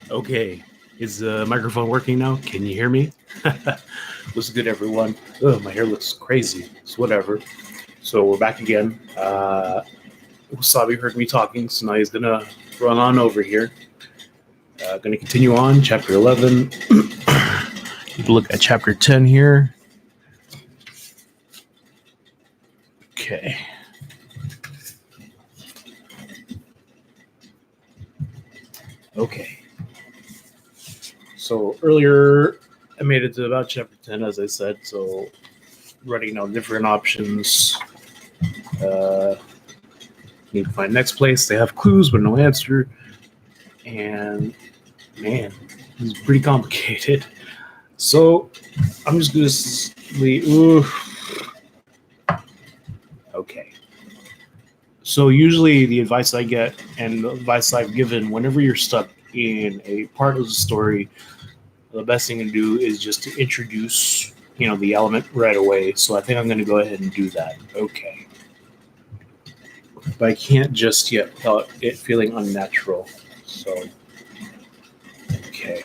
Okay, is the microphone working now? Can you hear me? What's good, everyone? Oh, my hair looks crazy. It's whatever. So we're back again. Wasabi heard me talking, so now he's gonna run on over here. Gonna continue on, chapter 11. Look at chapter 10 here. Okay. Okay. So earlier, I made it to about chapter 10, as I said. So writing down different options. Need to find next place. They have clues, but no answer. And man, it's pretty complicated. So I'm just gonna leave. Okay. So usually the advice I get and the advice I've given whenever you're stuck in a part of the story, the best thing to do is just to introduce, the element right away. So I think I'm going to go ahead and do that. Okay. But I can't just yet without it feeling unnatural. So, okay.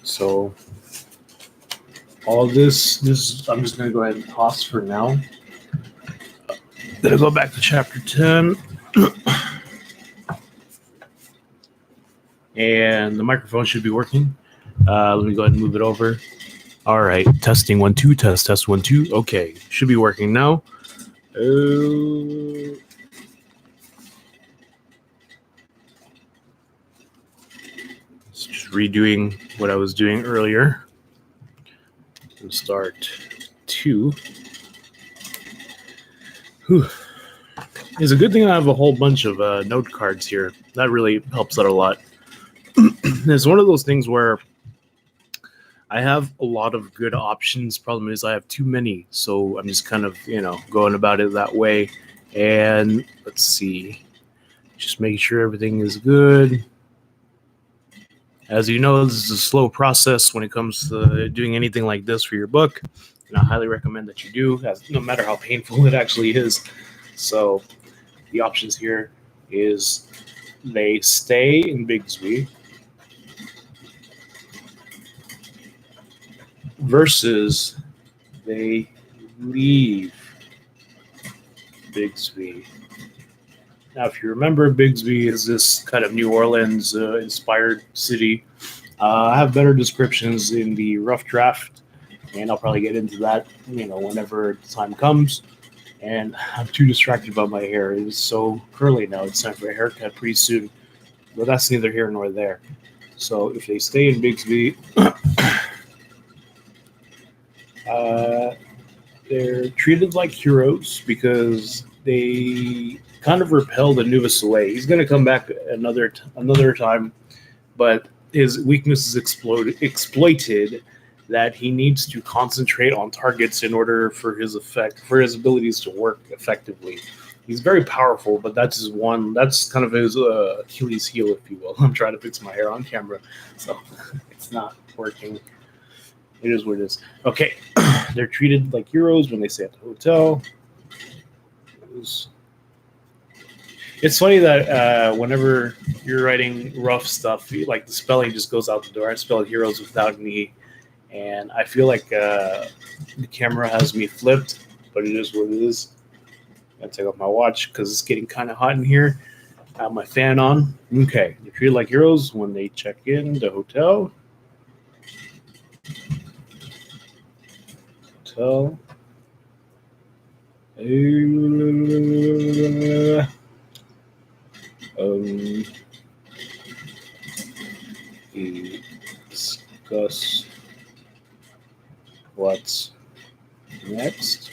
So all this I'm just going to go ahead and toss for now. Gonna go back to chapter 10. And the microphone should be working. Let me go ahead and move it over. All right, testing 1 2, test 1 2. Okay, should be working now. Just redoing what I was doing earlier. We'll start 2. Whew. It's a good thing I have a whole bunch of note cards here. That really helps out a lot. It's one of those things where I have a lot of good options. Problem is I have too many, so I'm just kind of, going about it that way. And let's see, just making sure everything is good. As you know, this is a slow process when it comes to doing anything like this for your book, and I highly recommend that you do, no matter how painful it actually is. So the options here is they stay in Bigsby versus they leave Bigsby. Now, if you remember, Bigsby is this kind of New Orleans inspired city. I have better descriptions in the rough draft, and I'll probably get into that, whenever the time comes. And I'm too distracted by my hair. It is so curly now. It's time for a haircut pretty soon. But that's neither here nor there. So if they stay in Bigsby, they're treated like heroes because they kind of repel the Anubis away. He's going to come back another time, but his weakness is exploited. That he needs to concentrate on targets in order for his abilities to work effectively. He's very powerful, but that's kind of his Achilles heel, if you will. I'm trying to fix my hair on camera, so it's not working. It is what it is. Okay, they're treated like heroes when they stay at the hotel. It's funny that whenever you're writing rough stuff, like the spelling just goes out the door. I spell heroes without an E. And I feel like the camera has me flipped, but it is what it is. I take off my watch because it's getting kind of hot in here. I have my fan on. Okay, they're treated like heroes when they check in the hotel. Discuss what's next.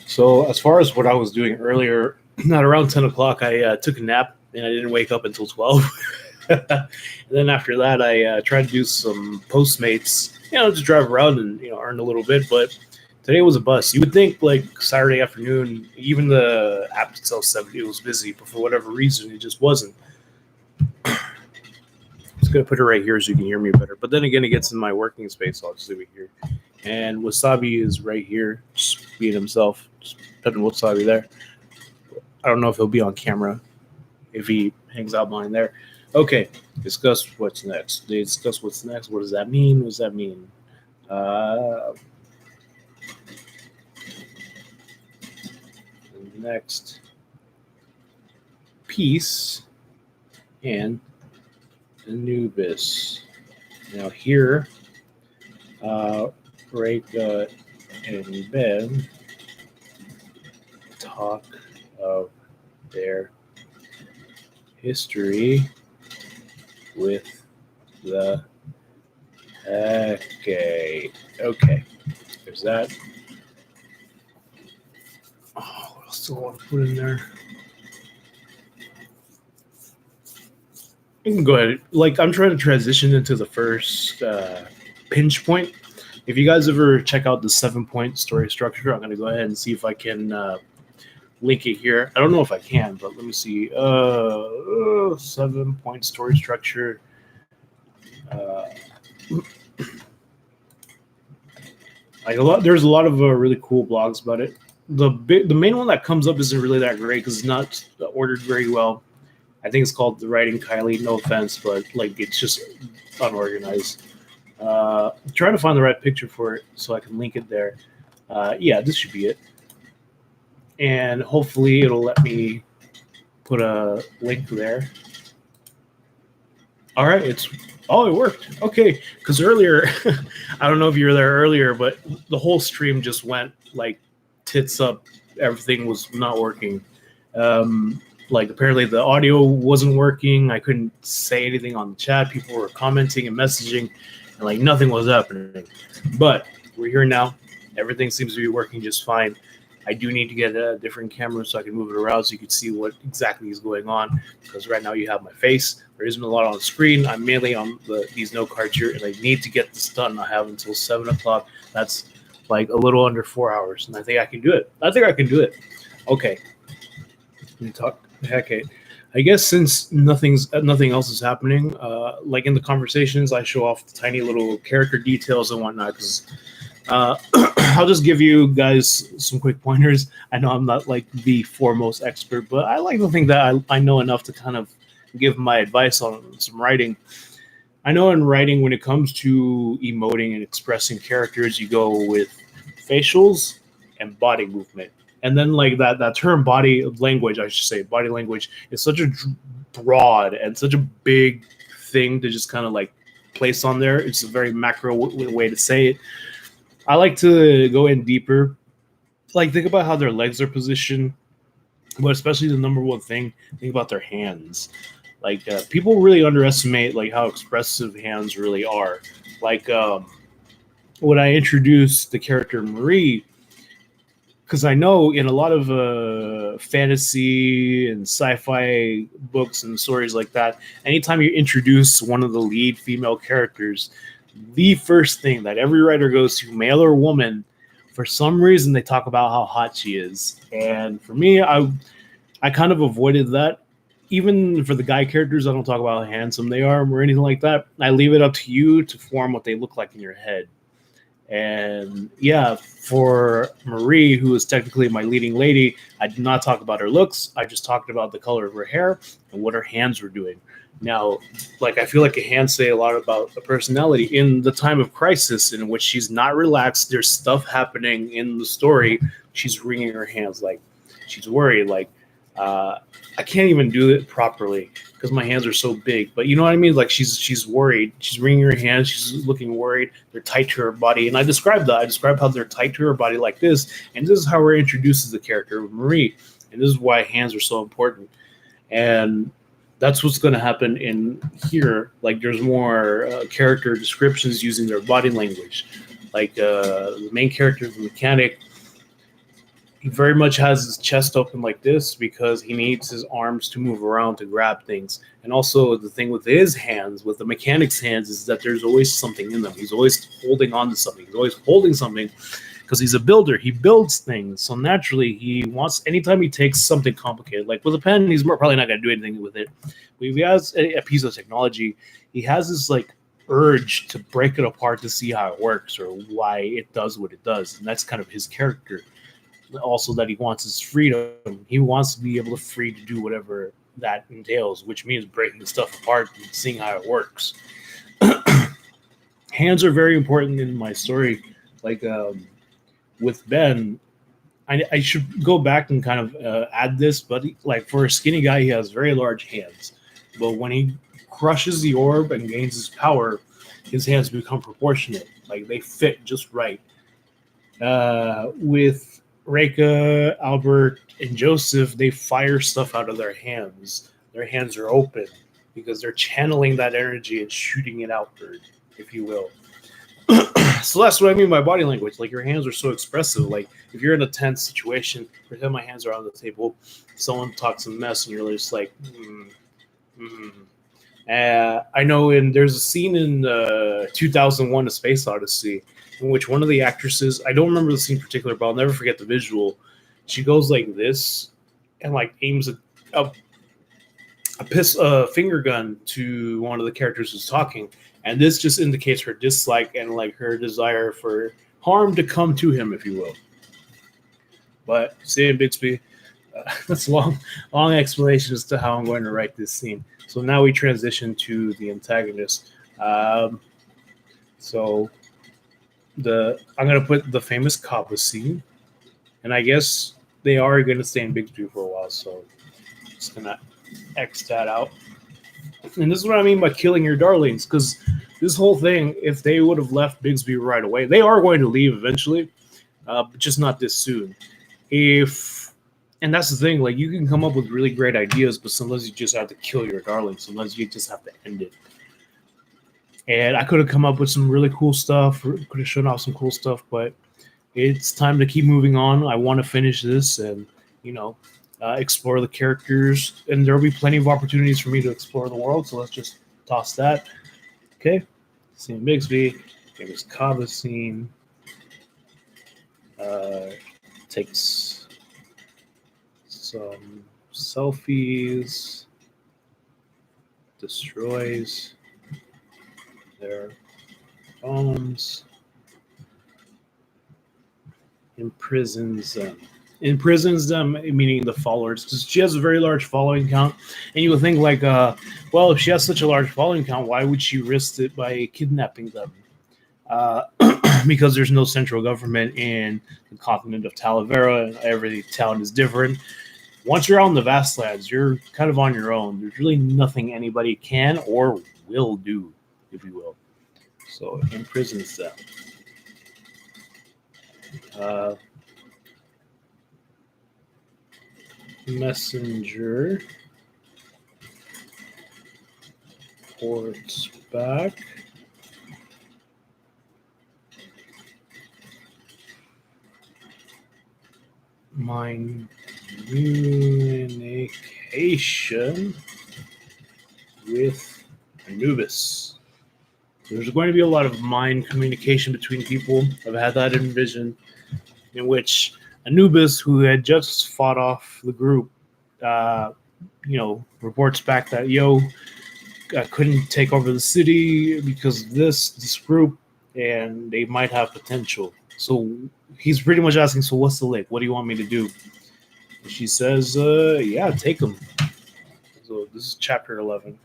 So as far as what I was doing earlier, at around 10 o'clock, I took a nap and I didn't wake up until 12. And then after that, I tried to do some Postmates, to drive around and, earn a little bit. But today was a bust. You would think like Saturday afternoon, even the app itself said it was busy, but for whatever reason, it just wasn't. I'm going to put it right here so you can hear me better. But then again, it gets in my working space, so I'll just leave it here. And Wasabi is right here, just being himself, just Pippin will still be there. I don't know if he'll be on camera if he hangs out behind there. Okay, discuss what's next. They discuss what's next. What does that mean? What does that mean? Next piece and Anubis. Now here, Rhaegar and Ben talk of their history with the Hecate. Okay, there's that. Oh, what else do I want to put in there? You can go ahead. Like, I'm trying to transition into the first pinch point. If you guys ever check out the 7-point story structure, I'm going to go ahead and see if I can link it here. I don't know if I can, but let me see. 7-point story structure. There's a lot of really cool blogs about it. The main one that comes up isn't really that great because it's not ordered very well. I think it's called The Writing Kylie. No offense, but like it's just unorganized. Trying to find the right picture for it so I can link it there. Yeah, this should be it. And hopefully it'll let me put a link there. All right, it worked. Okay, because earlier, I don't know if you were there earlier, but the whole stream just went like tits up. Everything was not working. Like apparently the audio wasn't working. I couldn't say anything on the chat. People were commenting and messaging, and like nothing was happening. But we're here now. Everything seems to be working just fine. I do need to get a different camera so I can move it around so you can see what exactly is going on. Because right now you have my face. There isn't a lot on the screen. I'm mainly on these note cards here, and I need to get this done. I have until 7 o'clock. That's like a little under 4 hours, and I think I can do it. Okay. Let me talk. Hecate. I guess since nothing else is happening, like in the conversations, I show off the tiny little character details and whatnot. Because I'll just give you guys some quick pointers. I know I'm not like the foremost expert, but I like to think that I know enough to kind of give my advice on some writing. I know in writing, when it comes to emoting and expressing characters, you go with facials and body movement. And then like that term body language, I should say, body language is such a broad and such a big thing to just kind of like place on there. It's a very macro way to say it. I like to go in deeper. Like think about how their legs are positioned, but especially the number one thing, think about their hands. Like people really underestimate like how expressive hands really are. Like when I introduced the character Marie, because I know in a lot of fantasy and sci-fi books and stories like that, anytime you introduce one of the lead female characters, the first thing that every writer goes to, male or woman, for some reason they talk about how hot she is. And for me, I kind of avoided that. Even for the guy characters, I don't talk about how handsome they are or anything like that. I leave it up to you to form what they look like in your head. And yeah, for Marie, who is technically my leading lady, I did not talk about her looks. I just talked about the color of her hair and what her hands were doing. Now, like I feel like a hand say a lot about the personality. In the time of crisis in which she's not relaxed, there's stuff happening in the story. She's wringing her hands, like she's worried, like I can't even do it properly because my hands are so big. But you know what I mean? Like she's worried. She's wringing her hands. She's looking worried. They're tight to her body. And I described that. I described how they're tight to her body like this. And this is how we're introduced to the character of Marie. And this is why hands are so important. And that's what's going to happen in here. Like there's more character descriptions using their body language. Like the main character, the mechanic, he very much has his chest open like this because he needs his arms to move around to grab things. And also the thing with his hands, with the mechanic's hands, is that there's always something in them. He's always holding on to something. He's always holding something because he's a builder. He builds things. So naturally, he wants, anytime he takes something complicated, like with a pen, he's probably not going to do anything with it. But if he has a piece of technology, he has this like urge to break it apart to see how it works or why it does what it does. And that's kind of his character. also that he wants his freedom. He wants to be able to free to do whatever that entails, which means breaking stuff apart and seeing how it works. Hands are very important in my story. Like with Ben, I should go back and kind of add this, but like for a skinny guy, he has very large hands. But when he crushes the orb and gains his power, his hands become proportionate. Like they fit just right. With Reika, Albert, and Joseph, they fire stuff out of their hands. Their hands are open because they're channeling that energy and shooting it outward, if you will. So that's what I mean by body language. Like your hands are so expressive. Like if you're in a tense situation, pretend my hands are on the table, someone talks a mess, and you're just like, I know. And there's a scene in 2001: A Space Odyssey in which one of the actresses, I don't remember the scene in particular, but I'll never forget the visual. She goes like this and like aims a finger gun to one of the characters who's talking, and this just indicates her dislike and like her desire for harm to come to him, if you will. But Sam Bixby, that's a long explanation as to how I'm going to write this scene. So now we transition to the antagonist. So I'm going to put the famous Kappa scene, and I guess they are going to stay in Bixby for a while, so I'm just going to X that out. And this is what I mean by killing your darlings, because this whole thing, if they would have left Bixby right away, they are going to leave eventually, but just not this soon. And that's the thing, like you can come up with really great ideas, but sometimes you just have to kill your darlings. Sometimes you just have to end it. And I could have come up with some really cool stuff, could have shown off some cool stuff, but it's time to keep moving on. I want to finish this and, explore the characters, and there'll be plenty of opportunities for me to explore the world. So let's just toss that. Okay, Sam Bixby, famous Kava scene. Takes some selfies, destroys their phones, imprisons them, meaning the followers, because she has a very large following count. And you would think like, well, if she has such a large following count, why would she risk it by kidnapping them? Because there's no central government in the continent of Talavera, and every town is different. Once you're out in the vast lands, you're kind of on your own. There's really nothing anybody can or will do, if you will. So imprisons them. Messenger ports back. My communication with Anubis. There's going to be a lot of mind communication between people. I've had that envisioned, in which Anubis, who had just fought off the group, reports back that couldn't take over the city because of this group, and they might have potential. So he's pretty much asking, so what's the lick? What do you want me to do? And she says, yeah, take them. So this is chapter 11.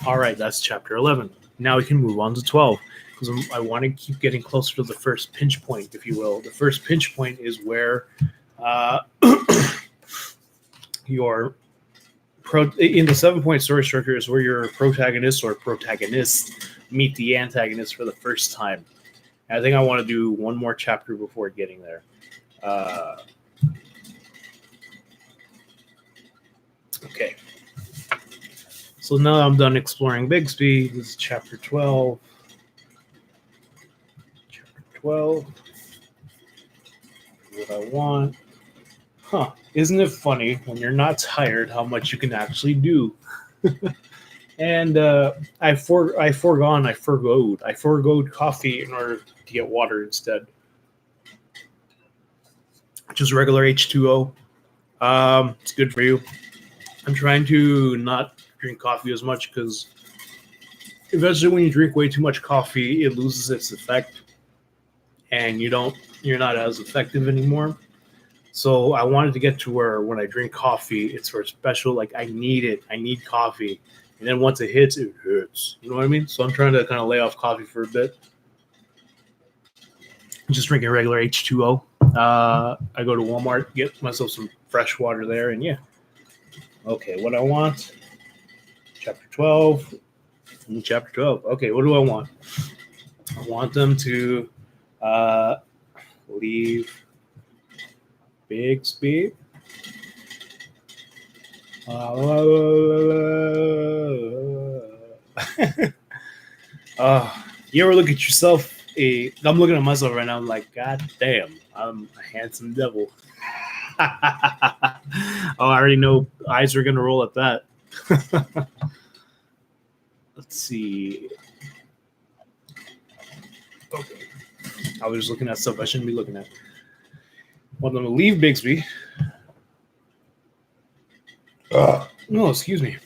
All right, that's chapter 11. Now we can move on to 12, because I want to keep getting closer to the first pinch point, if you will. The first pinch point is where your in the 7-point story structure is where your protagonist or protagonists meet the antagonist for the first time. And I think I want to do one more chapter before getting there. Okay. So now I'm done exploring Bixby. This is chapter 12. Chapter 12. What I want. Huh. Isn't it funny when you're not tired how much you can actually do? And I forgoed coffee in order to get water instead. Just regular H2O. It's good for you. I'm trying to not drink coffee as much because eventually when you drink way too much coffee, it loses its effect. And you don't you're not as effective anymore. So I wanted to get to where when I drink coffee, it's for special. Like I need it. I need coffee, and then once it hits, it hits. You know what I mean? So I'm trying to kind of lay off coffee for a bit. Just drinking regular H2O. I go to Walmart, get myself some fresh water there, and yeah. Okay, what I want? Chapter 12. Chapter 12. Okay, what do I want? I want them to uh, leave Bixby. You ever look at yourself? I'm looking at myself right now. I'm like, God damn, I'm a handsome devil. Oh, I already know eyes are gonna roll at that. Let's see. Okay, I was just looking at stuff I shouldn't be looking at. Well, I'm gonna leave Bixby. No, excuse me.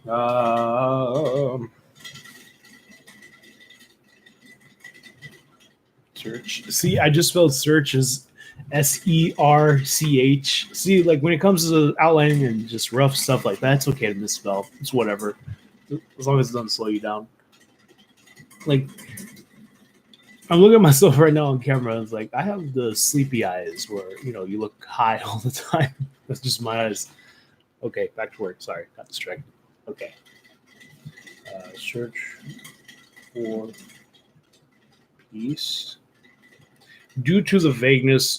Um, Search. See, I just spelled search as Serch. See, like when it comes to outlining and just rough stuff like that, it's okay to misspell. It's whatever, as long as it doesn't slow you down. Like I'm looking at myself right now on camera. It's like I have the sleepy eyes where you look high all the time. That's just my eyes. Okay, back to work. Sorry, got distracted. Okay, search for peace. Due to the vagueness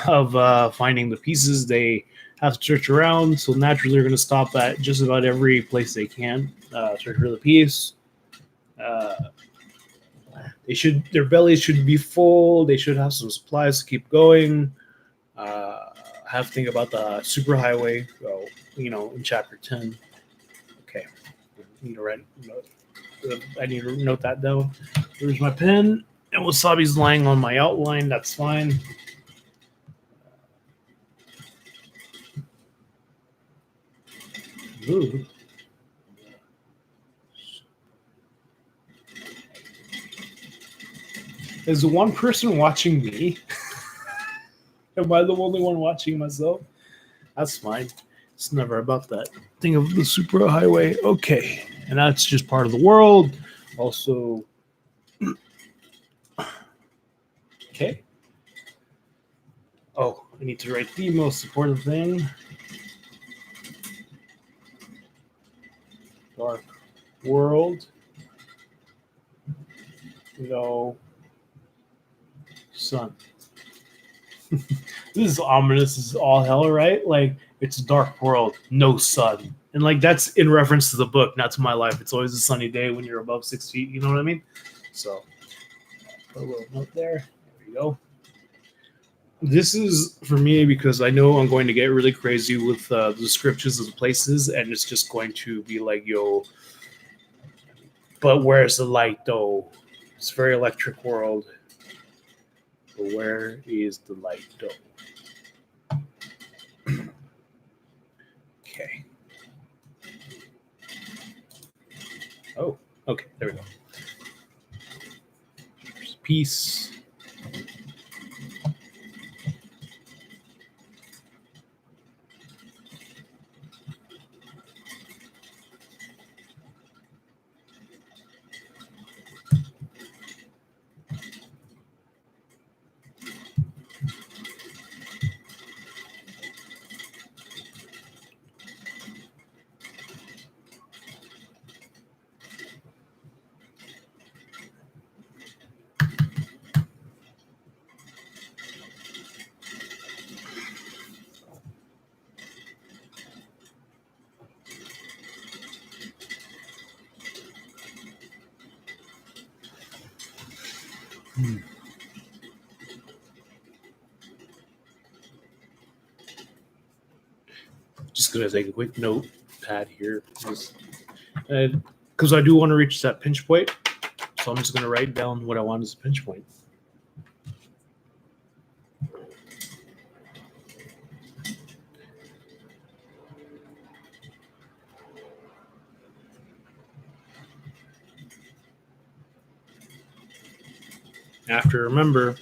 of finding the pieces, they have to search around. So naturally, they're going to stop at just about every place they can. Search for the piece. Uh, their bellies should be full. They should have some supplies to keep going. Have to think about the superhighway. So, in chapter 10. Okay, I need to write. I need to note that down. There's my pen. And Wasabi's lying on my outline. That's fine. Ooh. Is one person watching me? Am I the only one watching myself? That's fine. It's never about that. Think of the superhighway. Okay. And that's just part of the world. Also, okay. Oh, I need to write the most important thing. Dark world. Sun. This is ominous. This is all hell, right? Like it's a dark world, no sun, and like that's in reference to the book, not to my life. It's always a sunny day when you're above 6 feet. You know what I mean? So put a little note there. There we go. This is for me because I know I'm going to get really crazy with the descriptions of the places, and it's just going to be like, yo, but where's the light though? It's a very electric world. But where is the light though? Okay. Oh, okay. There we go. Peace. Just gonna take a quick notepad here, because I do want to reach that pinch point. So I'm just gonna write down what I want as a pinch point. After remember,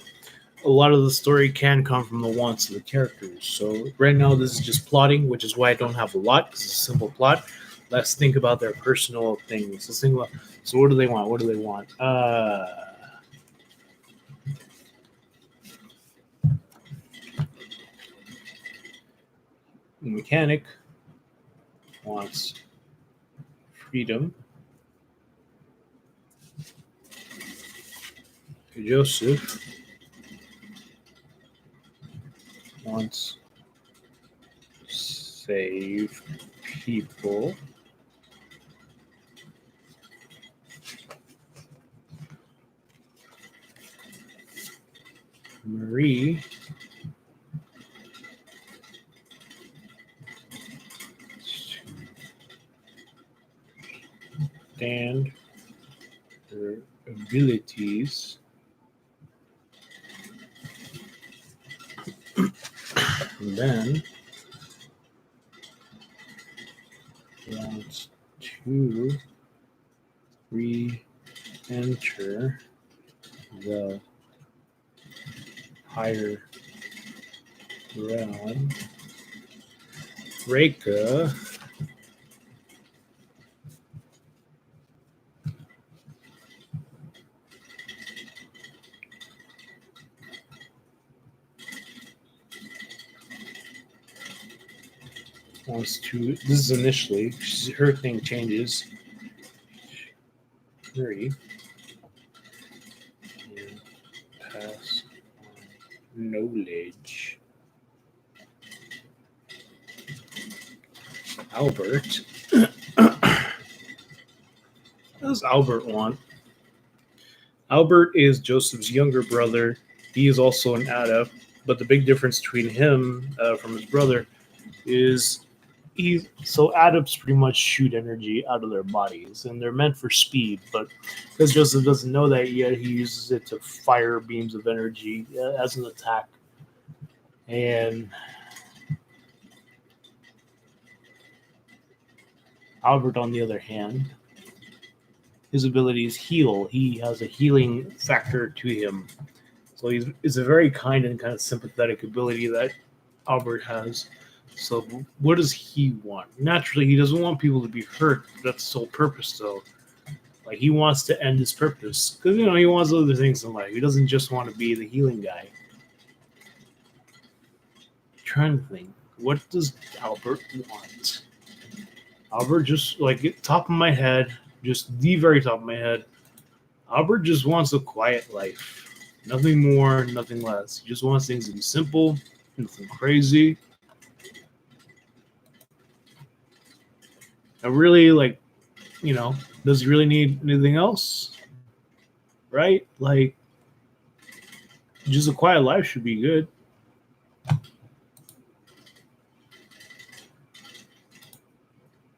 a lot of the story can come from the wants of the characters. So right now, this is just plotting, which is why I don't have a lot because it's a simple plot. Let's think about their personal things. Let's think about. So what do they want? What do they want? The mechanic wants freedom. Joseph wants save people. Marie stand her abilities. And then wants to re-enter the higher realm. Reka wants to. This is initially. Her thing changes. Hurry. And pass on knowledge. Albert. What does Albert want? Albert is Joseph's younger brother. He is also an adept, but the big difference between him from his brother is adepts pretty much shoot energy out of their bodies, and they're meant for speed. But because Joseph doesn't know that yet, he uses it to fire beams of energy as an attack. And Albert, on the other hand, his ability is heal. He has a healing factor to him. So it's a very kind and kind of sympathetic ability that Albert has. So what does he want? Naturally, he doesn't want people to be hurt. That's the sole purpose, though. Like, he wants to end his purpose. Because, he wants other things in life. He doesn't just want to be the healing guy. I'm trying to think. What does Albert want? Albert, just, like, top of my head, just the very top of my head, Albert just wants a quiet life. Nothing more, nothing less. He just wants things to be simple, nothing crazy. I really, like, does he really need anything else? Right? Like, just a quiet life should be good.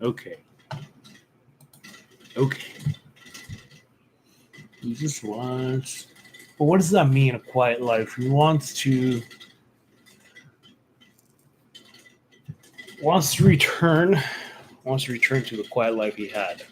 Okay. He just wants. But what does that mean, a quiet life? He wants to return to the quiet life he had.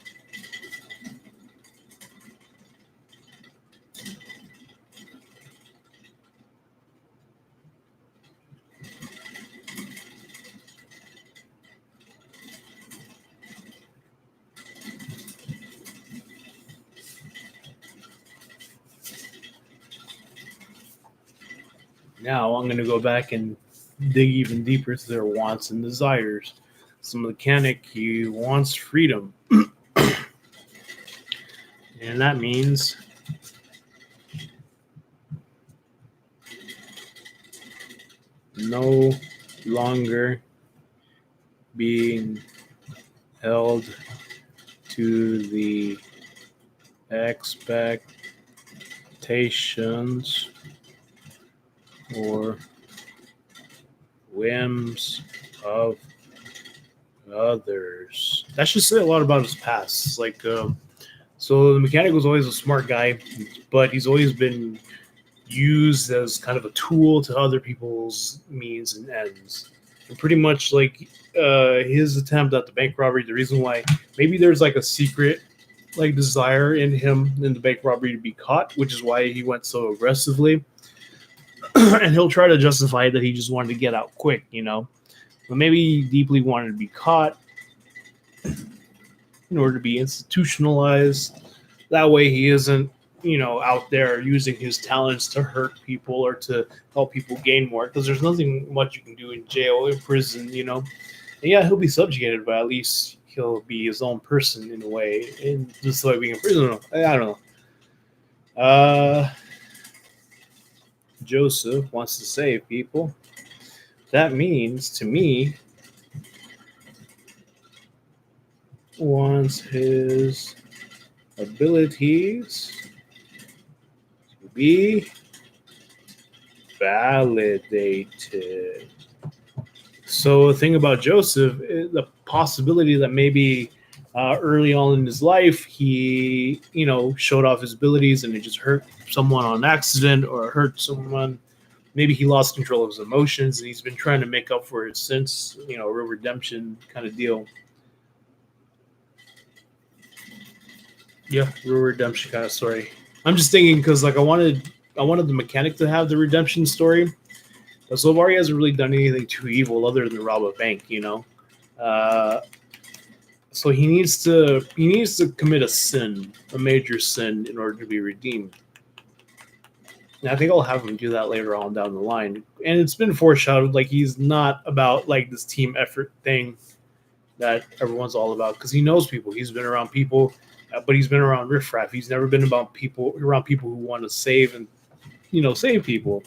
Now I'm going to go back and dig even deeper into their wants and desires. Some mechanic, he wants freedom. And that means no longer being held to the expectations or whims of others. That should say a lot about his past. Like, so the mechanic was always a smart guy, but he's always been used as kind of a tool to other people's means and ends. And pretty much like his attempt at the bank robbery, the reason why maybe there's like a secret like desire in him in the bank robbery to be caught, which is why he went so aggressively. And he'll try to justify that he just wanted to get out quick, but maybe he deeply wanted to be caught in order to be institutionalized. That way he isn't, out there using his talents to hurt people or to help people gain more, because there's nothing much you can do in jail, in prison. And yeah, he'll be subjugated, but at least he'll be his own person in a way, and just like being in prison. I don't know. Joseph wants to save people. That means, to me, wants his abilities to be validated. So the thing about Joseph, the possibility that maybe early on in his life he, showed off his abilities and it just hurt someone on accident or hurt someone. Maybe he lost control of his emotions and he's been trying to make up for it since, a redemption kind of deal. Yeah, real redemption kind of story. I'm just thinking because I wanted the mechanic to have the redemption story. But so far he hasn't really done anything too evil other than rob a bank, So he needs to commit a sin, a major sin, in order to be redeemed. And I think I'll have him do that later on down the line. And it's been foreshadowed, like he's not about like this team effort thing that everyone's all about, because he knows people. He's been around people, but he's been around riffraff. He's never been around people who want to save and save people.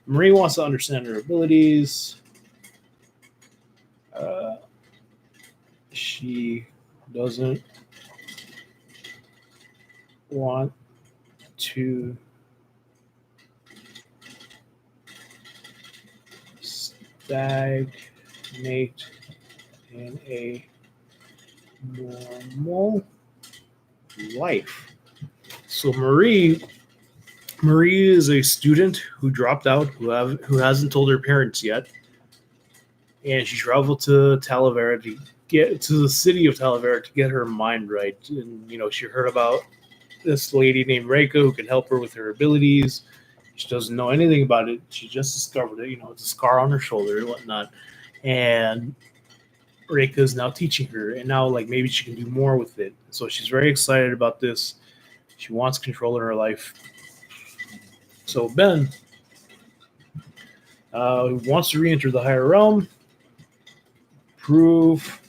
Marie wants to understand her abilities. She doesn't want to stagnate in a normal life. So Marie is a student who dropped out, who hasn't told her parents yet, and she traveled to Talavera to get to the city of Talavera to get her mind right. And she heard about this lady named Reika who can help her with her abilities. She doesn't know anything about it. She just discovered it. It's a scar on her shoulder and whatnot. And Reika is now teaching her, and now maybe she can do more with it. So she's very excited about this. She wants control in her life. So Ben wants to re-enter the higher realm. Prove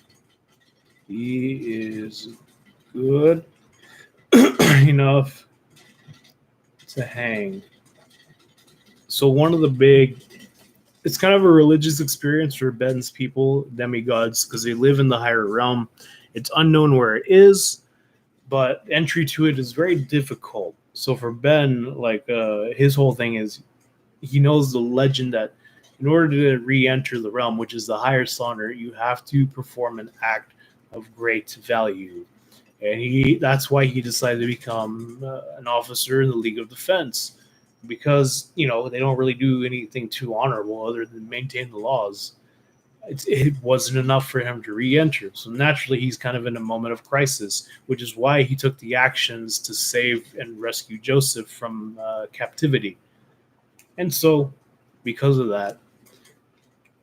he is good enough to hang. So one of the it's kind of a religious experience for Ben's people, demigods, because they live in the higher realm. It's unknown where it is, but entry to it is very difficult. So for Ben, his whole thing is he knows the legend that in order to re-enter the realm, which is the higher Sonder, you have to perform an act of great value. And that's why he decided to become an officer in the League of Defense, because they don't really do anything too honorable other than maintain the laws. It wasn't enough for him to re-enter, so naturally he's kind of in a moment of crisis, which is why he took the actions to save and rescue Joseph from captivity. And so because of that,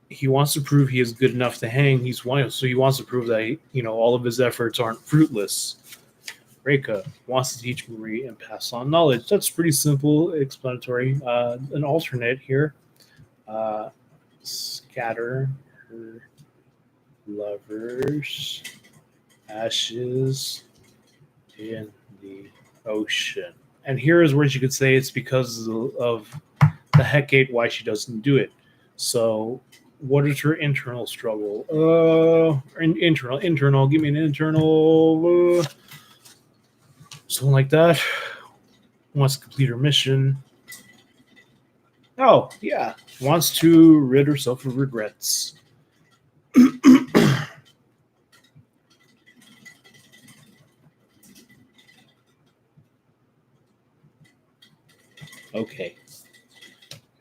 he wants to prove he is good enough to hang. He wants to prove that all of his efforts aren't fruitless. Reika wants to teach Marie and pass on knowledge. That's pretty simple, explanatory. An alternate here. Scatter her lover's ashes in the ocean. And here is where you could say it's because of the Hecate why she doesn't do it. So what is her internal struggle? Internal. Give me an internal. Something like that. Wants to complete her mission. Oh, yeah. Wants to rid herself of regrets. Okay.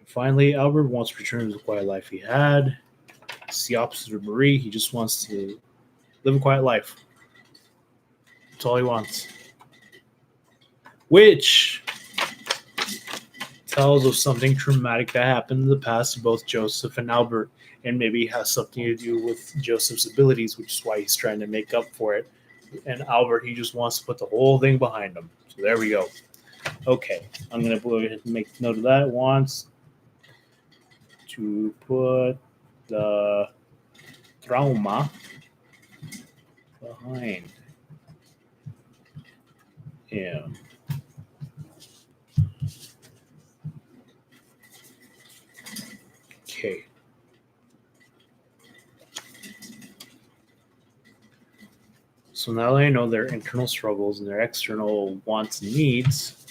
Finally, Albert wants to return to the quiet life he had. It's the opposite of Marie. He just wants to live a quiet life. That's all he wants. which tells of something traumatic that happened in the past to both Joseph and Albert, and maybe has something to do with Joseph's abilities, which is why he's trying to make up for it. And Albert, he just wants to put the whole thing behind him. So there we go. Okay, I'm going to go ahead and make note of that. It wants to put the trauma behind him. Okay. So now that I know their internal struggles and their external wants and needs,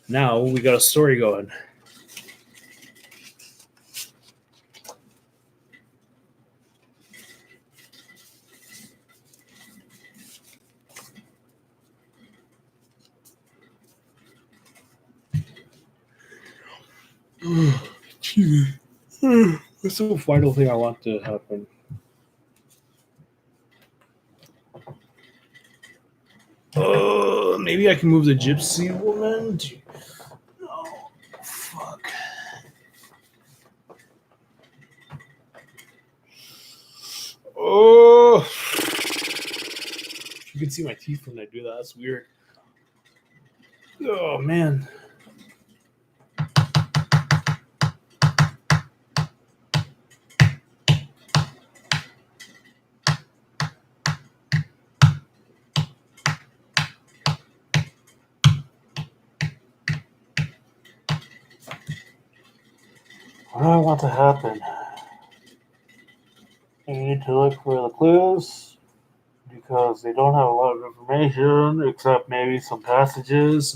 now we got a story going. What's the final thing I want to happen? Maybe I can move the gypsy woman to... No, fuck. Oh, you can see my teeth when I do that. That's weird. Oh man. What do I want to happen? I need to look for the clues because they don't have a lot of information except maybe some passages.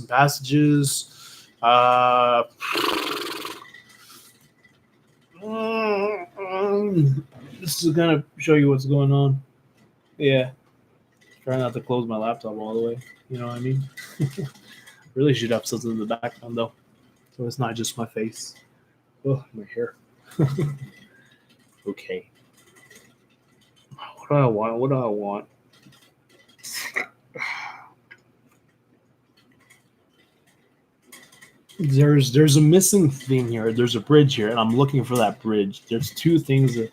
This is gonna show you what's going on. Yeah. Try not to close my laptop all the way. You know what I mean? Really should have something in the background though, so it's not just my face. Oh, my hair. Okay. What do I want? What do I want? There's a missing thing here. There's a bridge here, and I'm looking for that bridge. There's two things that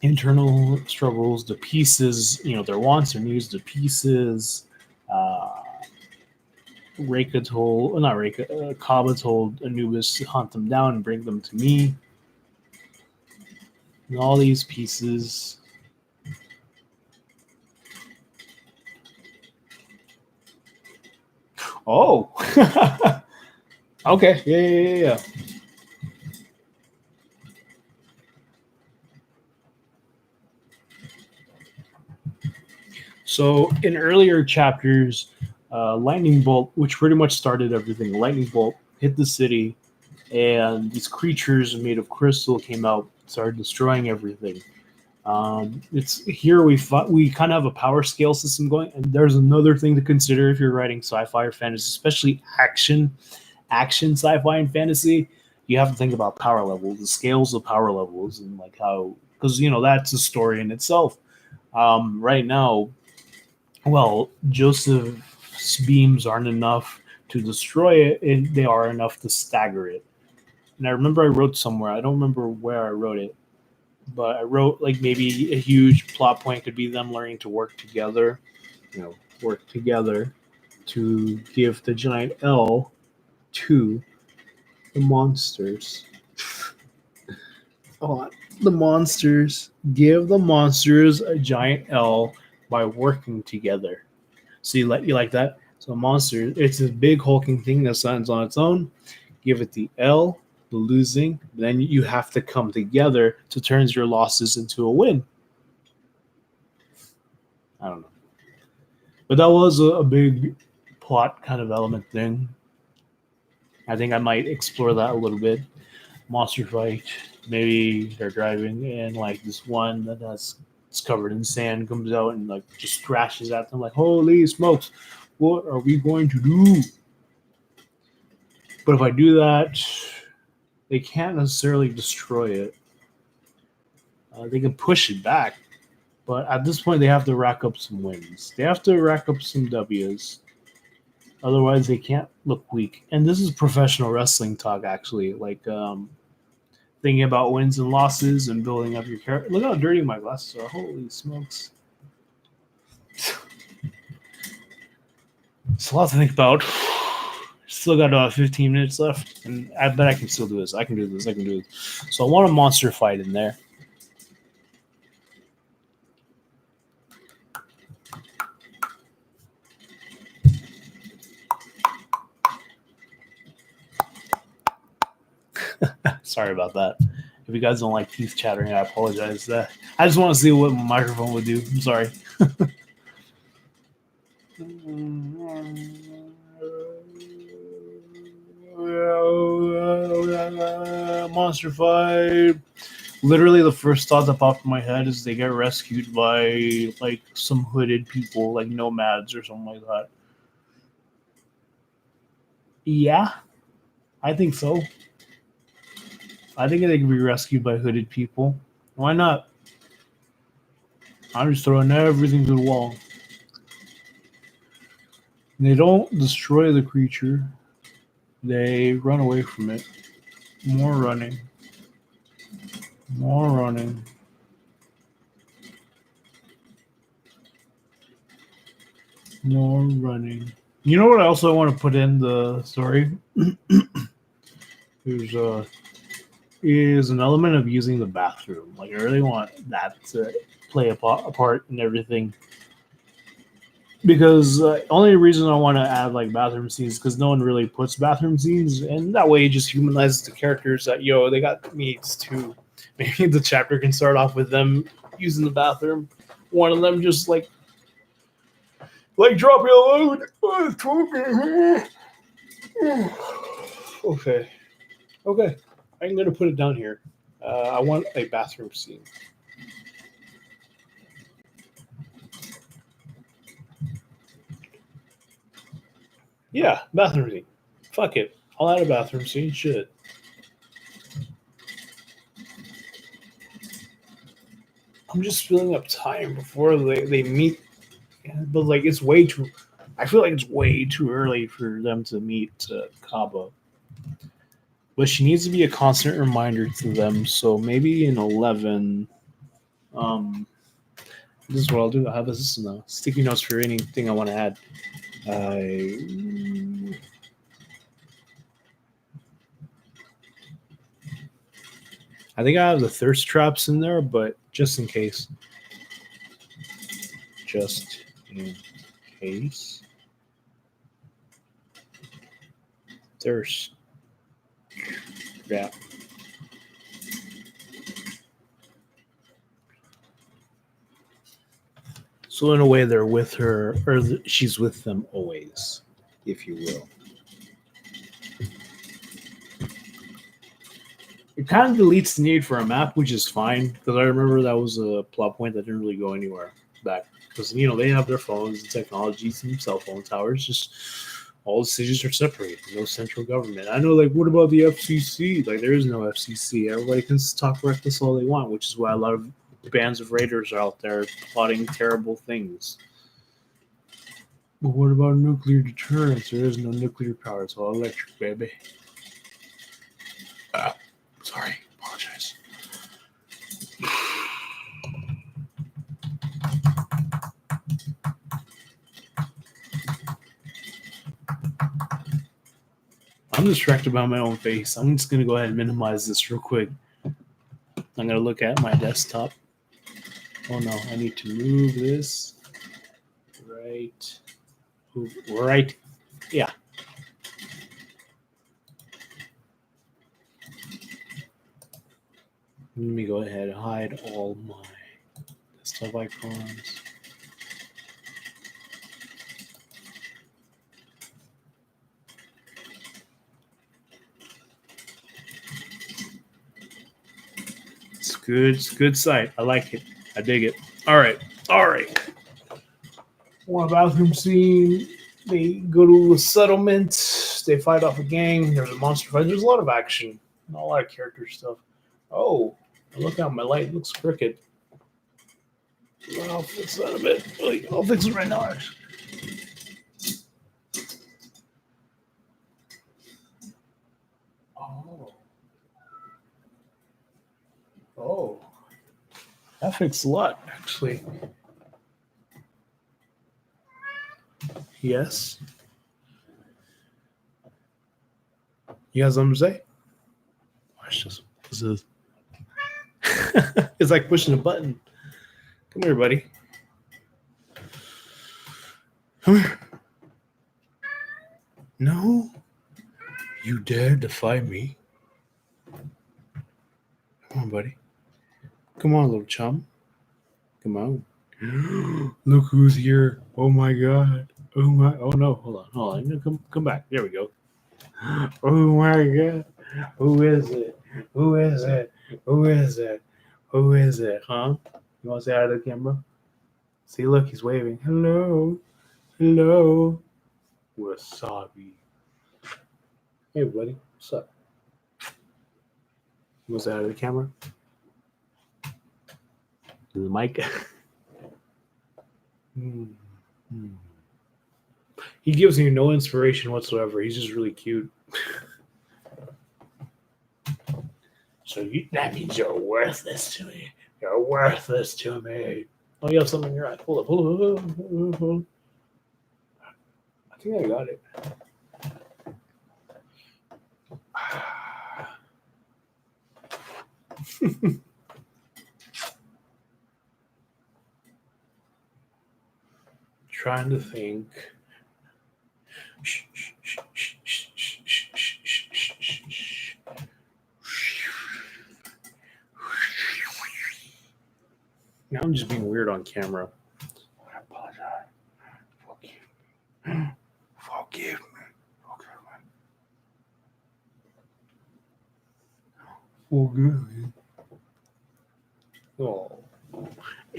internal struggles, the pieces, their wants, their needs, the pieces. Kaba told Anubis to hunt them down and bring them to me. And all these pieces. Oh. Okay. Yeah. So in earlier chapters, lightning bolt, which pretty much started everything, lightning bolt hit the city, and these creatures made of crystal came out, started destroying everything. It's here we kind of have a power scale system going, and there's another thing to consider if you're writing sci-fi or fantasy, especially action sci-fi and fantasy. You have to think about power levels, the scales of power levels, and like how, because that's a story in itself. Right now, well, Joseph's beams aren't enough to destroy it, and they are enough to stagger it. And I remember I wrote somewhere, I don't remember where I wrote it, but I wrote like maybe a huge plot point could be them learning to work together, to give the giant L to the monsters. The monsters, give the monsters a giant L by working together. So you like that? So monster, it's a big hulking thing that stands on its own. Give it the L, the losing. Then you have to come together to turn your losses into a win. I don't know, but that was a big plot kind of element thing. I think I might explore that a little bit. Monster fight. Maybe they're driving and like this one that's covered in sand comes out and like just crashes at them like, holy smokes, what are we going to do? But if I do that, they can't necessarily destroy it. They can push it back, but at this point they have to rack up some wins. They have to rack up some W's. Otherwise, they can't look weak. And this is professional wrestling talk, actually. Like thinking about wins and losses and building up your character. Look how dirty my glasses are. Holy smokes! It's a lot to think about. Still got 15 minutes left, and I bet I can still do this. I can do this. I can do this. So I want a monster fight in there. Sorry about that. If you guys don't like teeth chattering, I apologize. I just want to see what my microphone would do. I'm sorry. Monster fight. Literally, the first thought that popped in my head is they get rescued by like some hooded people, like nomads or something like that. Yeah, I think so. I think they can be rescued by hooded people. Why not? I'm just throwing everything to the wall. They don't destroy the creature. They run away from it. More running. More running. More running. You know what I also want to put in the story? Is an element of using the bathroom. Like, I really want that to play a part in everything. Because only reason I want to add like bathroom scenes because no one really puts bathroom scenes, and that way it just humanizes the characters. That they got meets too. Maybe the chapter can start off with them using the bathroom. One of them just like dropping a load. Okay, I'm gonna put it down here. I want a bathroom scene. Yeah, bathroom scene. Fuck it. I'll add a bathroom scene. Shit. I'm just filling up time before they meet. But like, it's way too. I feel like it's way too early for them to meet Kaba. But she needs to be a constant reminder to them. So maybe in 11. This is what I'll do. I have this now. Sticky notes for anything I want to add. I think I have the thirst traps in there, but just in case. Just in case. Thirst trap. So in a way, they're with her, or she's with them always, if you will. It kind of deletes the need for a map, which is fine because I remember that was a plot point that didn't really go anywhere back because they have their phones and technologies and cell phone towers. Just all the cities are separated, no central government. I know, like, what about the FCC? Like, there is no FCC. Everybody can talk reckless all they want, which is why a lot of bands of raiders are out there plotting terrible things. But what about nuclear deterrence? There is no nuclear power. It's all electric, baby. Sorry, apologize. I'm distracted by my own face. I'm just going to go ahead and minimize this real quick. I'm going to look at my desktop. Oh no, I need to move this. Right. Yeah. Let me go ahead and hide all my desktop icons. It's good. It's a good site. I like it. I dig it. All right. One bathroom scene. They go to a settlement. They fight off a gang. There's a monster fight. There's a lot of action. Not a lot of character stuff. Oh, look out. My light looks crooked. I'll fix that a bit. I'll fix it right now, actually. graphics a lot, actually. Yes. You got something to say? Watch this. This is. It's like pushing a button. Come here, buddy. Come here. No. You dare defy me? Come on, buddy. Come on, little chum. Come on. Look who's here. Oh my god. Oh my. Oh no. Hold on. Come back. There we go. Oh my god. Who is it? Who is it? Who is it? Who is it? Huh? You want to say hi to the camera? See, look, he's waving. Hello. Hello. Wasabi. Hey, buddy. What's up? You want to say hi to the camera? To the mic. He gives you no inspiration whatsoever. He's just really cute. So that means you're worthless to me. You're worthless to me. Oh, you have something in your eye. Hold up. I think I got it. Trying to think. Now I'm just being weird on camera. I apologize. Forgive me. Forgive me. Oh.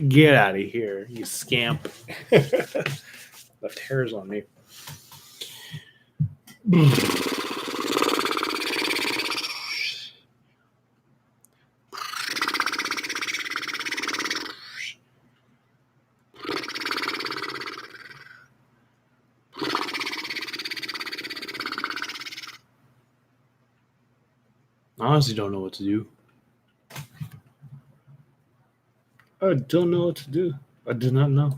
Get out of here, you scamp. Left hairs on me. I honestly don't know what to do. I don't know what to do. I do not know.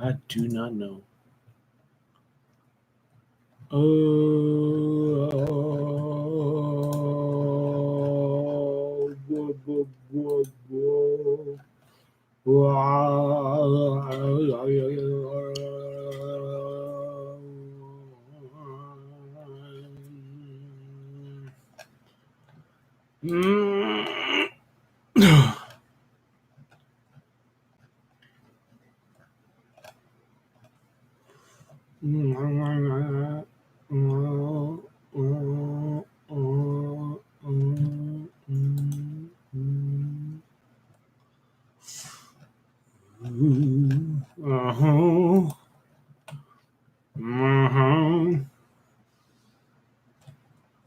I do not know.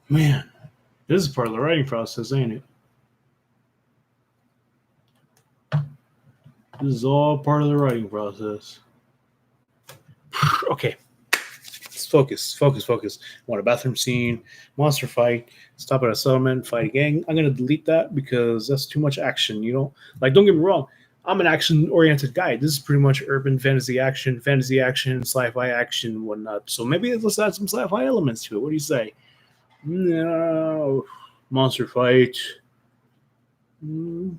Man, this is part of the writing process, ain't it? This is all part of the writing process. Okay. Let's focus. I want a bathroom scene, monster fight, stop at a settlement, fight a gang. I'm gonna delete that because that's too much action. You know, like don't get me wrong, I'm an action-oriented guy. This is pretty much urban fantasy action, sci-fi action, whatnot. So maybe let's add some sci-fi elements to it. What do you say? No, monster fight. Ooh,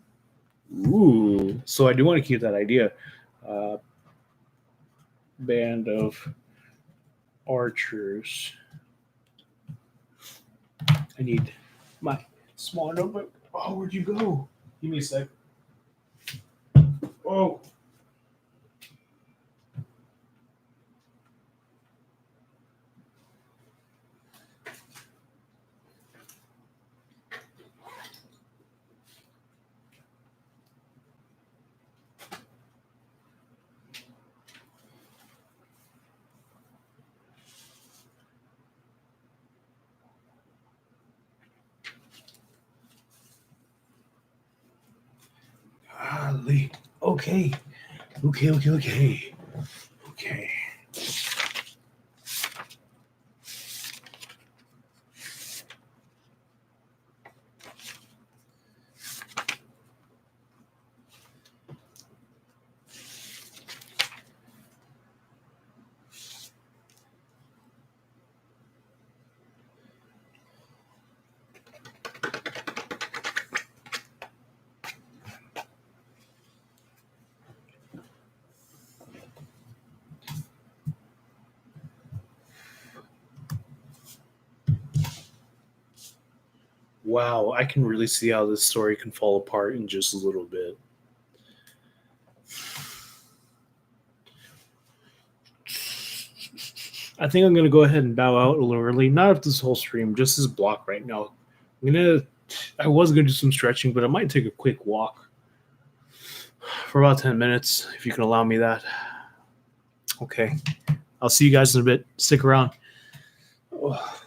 so I do want to keep that idea. Band of archers. I need my small notebook. Oh, where'd you go? Give me a sec. Oh. Golly. Okay. Wow, I can really see how this story can fall apart in just a little bit. I think I'm gonna go ahead and bow out a little early. Not of this whole stream, just this block right now. I was gonna do some stretching, but I might take a quick walk for about 10 minutes if you can allow me that. Okay, I'll see you guys in a bit. Stick around. Oh.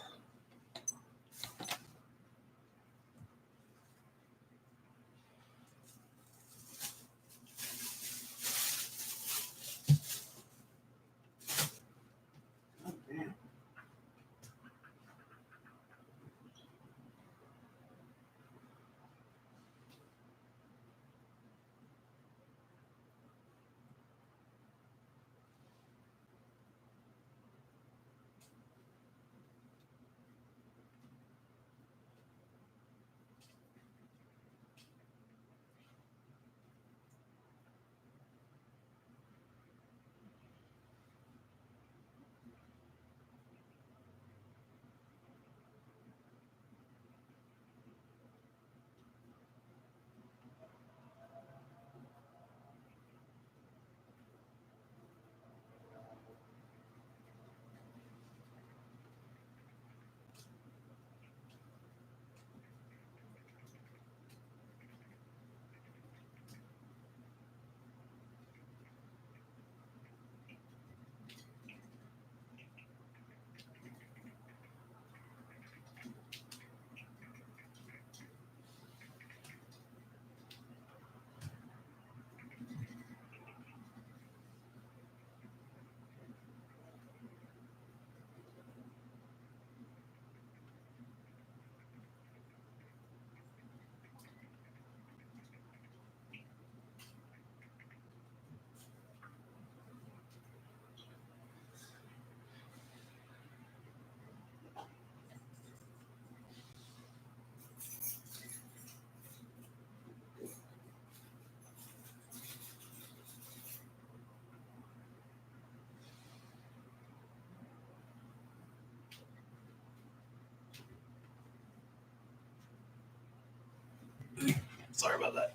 Sorry about that.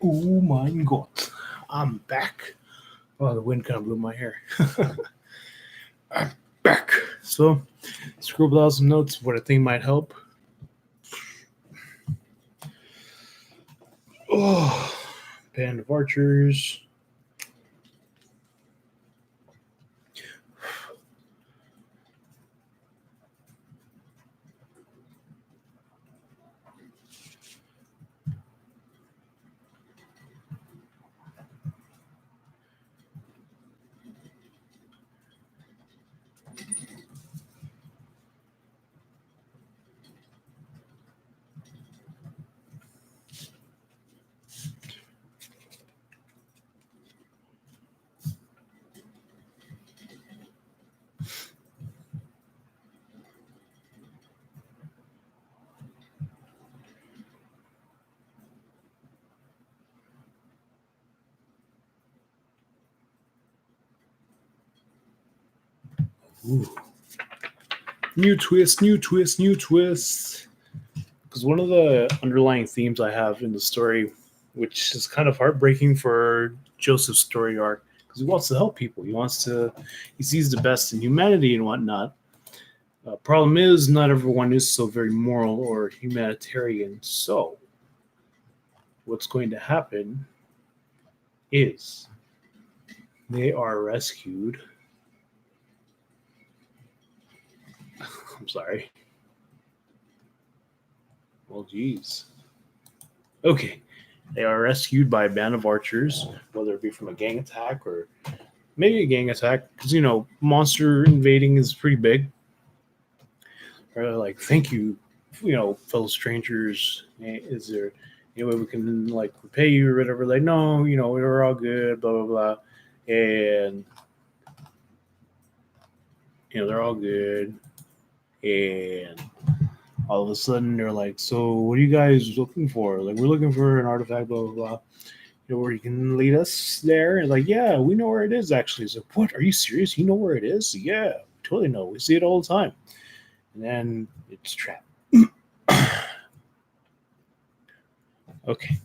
Oh my god. I'm back. Oh, the wind kind of blew my hair. I'm back. So, scribbled out some notes of what I think might help. Oh, Band of Archers. Ooh. New twist, new twist, new twist. Because one of the underlying themes I have in the story, which is kind of heartbreaking for Joseph's story arc, because he wants to help people. He sees the best in humanity and whatnot. Problem is, not everyone is so very moral or humanitarian. So, what's going to happen is they are rescued. I'm sorry. Well, geez. Okay. They are rescued by a band of archers, whether it be from a gang attack or maybe a gang attack, because, monster invading is pretty big. Or like, thank you, fellow strangers. Is there any way we can, like, repay you or whatever? Like, no, we're all good, blah, blah, blah. And, they're all good. And all of a sudden they're like, so what are you guys looking for? Like, we're looking for an artifact, blah blah blah. Where you can lead us there? And like, yeah, we know where it is actually. So what? Are you serious? You know where it is? Yeah, totally know. We see it all the time. And then it's trapped. Okay.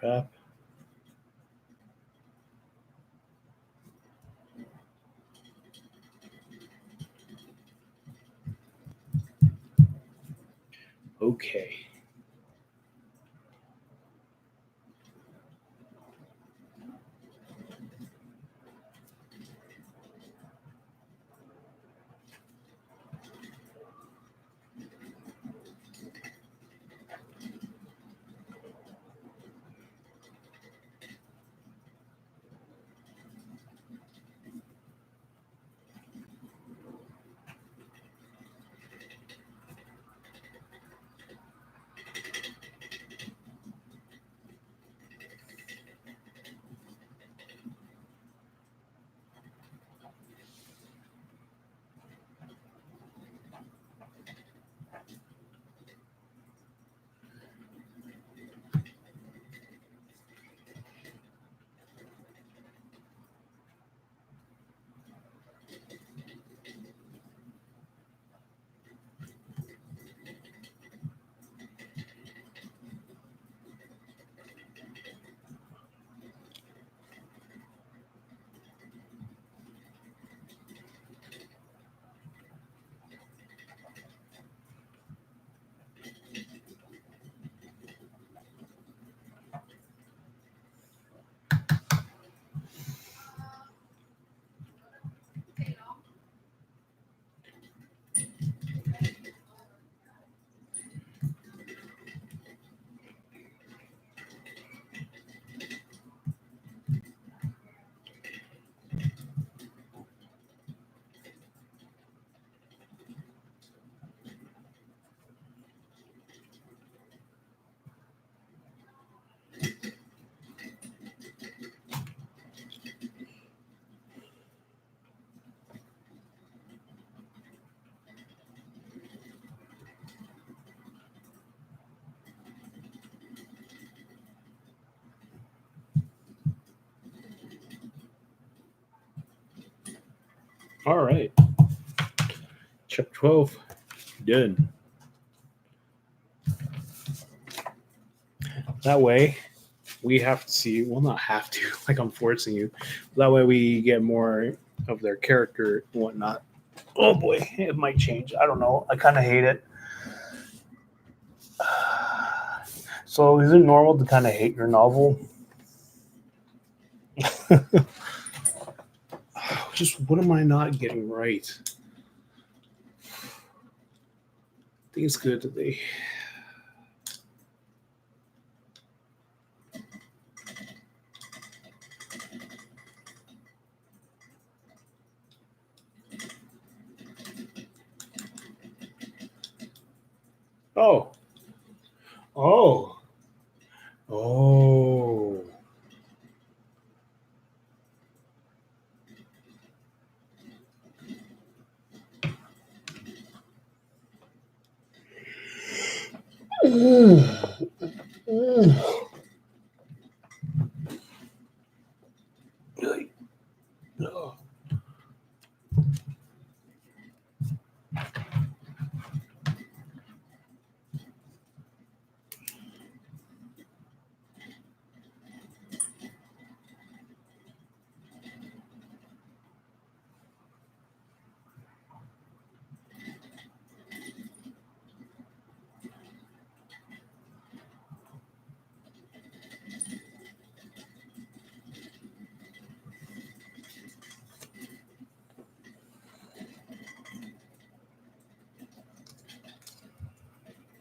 Trap. Okay. All right. Chapter 12. Done. That way, we have to see, well, not have to, like I'm forcing you. That way, we get more of their character and whatnot. Oh boy, it might change. I don't know. I kind of hate it. So, is it normal to kind of hate your novel? Just what am I not getting right? I think it's good that they. Oh. Oh. Oh.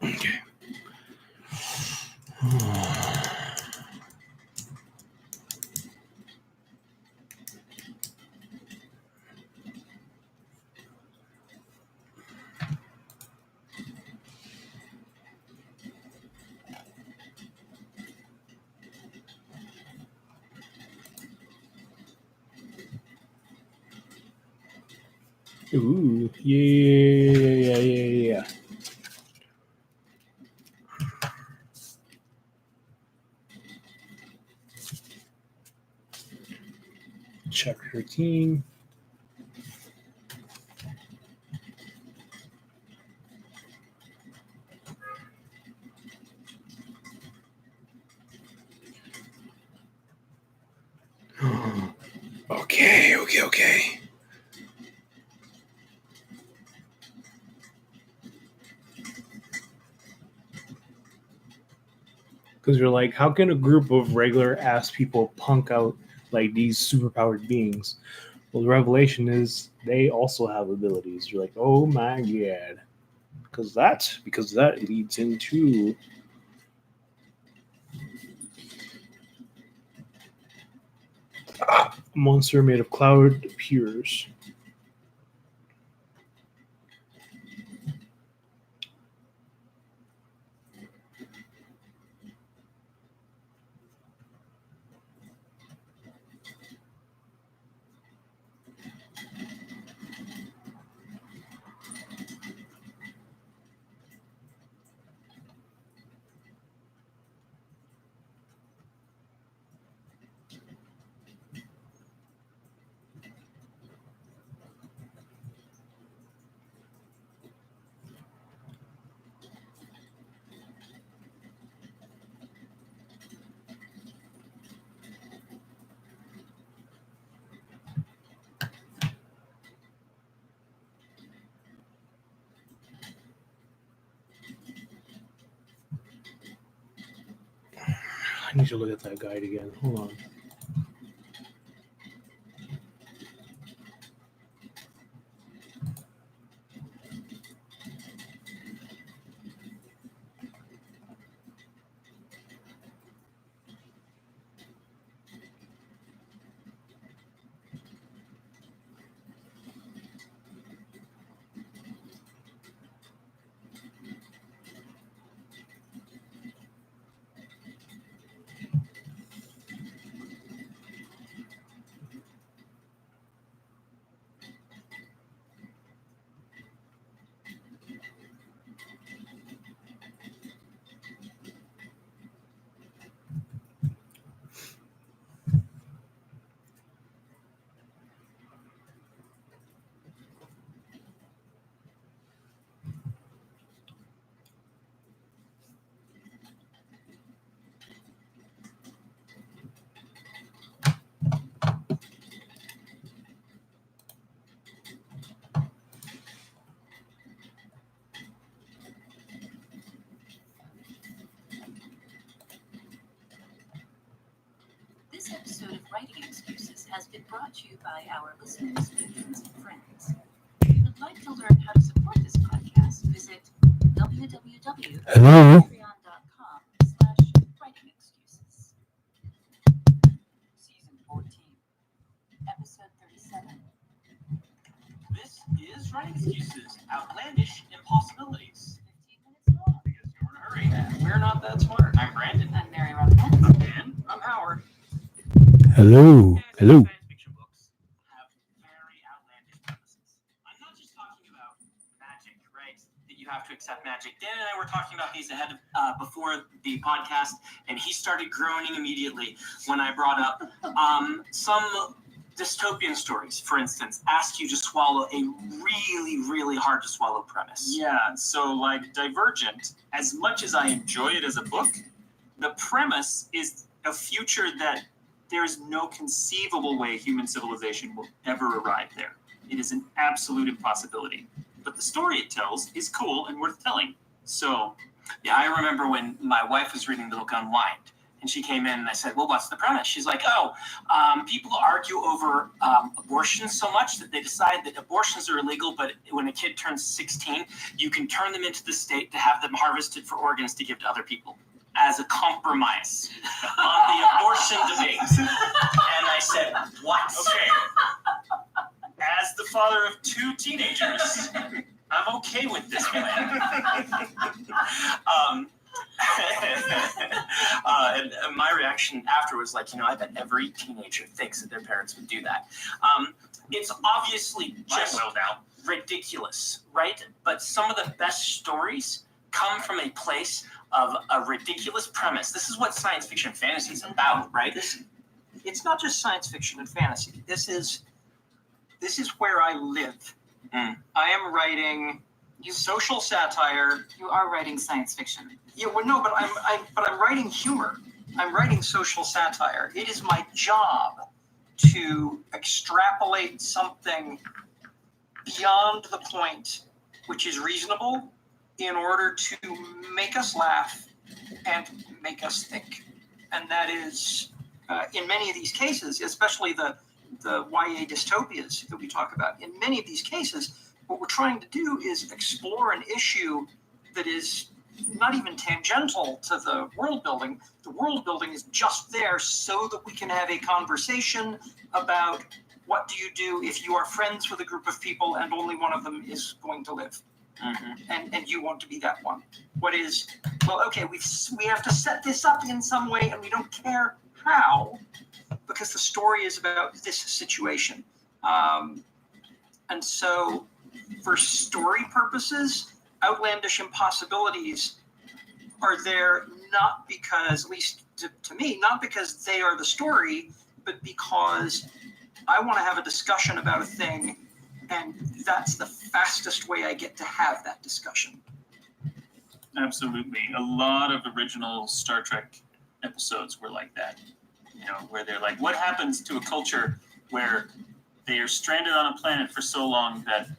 Okay. Ooh, yeah. Chapter 13. Okay. Because you're like, how can a group of regular ass people punk out like these superpowered beings? Well, the revelation is they also have abilities. You're like, oh my god. Because that leads into a monster made of cloud appears. I need to look at that guide again. Hold on. episode of Writing Excuses has been brought to you by our listeners, patrons, and friends. If you would like to learn how to support this podcast, visit www.patreon.com/writingexcuses. Season 14, Episode 37. This is Writing Excuses, Outlandish Impossibilities. 15 minutes long. Because you're in a hurry. We're not that smart. I'm Brandon. I'm Mary Robinette. And I'm Howard. Hello. Hello. Science fiction books have very outlandish premises. I'm not just talking about magic, right? That you have to accept magic. Dan and I were talking about these ahead of before the podcast, and he started groaning immediately when I brought up some dystopian stories, for instance, ask you to swallow a really, really hard to swallow premise. Yeah, so like Divergent, as much as I enjoy it as a book, the premise is a future that there is no conceivable way human civilization will ever arrive there. It is an absolute impossibility. But the story it tells is cool and worth telling. So, Yeah, I remember when my wife was reading the book Unwind, and she came in and I said, well, what's the premise? She's like, people argue over abortions so much that they decide that abortions are illegal, but when a kid turns 16, you can turn them into the state to have them harvested for organs to give to other people as a compromise on the abortion debate. And I said, what? okay. As the father of two teenagers, I'm okay with this plan. And my reaction after was like, I bet every teenager thinks that their parents would do that. It's obviously just Well now. ridiculous, right? But some of the best stories come from a place of a ridiculous premise. This is what science fiction fantasy is about, right? It's not just science fiction and fantasy. This is where I live. Mm. I am writing social satire. You are writing science fiction. Yeah, well, no, but I'm writing humor. I'm writing social satire. It is my job to extrapolate something beyond the point which is reasonable in order to make us laugh and make us think. And that is, in many of these cases, especially the YA dystopias that we talk about, in many of these cases, what we're trying to do is explore an issue that is not even tangential to the world building. The world building is just there so that we can have a conversation about what do you do if you are friends with a group of people and only one of them is going to live. Mm-hmm. And you want to be that one. What is, well, okay, we have to set this up in some way and we don't care how, because the story is about this situation. And so for story purposes, outlandish impossibilities are there not because, at least to me, not because they are the story, but because I want to have a discussion about a thing, and that's the fastest way I get to have that discussion. Absolutely. A lot of original Star Trek episodes were like that. Where they're like, what happens to a culture where they are stranded on a planet for so long that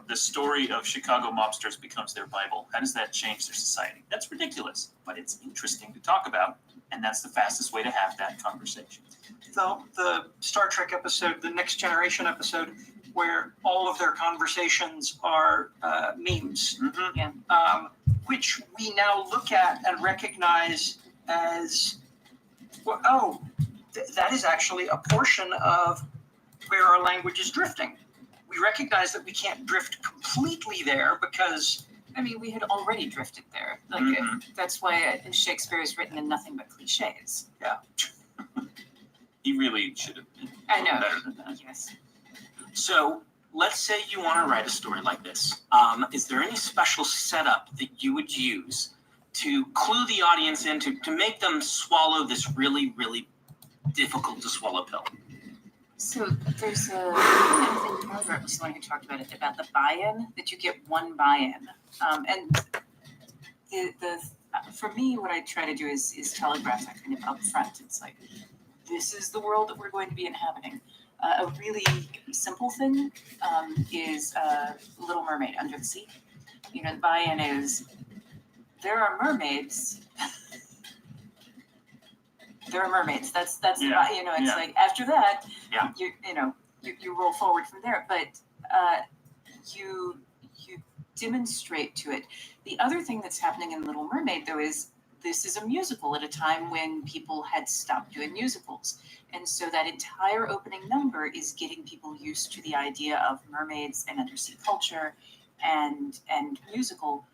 the story of Chicago mobsters becomes their Bible. How does that change their society? That's ridiculous, but it's interesting to talk about, and that's the fastest way to have that conversation. The Star Trek episode, the Next Generation episode, where all of their conversations are memes, Mm-hmm. which we now look at and recognize as, well, that is actually a portion of where our language is drifting. We recognize that we can't drift completely there because, I mean, we had already drifted there. Like, Mhm. that's why Shakespeare is written in nothing but cliches. He really should have been I know. better than that. Yes. So let's say you want to write a story like this. Is there any special setup that you would use to clue the audience in to make them swallow this really, really difficult to swallow pill? So there's I think Margaret was the one who talked about it, about the buy-in, that you get one buy-in. And the for me, what I try to do is telegraph that kind of up front. It's like, this is the world that we're going to be inhabiting. A really simple thing is Little Mermaid, Under the Sea. The buy-in is, there are mermaids there are mermaids. That's Yeah, you know, it's yeah. like after that, Yeah. you roll forward from there. But you demonstrate to it. The other thing that's happening in Little Mermaid though is this is a musical at a time when people had stopped doing musicals. And so that entire opening number is getting people used to the idea of mermaids and undersea culture and musical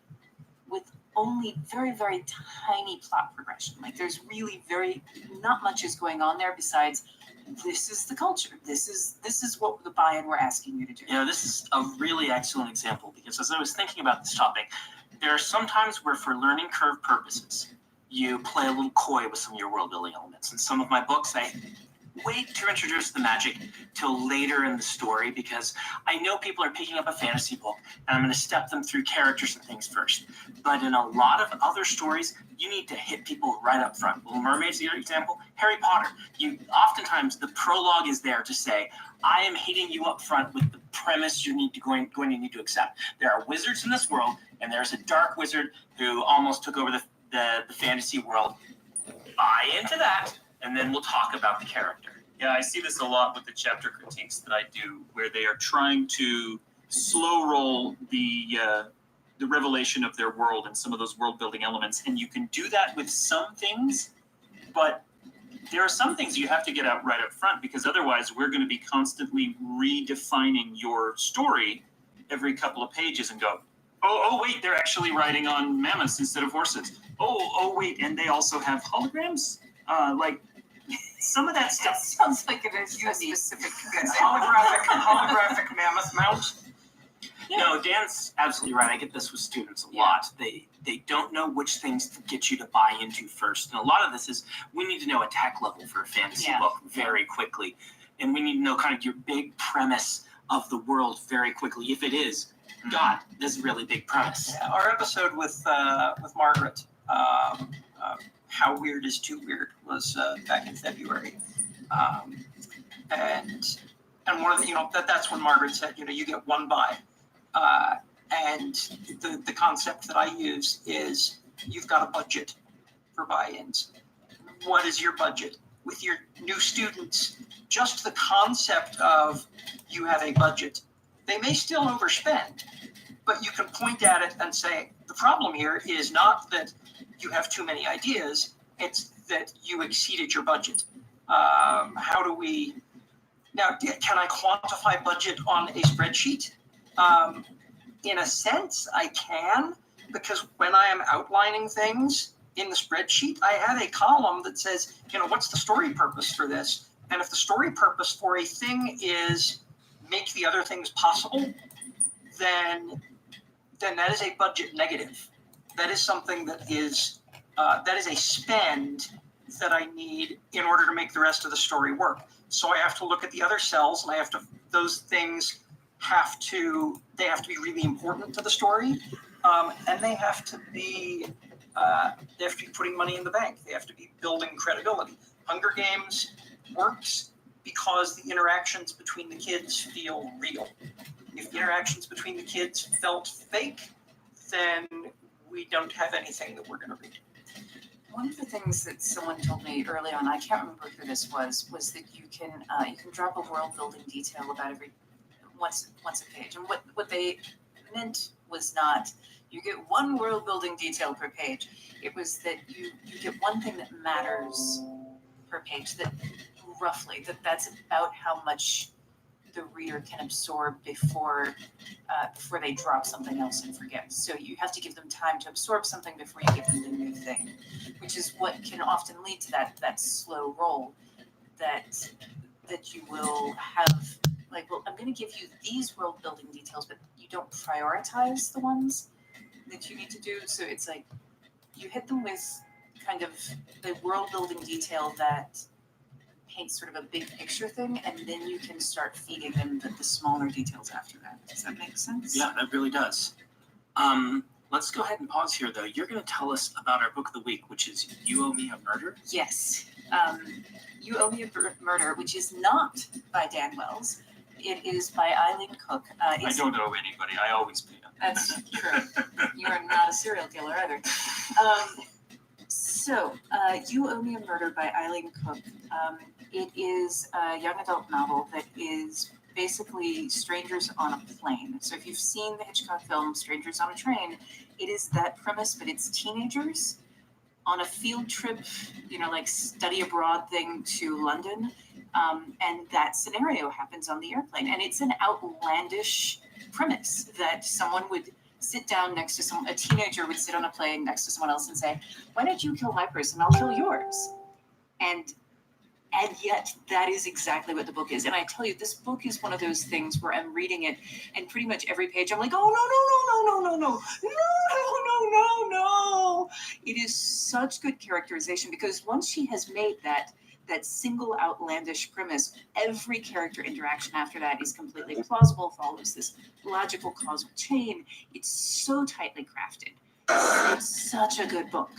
with only very, very tiny plot progression. Like there's really not much is going on there besides this is the culture. This is what the buy-in we're asking you to do. You know, this is a really excellent example because as I was thinking about this topic, there are some times where for learning curve purposes, you play a little coy with some of your world building elements. In some of my books, I wait to introduce the magic till later in the story because I know people are picking up a fantasy book and I'm going to step them through characters and things first. But in a lot of other stories, you need to hit people right up front. Little Mermaid's the example. Harry Potter. Oftentimes the prologue is there to say, I am hitting you up front with the premise you're going to need to accept. There are wizards in this world, and there's a dark wizard who almost took over the fantasy world. Buy into that, and then we'll talk about the character. Yeah, I see this a lot with the chapter critiques that I do, where they are trying to slow roll the revelation of their world and some of those world building elements, and you can do that with some things, but there are some things you have to get out right up front because otherwise we're going to be constantly redefining your story every couple of pages and go, oh wait, they're actually riding on mammoths instead of horses. Oh wait, and they also have holograms. Like some of that That stuff. sounds like it is a specific Holographic mammoth mount. No, Dan's absolutely right. I get this with students a Yeah. lot. They don't know which things to get you to buy into first. And a lot of this is we need to know a tech level for a fantasy Yeah. book very quickly. And we need to know kind of your big premise of the world very quickly. If it is, God, this is a really big premise. Yeah, our episode with Margaret, How Weird is Too Weird, was back in February. And one of the, that's when Margaret said, you get one buy. And the concept that I use is you've got a budget for buy-ins. What is your budget? With your new students, just the concept of you have a budget. They may still overspend, but you can point at it and say, the problem here is not that you have too many ideas, it's that you exceeded your budget. How do we, now, can I quantify budget on a spreadsheet? In a sense, I can, because when I am outlining things in the spreadsheet, I have a column that says, what's the story purpose for this? And if the story purpose for a thing is make the other things possible, then that is a budget negative. That is something that is a spend that I need in order to make the rest of the story work. So I have to look at the other cells, and those things have to be really important to the story, and they have to be putting money in the bank. They have to be building credibility. Hunger Games works because the interactions between the kids feel real. If the interactions between the kids felt fake, then we don't have anything that we're going to read. One of the things that someone told me early on, I can't remember who this was that you can drop a world building detail about once a page. And what they meant was not you get one world building detail per page. It was that you get one thing that matters per page, that roughly that's about how much the reader can absorb before they drop something else and forget. So you have to give them time to absorb something before you give them the new thing, which is what can often lead to that slow roll that you will have. Like, well, I'm going to give you these world building details, but you don't prioritize the ones that you need to do. So it's like you hit them with kind of the world building detail that paints sort of a big picture thing, and then you can start feeding them the smaller details after that. Does that make sense? Yeah, that really does. Let's go ahead and pause here, though. You're going to tell us about our book of the week, which is You Owe Me a Murder. Yes. You Owe Me a Murder, which is not by Dan Wells. It is by Eileen Cook. I don't owe anybody. I always pay them. That's true. You are not a serial killer either. So, You Owe Me a Murder by Eileen Cook. It is a young adult novel that is basically strangers on a plane. So if you've seen the Hitchcock film Strangers on a Train, it is that premise, but it's teenagers on a field trip, like study abroad thing to London. And that scenario happens on the airplane. And it's an outlandish premise that someone would sit down next to a teenager would sit on a plane next to someone else and say, why don't you kill my person? I'll kill yours. And yet that is exactly what the book is. And I tell you, this book is one of those things where I'm reading it and pretty much every page I'm like, oh, no. It is such good characterization because once she has made that single outlandish premise, every character interaction after that is completely plausible, follows this logical causal chain. It's so tightly crafted. It's such a good book.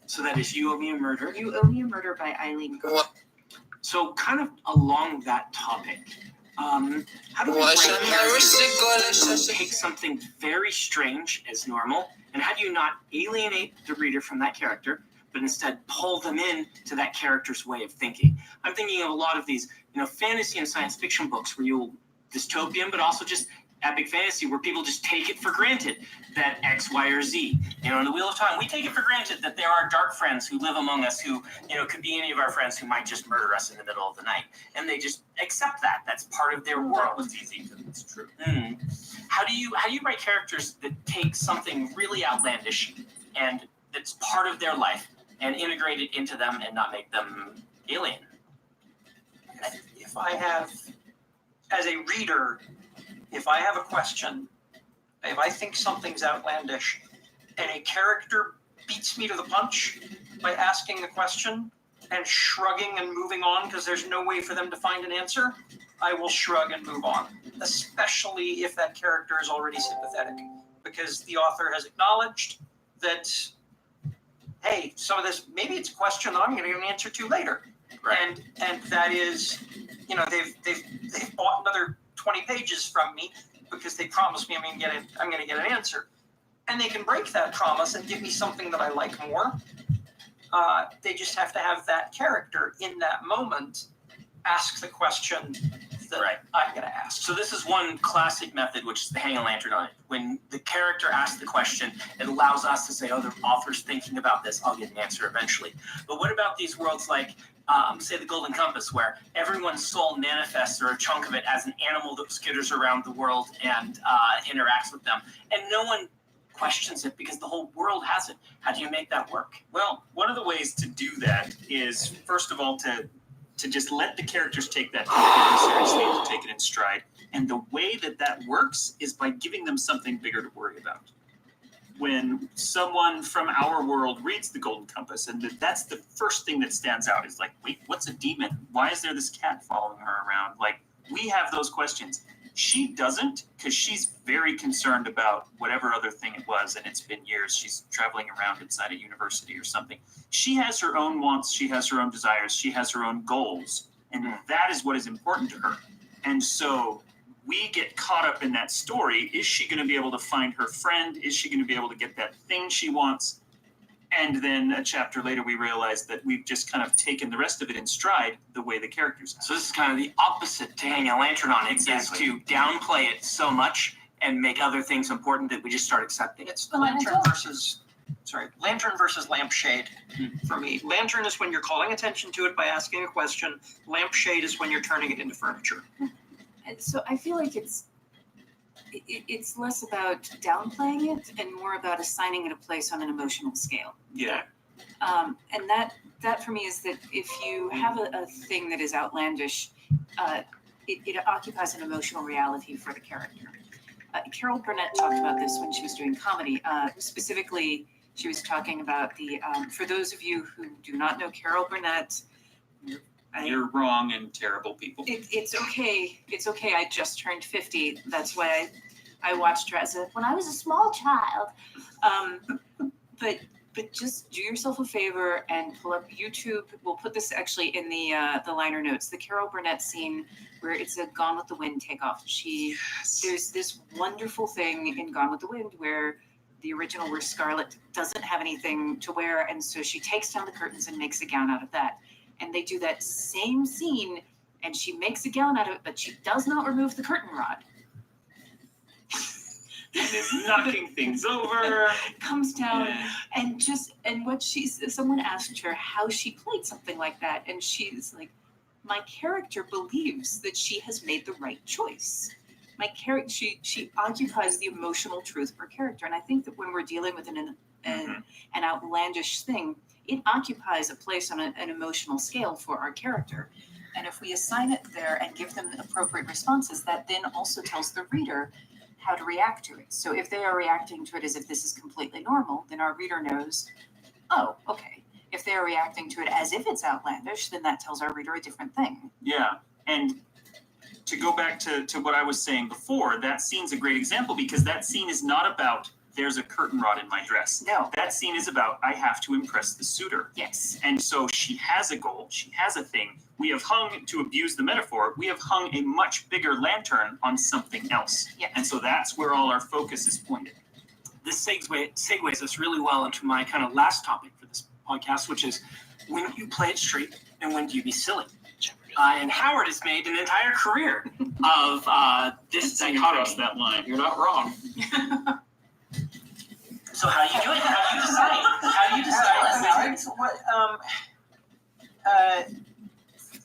So that is You Owe Me a Murder. You Owe Me a Murder by Eileen Cook. So kind of along that topic, how do we write characters that take something very strange as normal, and how do you not alienate the reader from that character, but instead pull them in to that character's way of thinking? I'm thinking of a lot of these, fantasy and science fiction books where you'll dystopian, but also just epic fantasy where people just take it for granted that X, Y, or Z. In the Wheel of Time, we take it for granted that there are dark friends who live among us who, could be any of our friends who might just murder us in the middle of the night. And they just accept that. That's part of their world. It's easy because it's true. How do you write characters that take something really outlandish and that's part of their life and integrate it into them and not make them alien? If I have, as a reader, if I have a question, if I think something's outlandish, and a character beats me to the punch by asking the question and shrugging and moving on because there's no way for them to find an answer, I will shrug and move on, especially if that character is already sympathetic, because the author has acknowledged that, hey, some of this, maybe it's a question that I'm going to get an answer to later. Right. And that is, they've bought another 20 pages from me because they promised me I'm going to get an answer. And they can break that promise and give me something that I like more. They just have to have that character in that moment ask the question that I'm going to ask. So this is one classic method, which is the hang a lantern on it. When the character asks the question, it allows us to say, oh, the author's thinking about this. I'll get an answer eventually. But what about these worlds like, say, the Golden Compass, where everyone's soul manifests or a chunk of it as an animal that skitters around the world and interacts with them, and no one questions it because the whole world has it? How do you make that work? Well, one of the ways to do that is, first of all, to just let the characters take that very seriously, to take it in stride. And the way that works is by giving them something bigger to worry about. When someone from our world reads the Golden Compass, and that's the first thing that stands out, is like, wait, what's a demon? Why is there this cat following her around? Like, we have those questions. She doesn't, because she's very concerned about whatever other thing it was, and it's been years. She's traveling around inside a university or something. She has her own wants, she has her own desires, she has her own goals, and that is what is important to her. And so we get caught up in that story. Is she going to be able to find her friend? Is she going to be able to get that thing she wants? And then a chapter later, we realize that we've just kind of taken the rest of it in stride the way the characters have. So this is kind of the opposite to hang a lantern on it, Exactly. is to downplay it so much and make other things important that we just start accepting it. It's lantern versus lampshade for me. Lantern is when you're calling attention to it by asking a question. Lampshade is when you're turning it into furniture. And so I feel like it's less about downplaying it and more about assigning it a place on an emotional scale. Yeah. And that for me is that if you have a thing that is outlandish, it occupies an emotional reality for the character. Carol Burnett talked about this when she was doing comedy. Specifically, she was talking about for those of you who do not know Carol Burnett, You're wrong and terrible people. It's okay. It's okay. I just turned 50. That's why I watched her when I was a small child. But just do yourself a favor and pull up YouTube. We'll put this actually in the liner notes. The Carol Burnett scene where it's a Gone with the Wind takeoff. There's this wonderful thing in Gone with the Wind where the original where Scarlet doesn't have anything to wear, and so she takes down the curtains and makes a gown out of that. And they do that same scene, and she makes a gown out of it, but she does not remove the curtain rod. And is knocking things over. Comes down Yeah. and what someone asked her how she played something like that, and she's like, my character believes that she has made the right choice. My character, she occupies the emotional truth of her character, and I think that when we're dealing with an outlandish thing, it occupies a place on an emotional scale for our character. And if we assign it there and give them the appropriate responses, that then also tells the reader how to react to it. So if they are reacting to it as if this is completely normal, then our reader knows, oh, okay. If they are reacting to it as if it's outlandish, then that tells our reader a different thing. Yeah, and to go back to what I was saying before, that scene's a great example because that scene is not about there's a curtain rod in my dress. No. That scene is about I have to impress the suitor. Yes. And so she has a goal, she has a thing. We have hung, to abuse the metaphor, we have hung a much bigger lantern on something else. Yeah. And so that's where all our focus is pointed. This segues us really well into my kind of last topic for this podcast, which is when do you play it straight and when do you be silly? And Howard has made an entire career of this Sing dichotomy. across that line. You're not wrong. So how do you do it? How do you decide? How do you decide?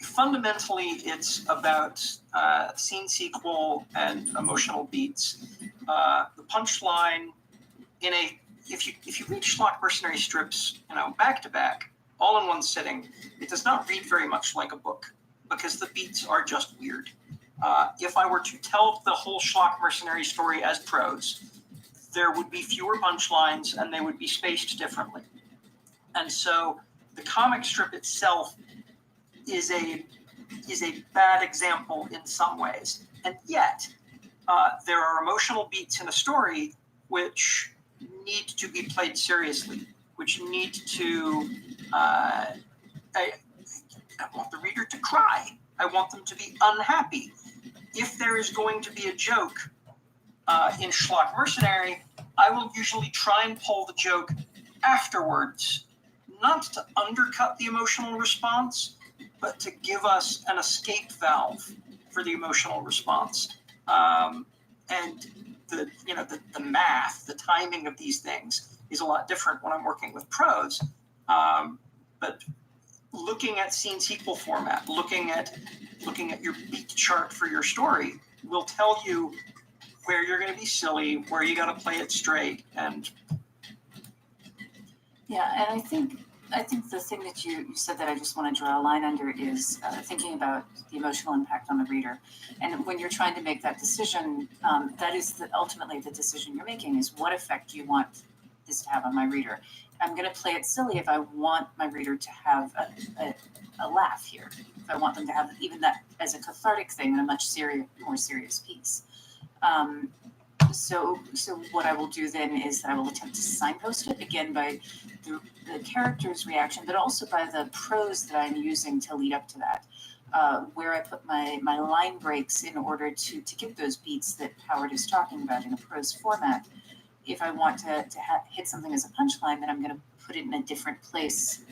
Fundamentally, it's about scene sequel and emotional beats. The punchline if you read Schlock Mercenary strips, back to back, all in one sitting, it does not read very much like a book because the beats are just weird. If I were to tell the whole Schlock Mercenary story as prose, there would be fewer punchlines and they would be spaced differently. And so the comic strip itself is a bad example in some ways. And yet, there are emotional beats in a story which need to be played seriously, which need to, I want the reader to cry. I want them to be unhappy. If there is going to be a joke in Schlock Mercenary, I will usually try and pull the joke afterwards, not to undercut the emotional response, but to give us an escape valve for the emotional response. And the math, the timing of these things is a lot different when I'm working with prose. But looking at scene sequel format, looking at your beat chart for your story will tell you where you're going to be silly, where you got to play it straight, and Yeah, and I think the thing that you said that I just want to draw a line under is thinking about the emotional impact on the reader. And when you're trying to make that decision, that is ultimately the decision you're making is what effect do you want this to have on my reader? I'm going to play it silly if I want my reader to have a laugh here. If I want them to have even that as a cathartic thing in a much more serious piece. So what I will do then is that I will attempt to signpost it again by the character's reaction, but also by the prose that I'm using to lead up to that, where I put my line breaks in order to get those beats that Howard is talking about in a prose format. If I want to hit something as a punchline, then I'm going to put it in a different place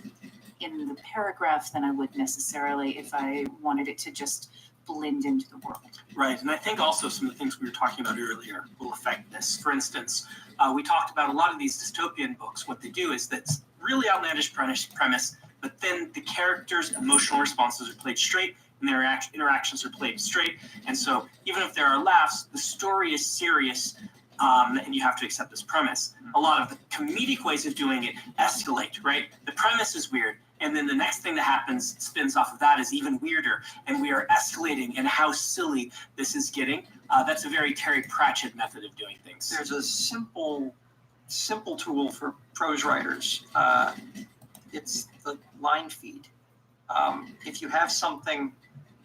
in the paragraph than I would necessarily if I wanted it to just blend into the world. Right, and I think also some of the things we were talking about earlier will affect this. For instance, we talked about a lot of these dystopian books. What they do is that's really outlandish premise, but then the characters' emotional responses are played straight and their interactions are played straight. And so even if there are laughs, the story is serious, and you have to accept this premise. A lot of the comedic ways of doing it escalate, right? The premise is weird, and then the next thing that happens spins off of that is even weirder, and we are escalating in how silly this is getting. That's a very Terry Pratchett method of doing things. there's a simple tool for prose writers. It's the line feed. If you have something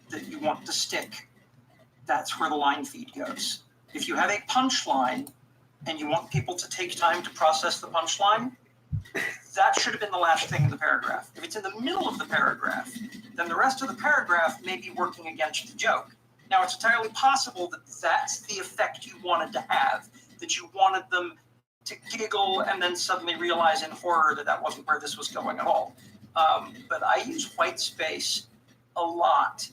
that you want to stick, that's where the line feed goes. If you have a punchline and you want people to take time to process the punchline, that should have been the last thing in the paragraph. If it's in the middle of the paragraph, then the rest of the paragraph may be working against the joke. Now, it's entirely possible that that's the effect you wanted to have, that you wanted them to giggle and then suddenly realize in horror that that wasn't where this was going at all. But I use white space a lot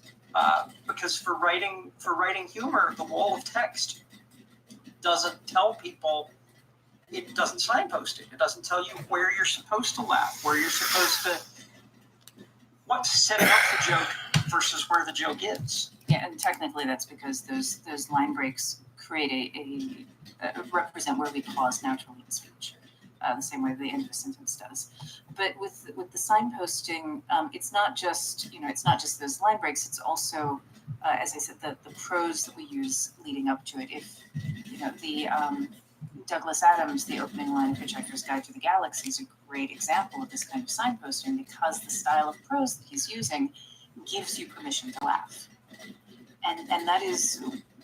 because for writing humor, the wall of text doesn't tell people. It doesn't signpost it. It doesn't tell you where you're supposed to laugh, where you're supposed to, what's setting up the joke versus where the joke is. Yeah, and technically that's because those line breaks create represent where we pause naturally in speech, the same way the end of a sentence does. But with the signposting, it's not just those line breaks. It's also, as I said, the prose that we use leading up to it. If the Douglas Adams, the opening line of Hitchhiker's Guide to the Galaxy, is a great example of this kind of signposting because the style of prose that he's using gives you permission to laugh. And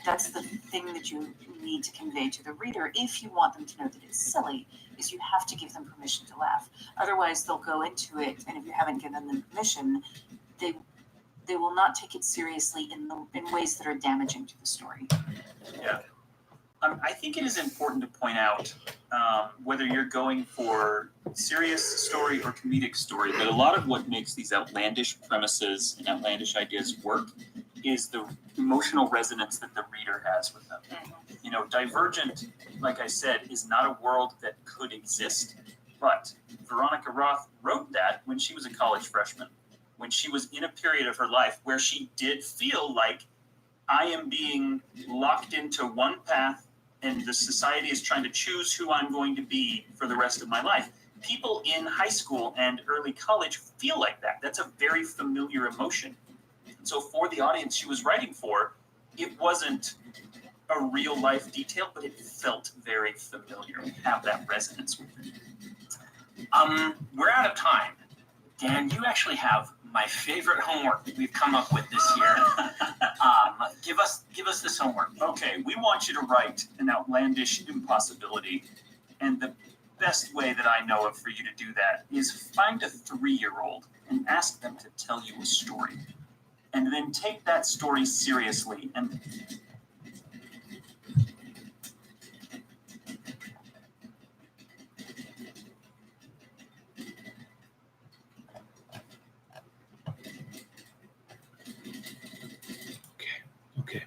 that's the thing that you need to convey to the reader if you want them to know that it's silly, is you have to give them permission to laugh. Otherwise, they'll go into it, and if you haven't given them permission, they will not take it seriously in ways that are damaging to the story. Yeah. I think it is important to point out whether you're going for serious story or comedic story, that a lot of what makes these outlandish premises and outlandish ideas work is the emotional resonance that the reader has with them. Divergent, like I said, is not a world that could exist, but Veronica Roth wrote that when she was a college freshman, when she was in a period of her life where she did feel like, I am being locked into one path and the society is trying to choose who I'm going to be for the rest of my life. People in high school and early college feel like that. That's a very familiar emotion. So for the audience she was writing for, it wasn't a real life detail, but it felt very familiar. We have that resonance with it. We're out of time. Dan, you actually have my favorite homework that we've come up with this year. Give us this homework. Okay, we want you to write an outlandish impossibility, and the best way that I know of for you to do that is find a 3-year-old and ask them to tell you a story, and then take that story seriously and Okay.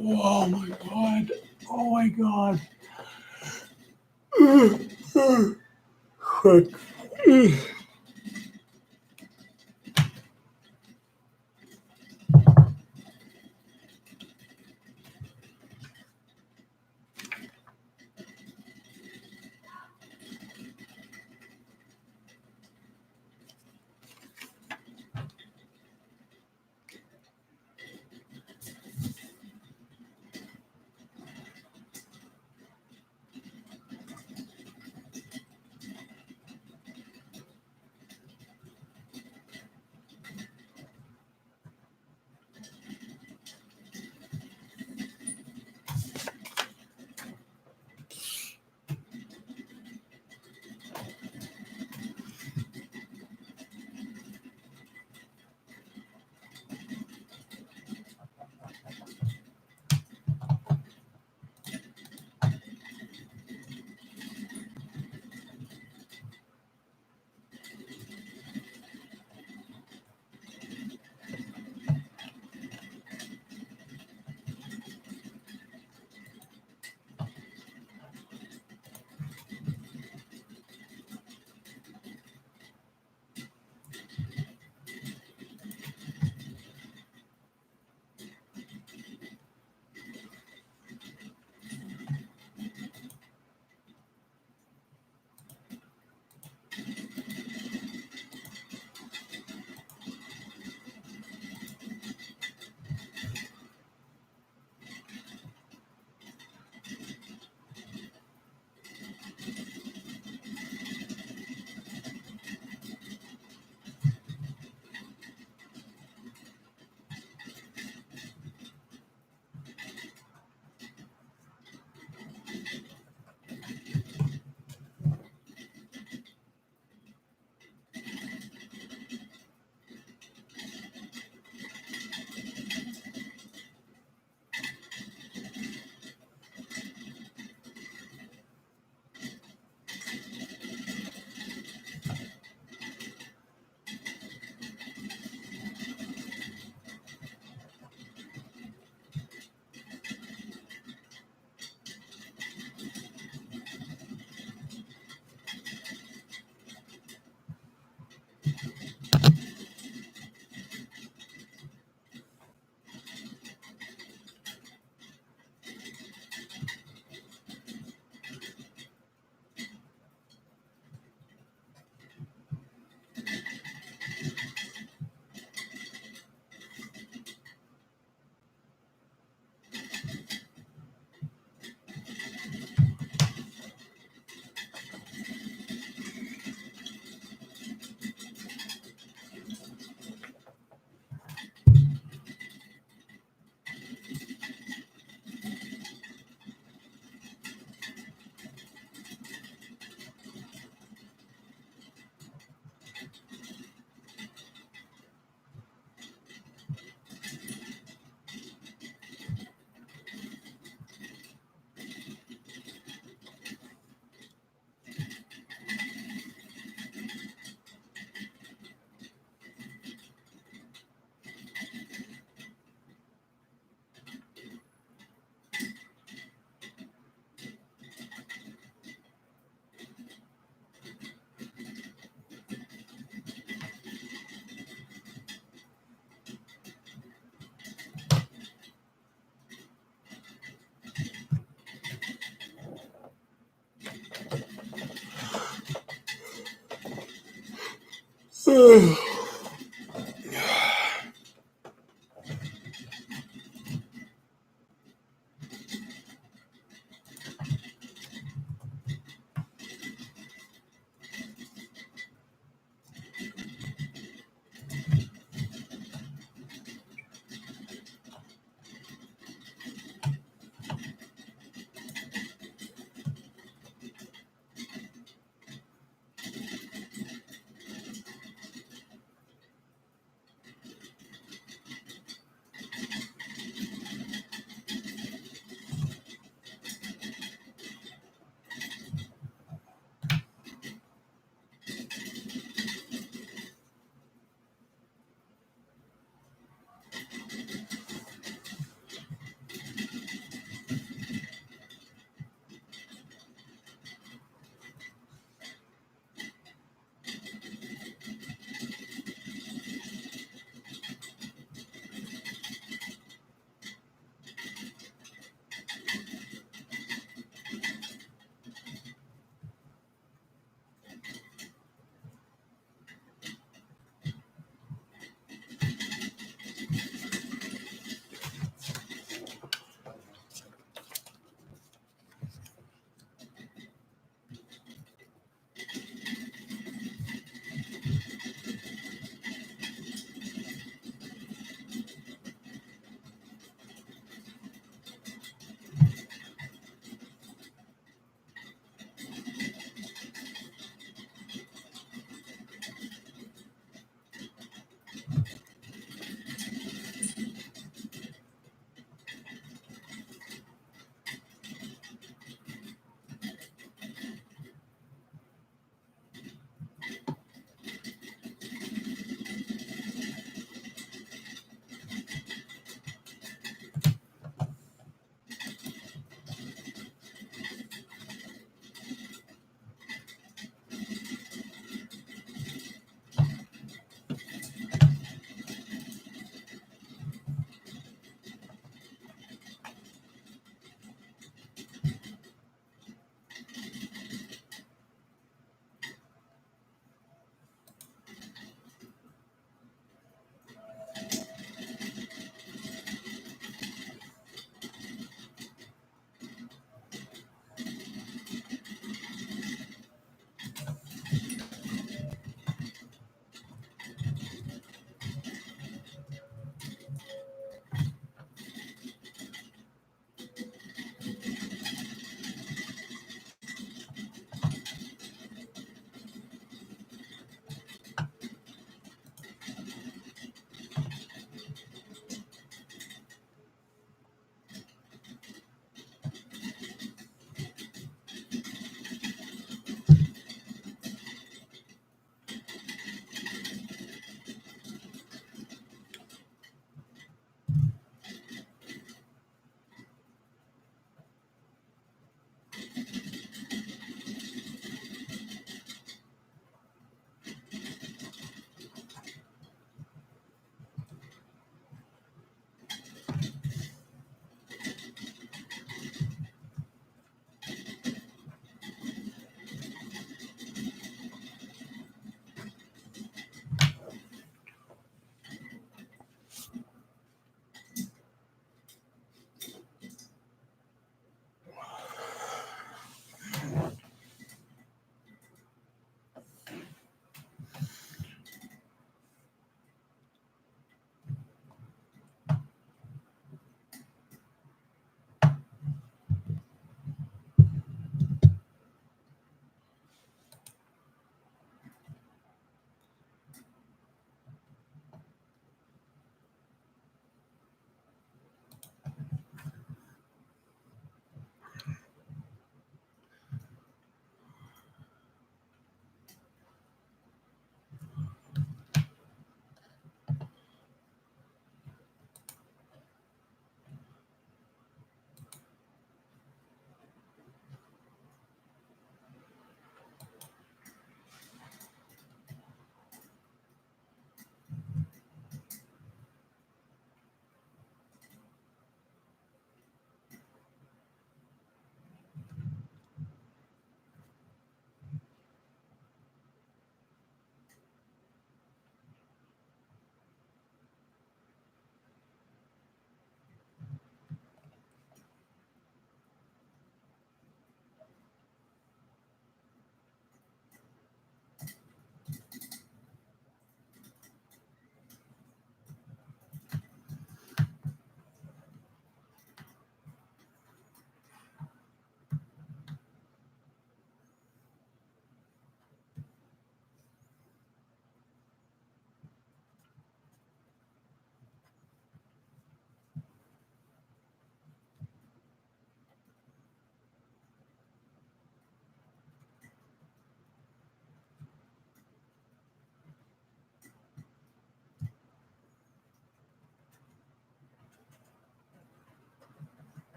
Oh my god. Oh my god.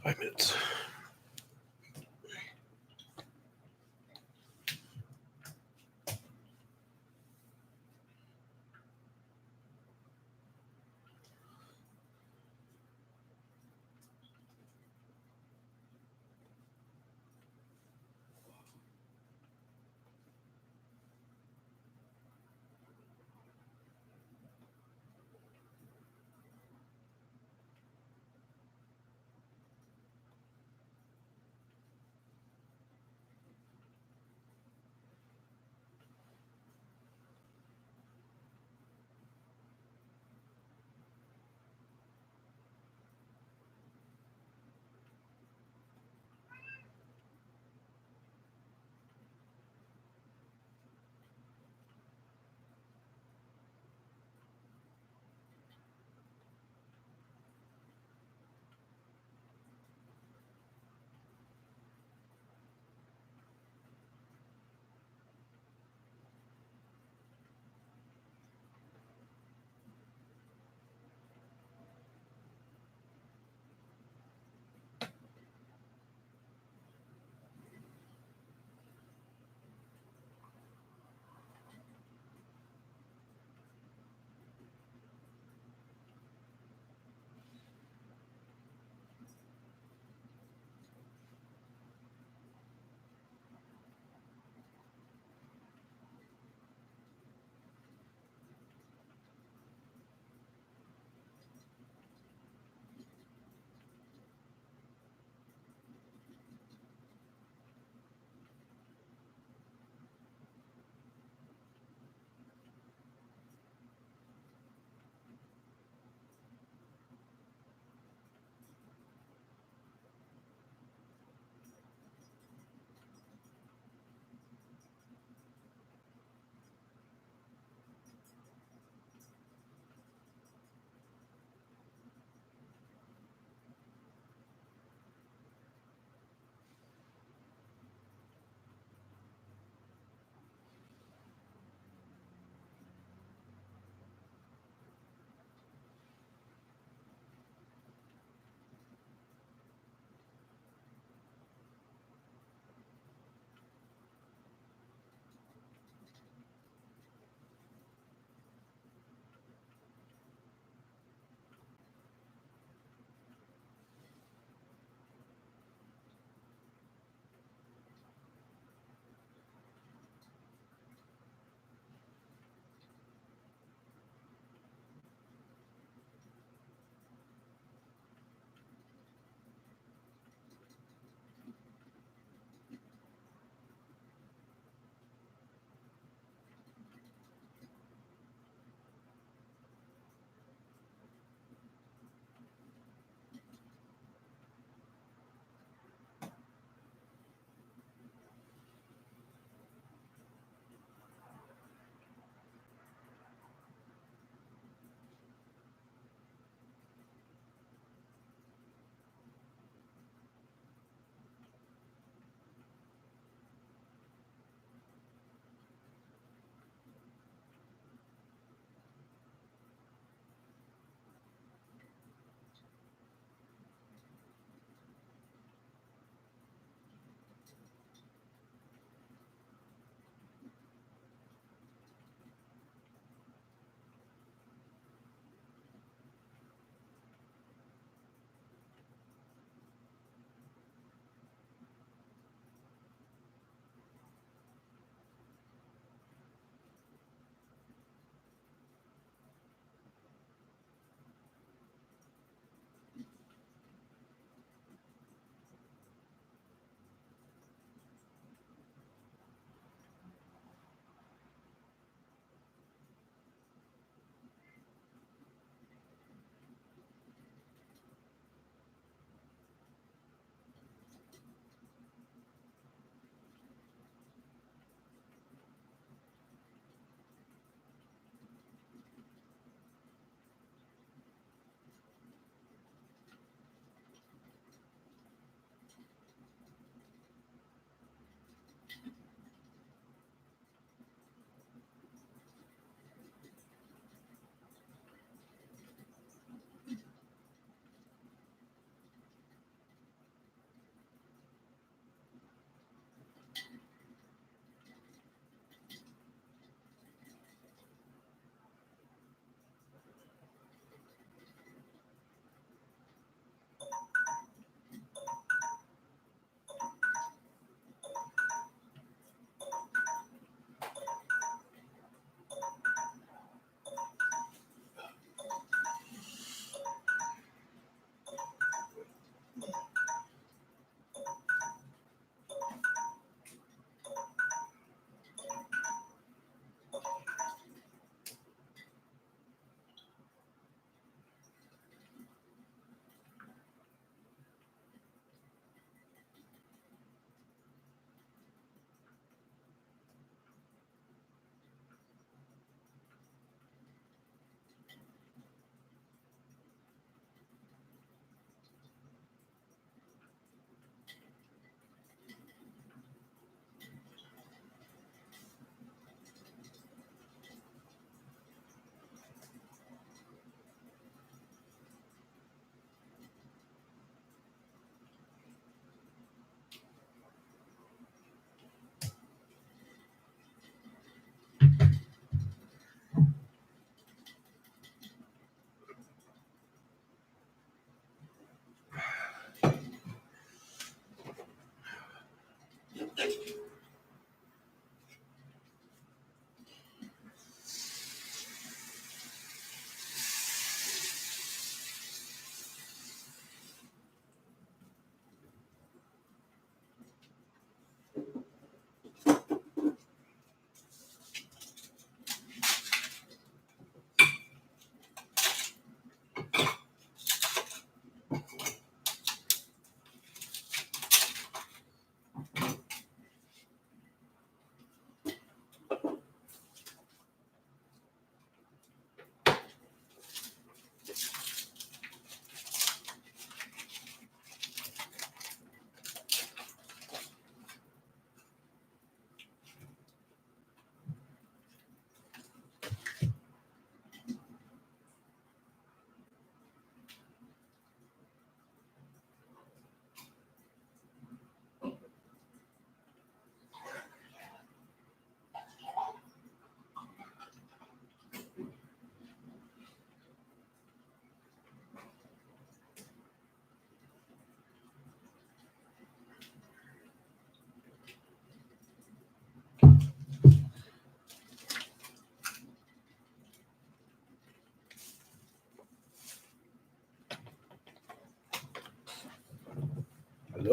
5 minutes.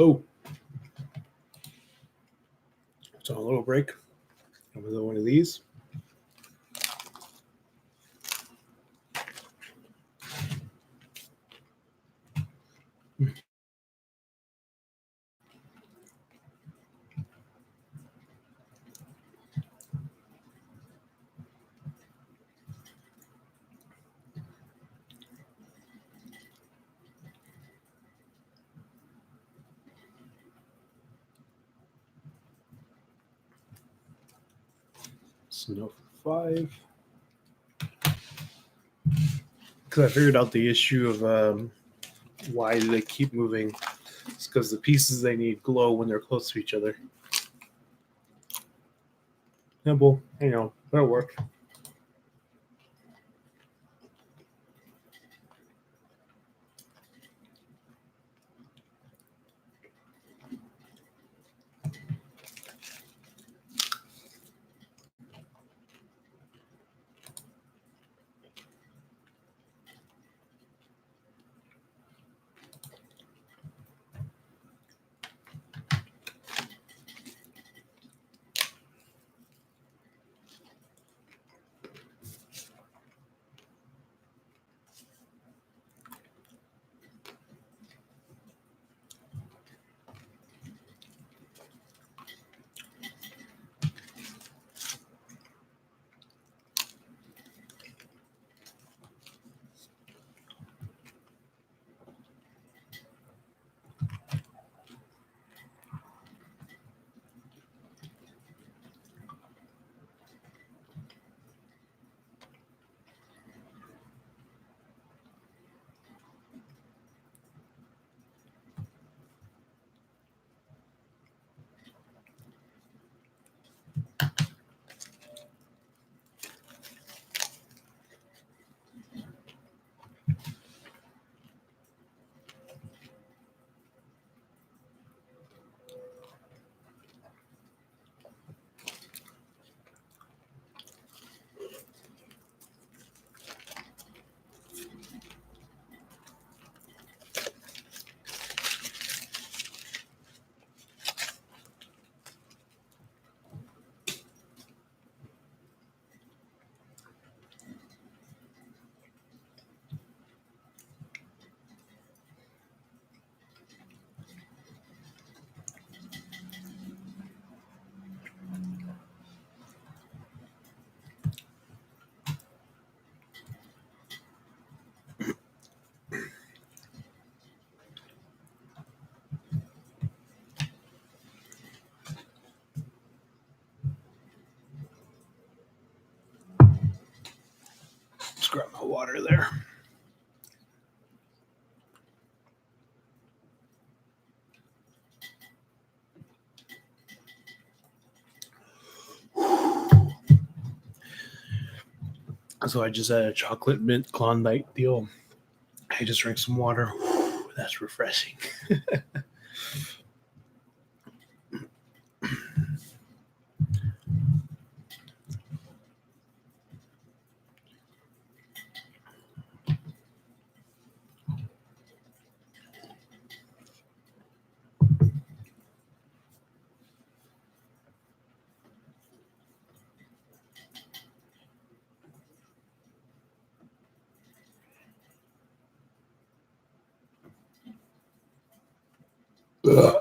Oh, so a little break. Another one of these. Snow for 5. Because I figured out the issue of why do they keep moving. It's because the pieces they need glow when they're close to each other. Yeah, well, that'll work. Just grab my water there. So I just had a chocolate mint Klondike deal. I just drank some water. That's refreshing. Ugh.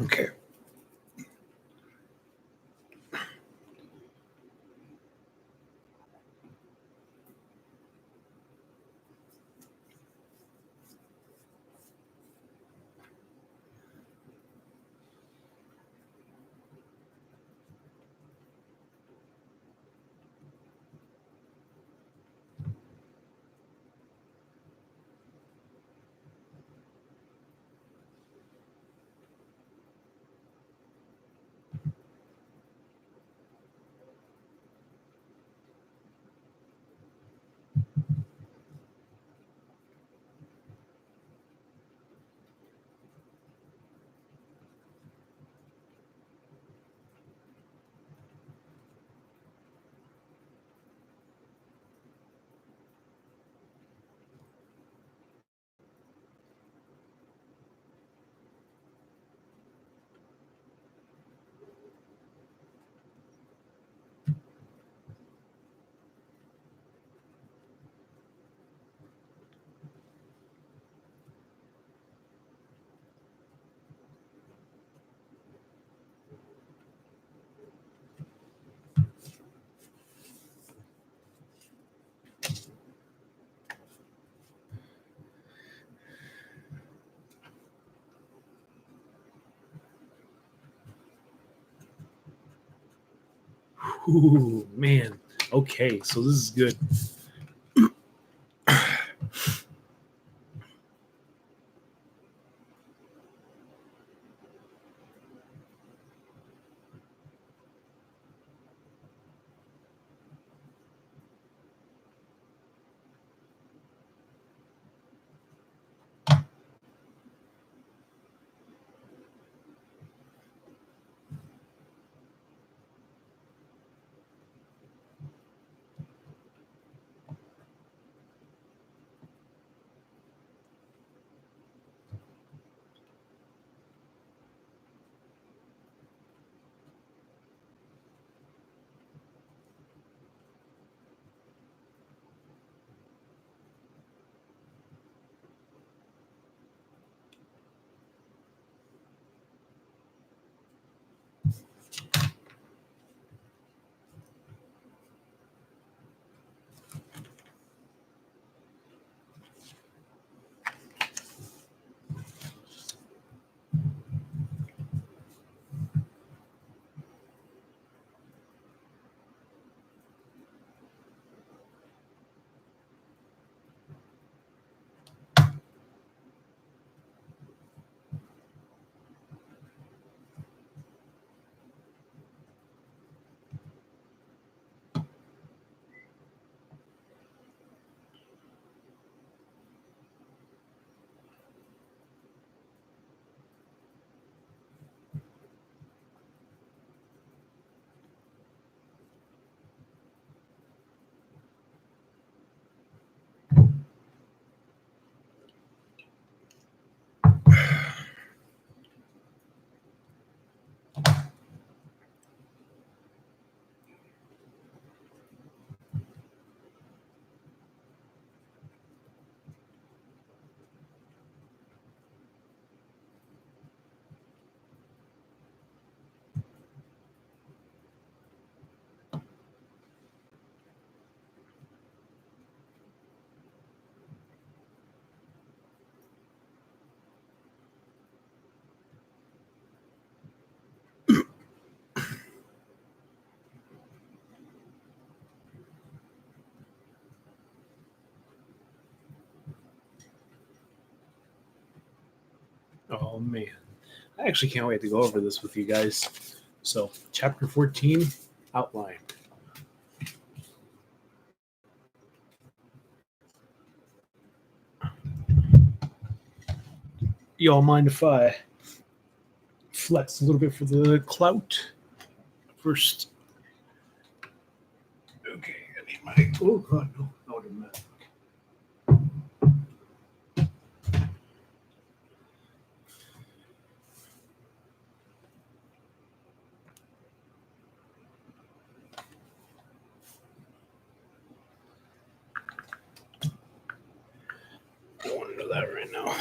Okay. Ooh, man. Okay, so this is good. Oh man, I actually can't wait to go over this with you guys. So, chapter 14, outline. Y'all mind if I flex a little bit for the clout first? Okay, I need my. Oh god, no, no, didn't matter. Don't want to know that right now.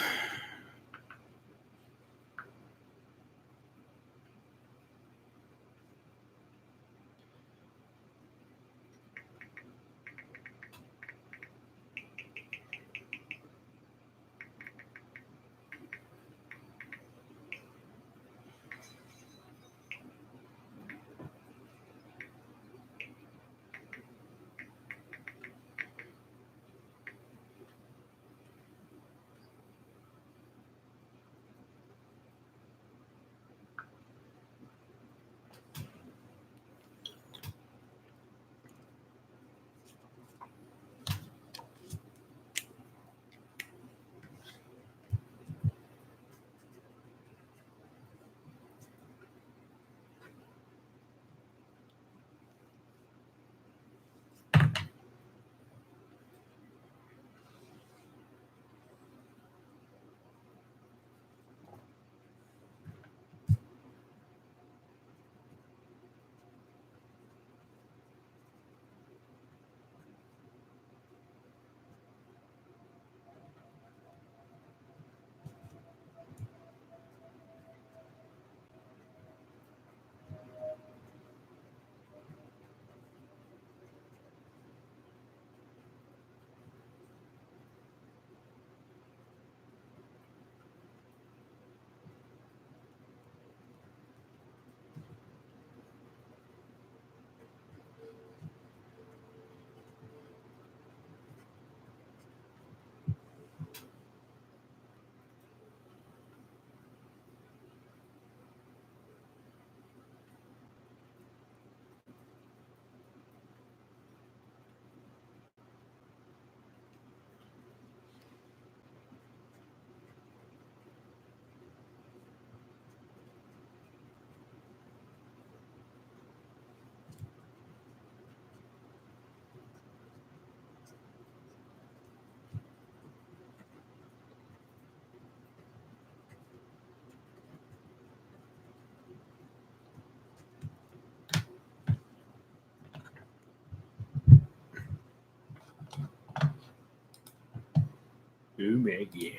Oh my god.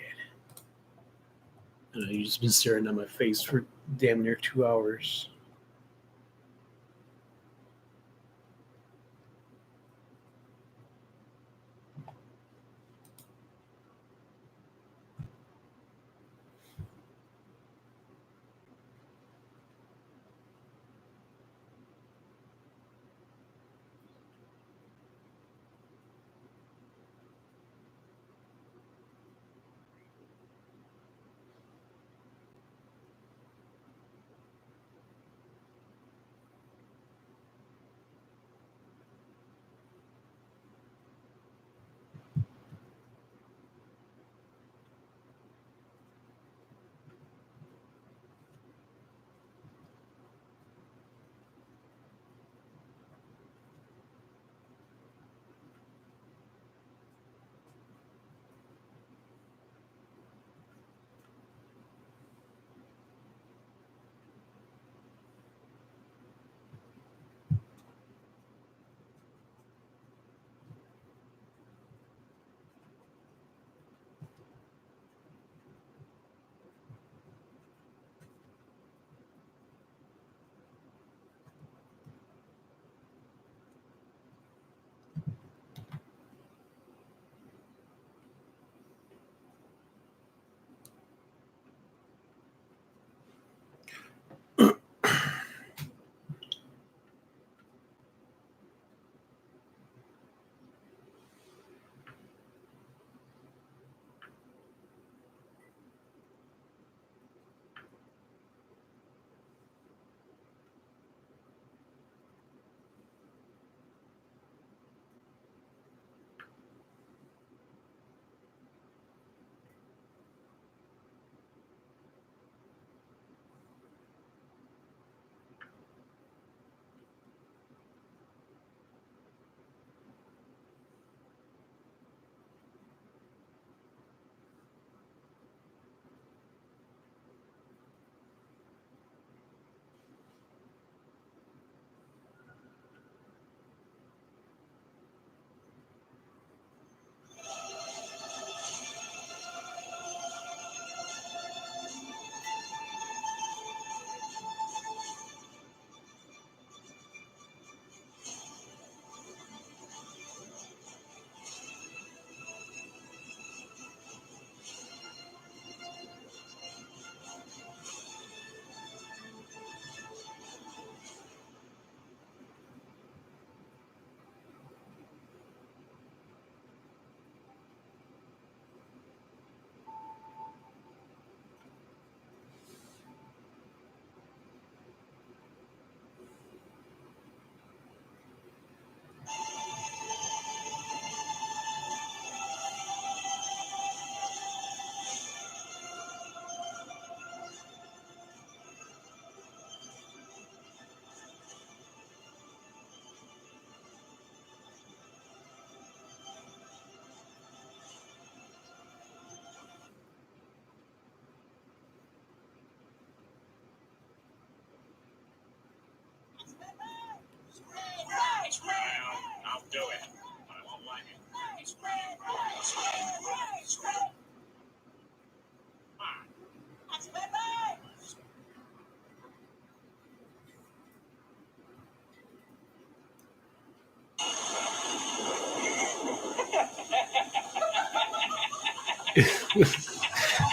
I know you've just been staring at my face for damn near 2 hours.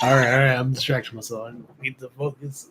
All right. I'm distracting myself. I need to focus.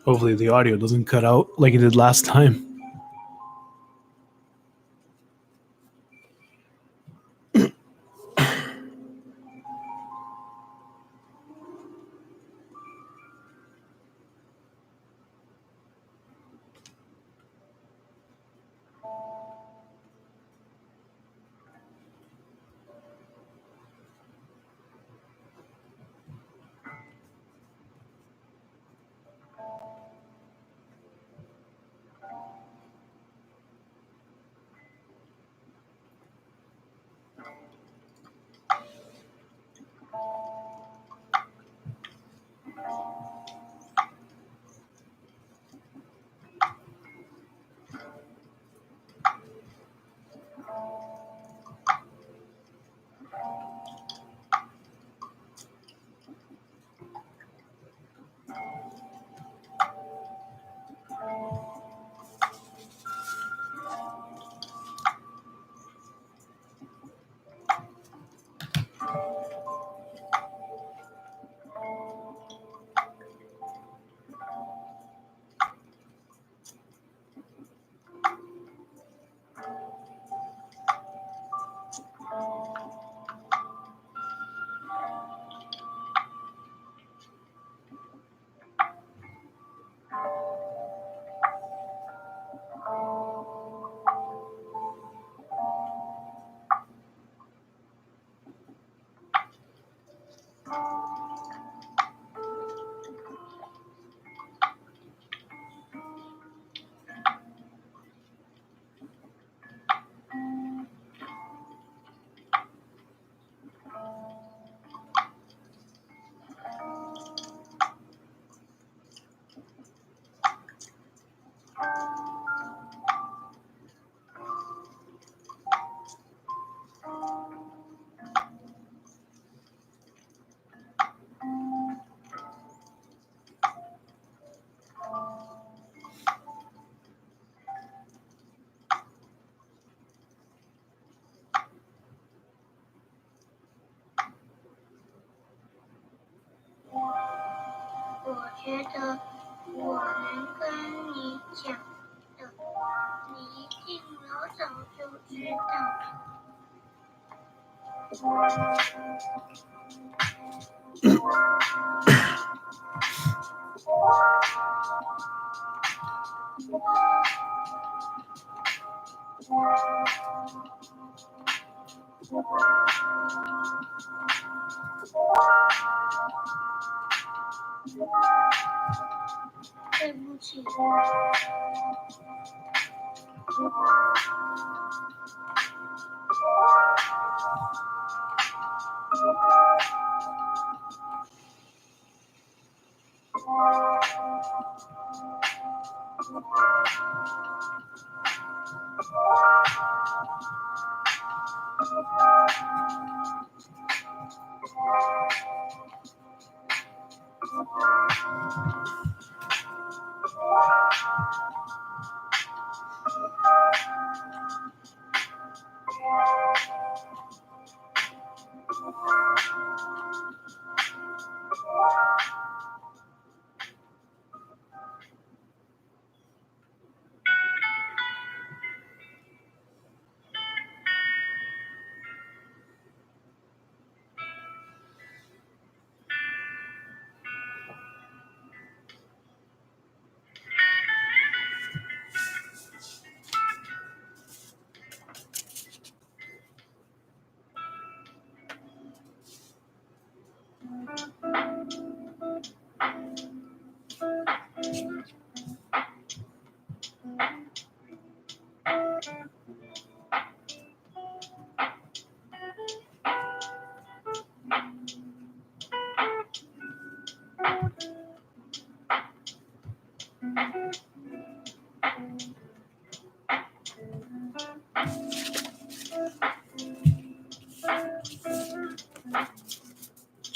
Hopefully the audio doesn't cut out like it did last time.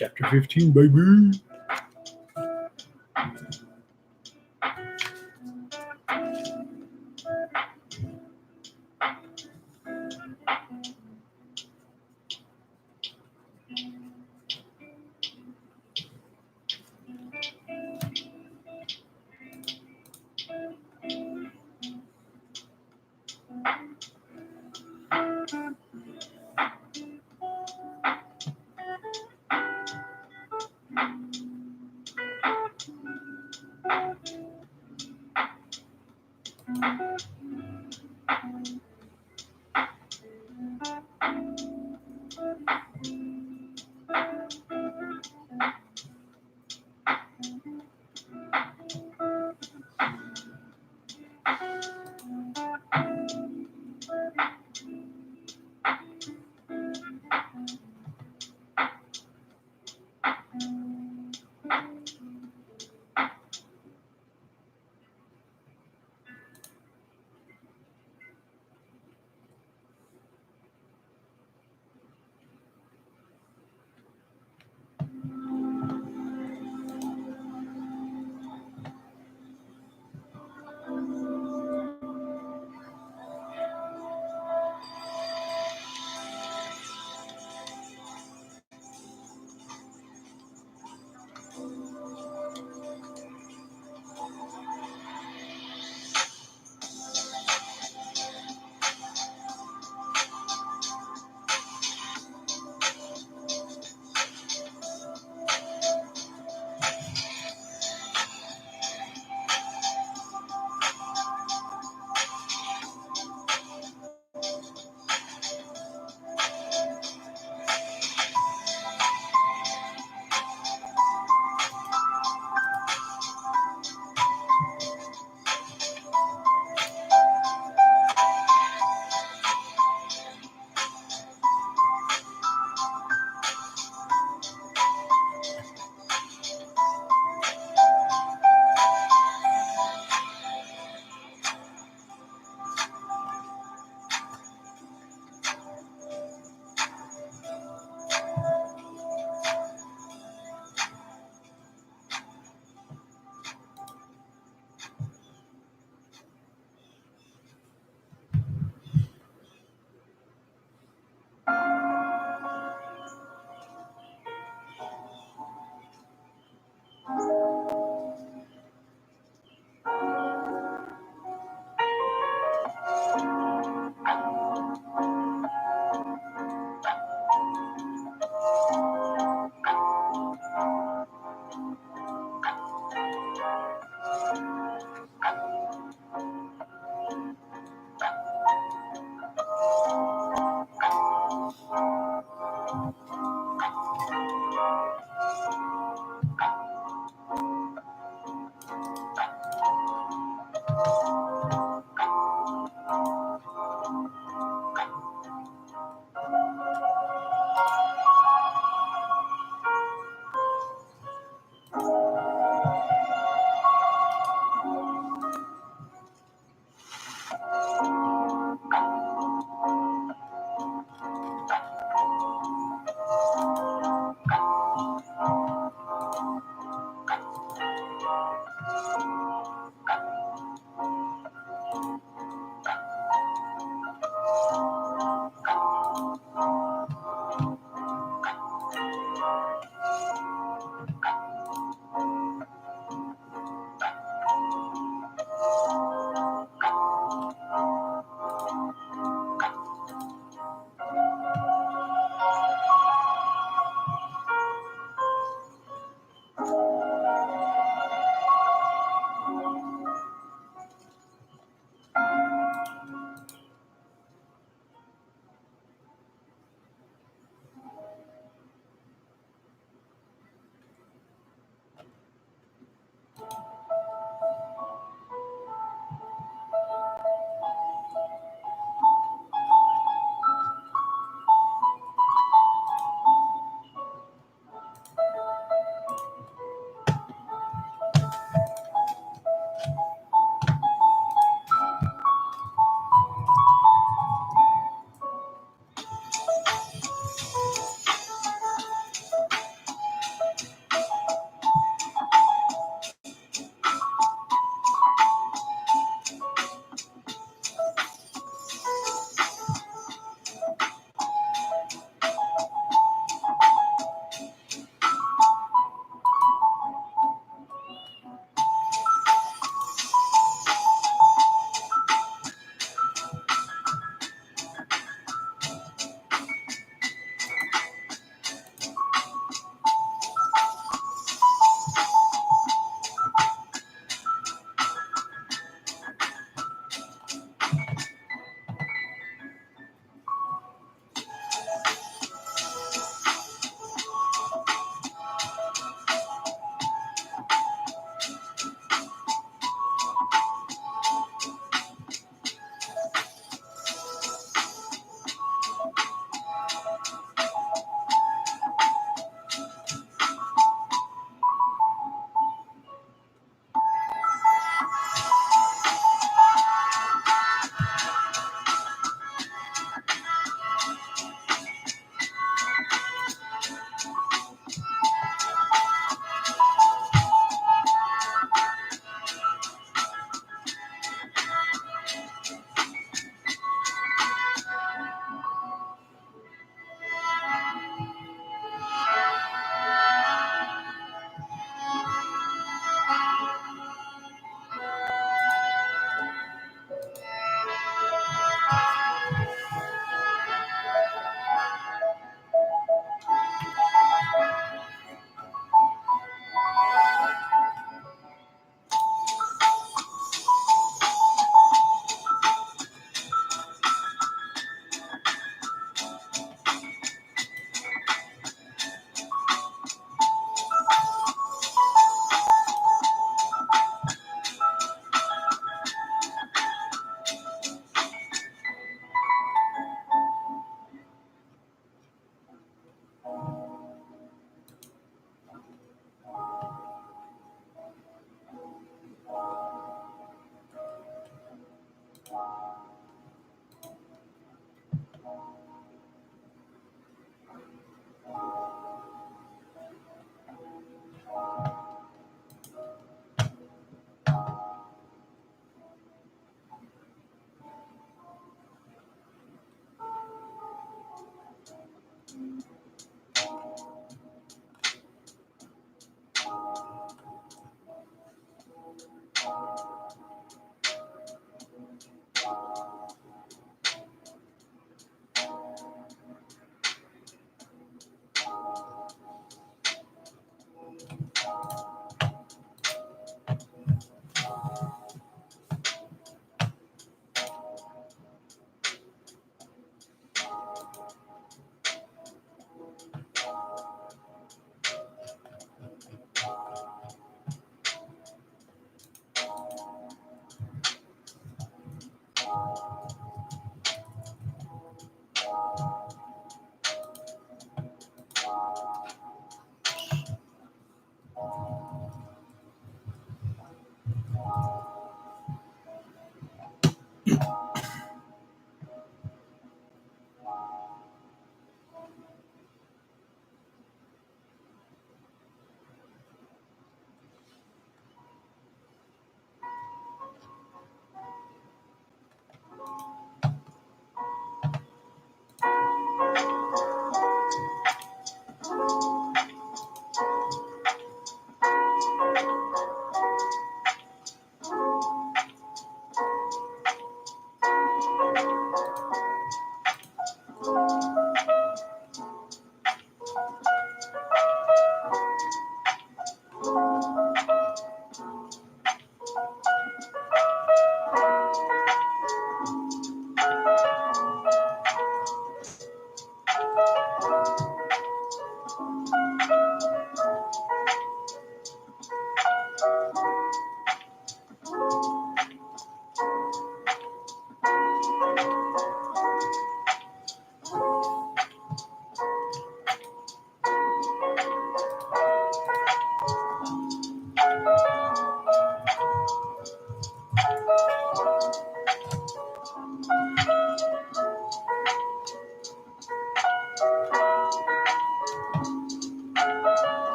Chapter 15, baby.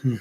If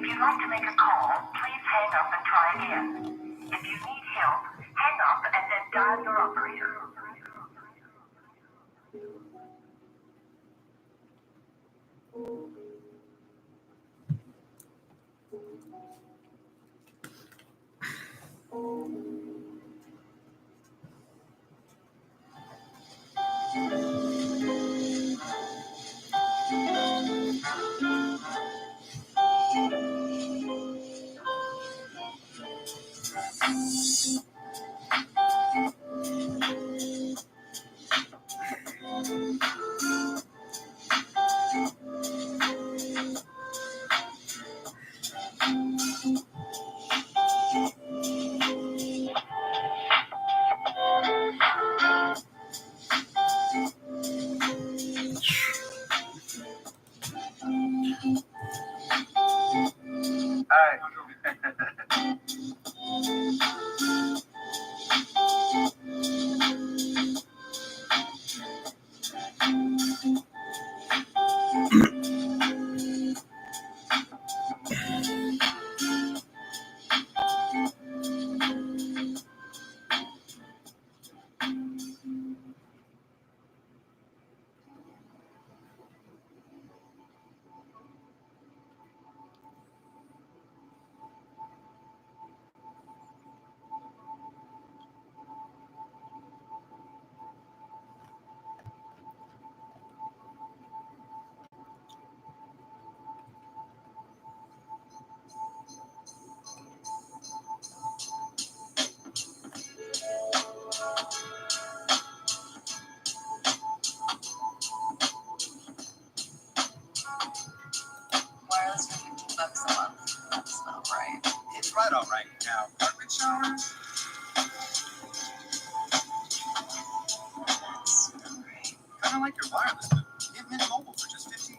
you'd like to make a call, please hang up and try again. If you need help, hang up and then dial your operator. Wireless for $15 a month. That's not right. It's right all right now. Carpet showers? That's not right. Kind of like your wireless bill. Get Mint Mobile for just 15.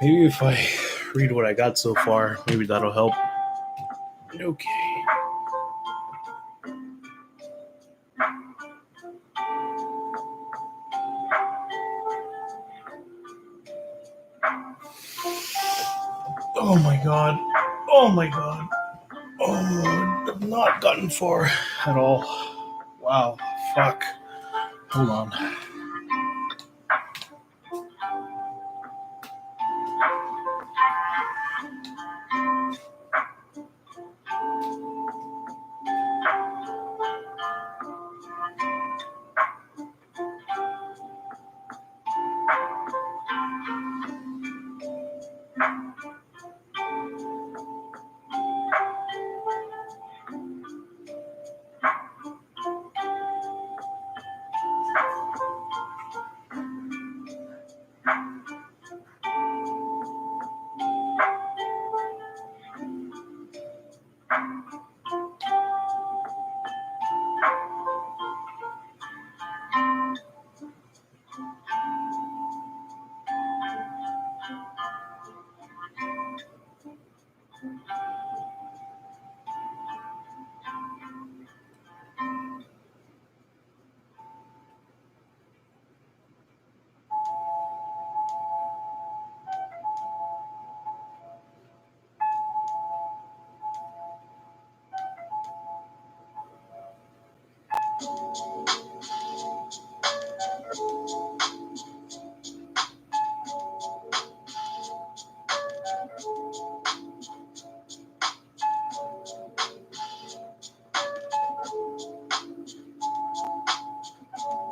Maybe if I read what I got so far, maybe that'll help. Okay. Oh my god. Oh my god. Oh, I've not gotten far at all. Wow. Fuck. Hold on.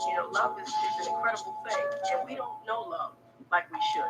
You know, love is an incredible thing, and we don't know love like we should.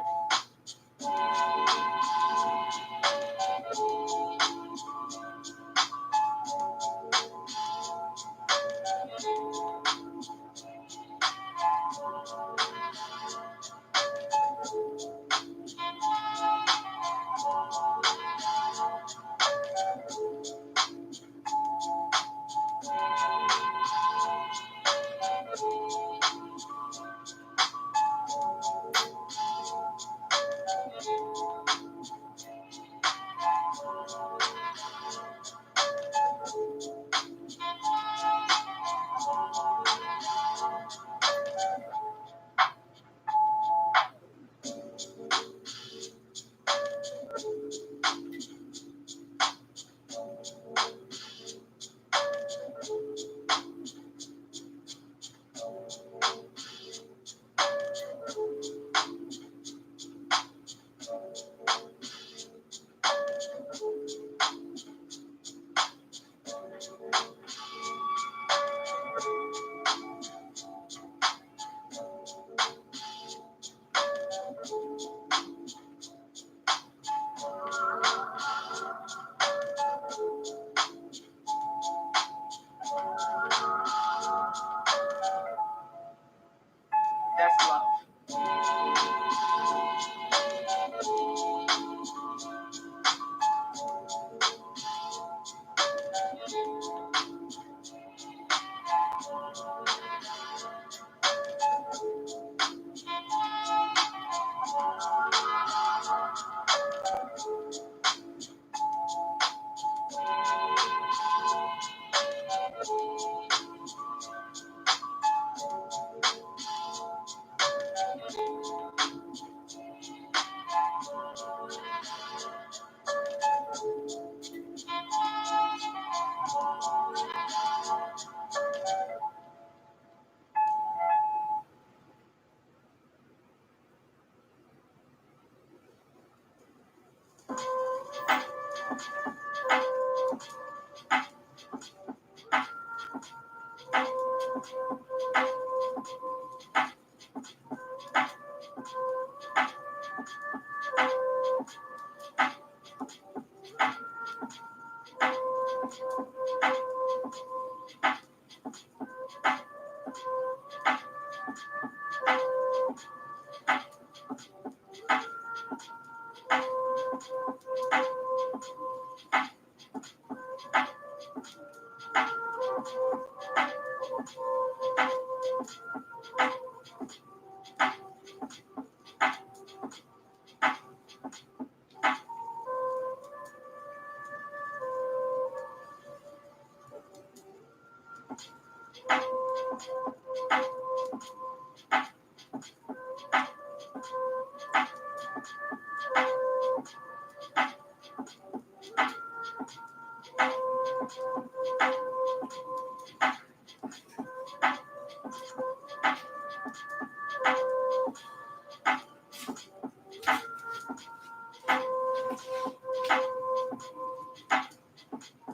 That's love.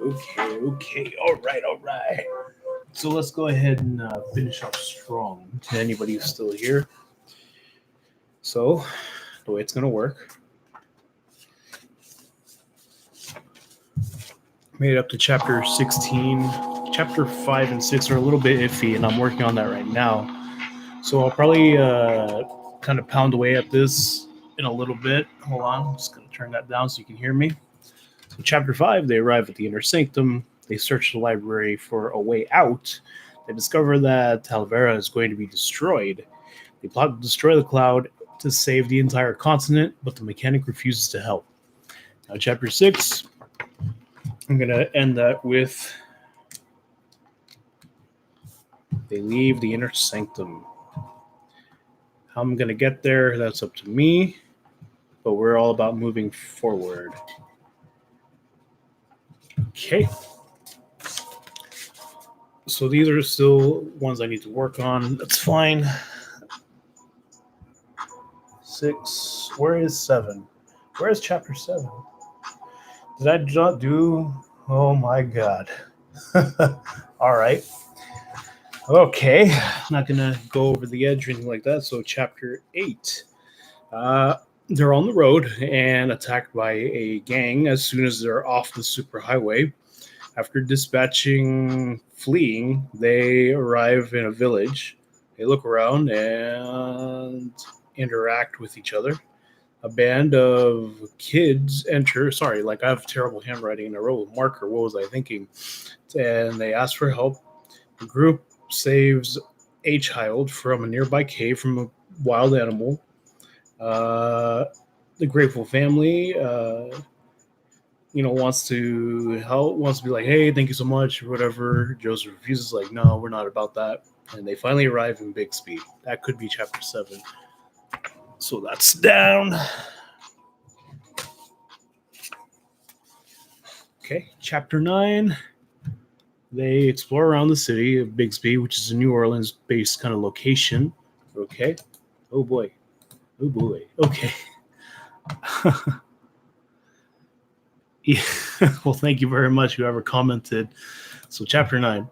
Okay. All right. So let's go ahead and finish up strong to anybody who's still here. So the way it's going to work, made it up to chapter 16. Chapter 5 and 6 are a little bit iffy, and I'm working on that right now. So I'll probably kind of pound away at this in a little bit. Hold on, I'm just going to turn that down so you can hear me. So chapter 5, they arrive at the Inner Sanctum. They search the library for a way out. They discover that Talavera is going to be destroyed. They plot to destroy the cloud to save the entire continent, but the mechanic refuses to help. Now, chapter 6, I'm going to end that with they leave the Inner Sanctum. How I'm going to get there, that's up to me, but we're all about moving forward. Okay. So these are still ones I need to work on. That's fine. 6. Where is 7? Where is chapter 7? Did I not do? Oh my God. All right. Okay. I'm not going to go over the edge or anything like that. So chapter 8. They're on the road and attacked by a gang as soon as they're off the superhighway. After fleeing, they arrive in a village. They look around and interact with each other. A band of kids enter. Sorry, like I have terrible handwriting and I wrote with marker. What was I thinking? And they ask for help. The group saves a child from a nearby cave from a wild animal. The grateful family, wants to help, wants to be like, hey, thank you so much, or whatever. Joseph refuses, like, no, we're not about that. And they finally arrive in Bixby. That could be chapter 7. So that's down. Okay, chapter 9. They explore around the city of Bixby, which is a New Orleans-based kind of location. Okay. Oh boy. Okay. Yeah. Well, thank you very much, whoever commented. So, chapter 9.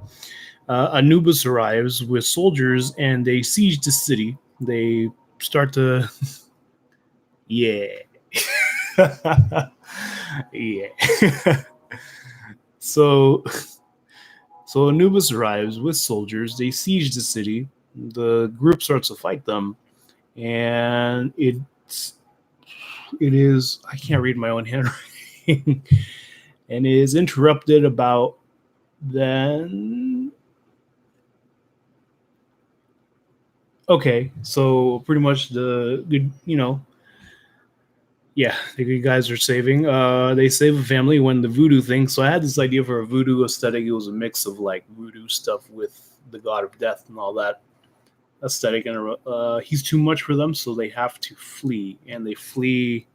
Anubis arrives with soldiers and they siege the city. They start to. Yeah. Yeah. So Anubis arrives with soldiers. They siege the city. The group starts to fight them. And it is, I can't read my own handwriting, and is interrupted about then. Okay, so pretty much the good, the good guys are saving. They save a family when the voodoo thing. So I had this idea for a voodoo aesthetic. It was a mix of like voodoo stuff with the god of death and all that aesthetic, and he's too much for them, so they have to flee, and they flee.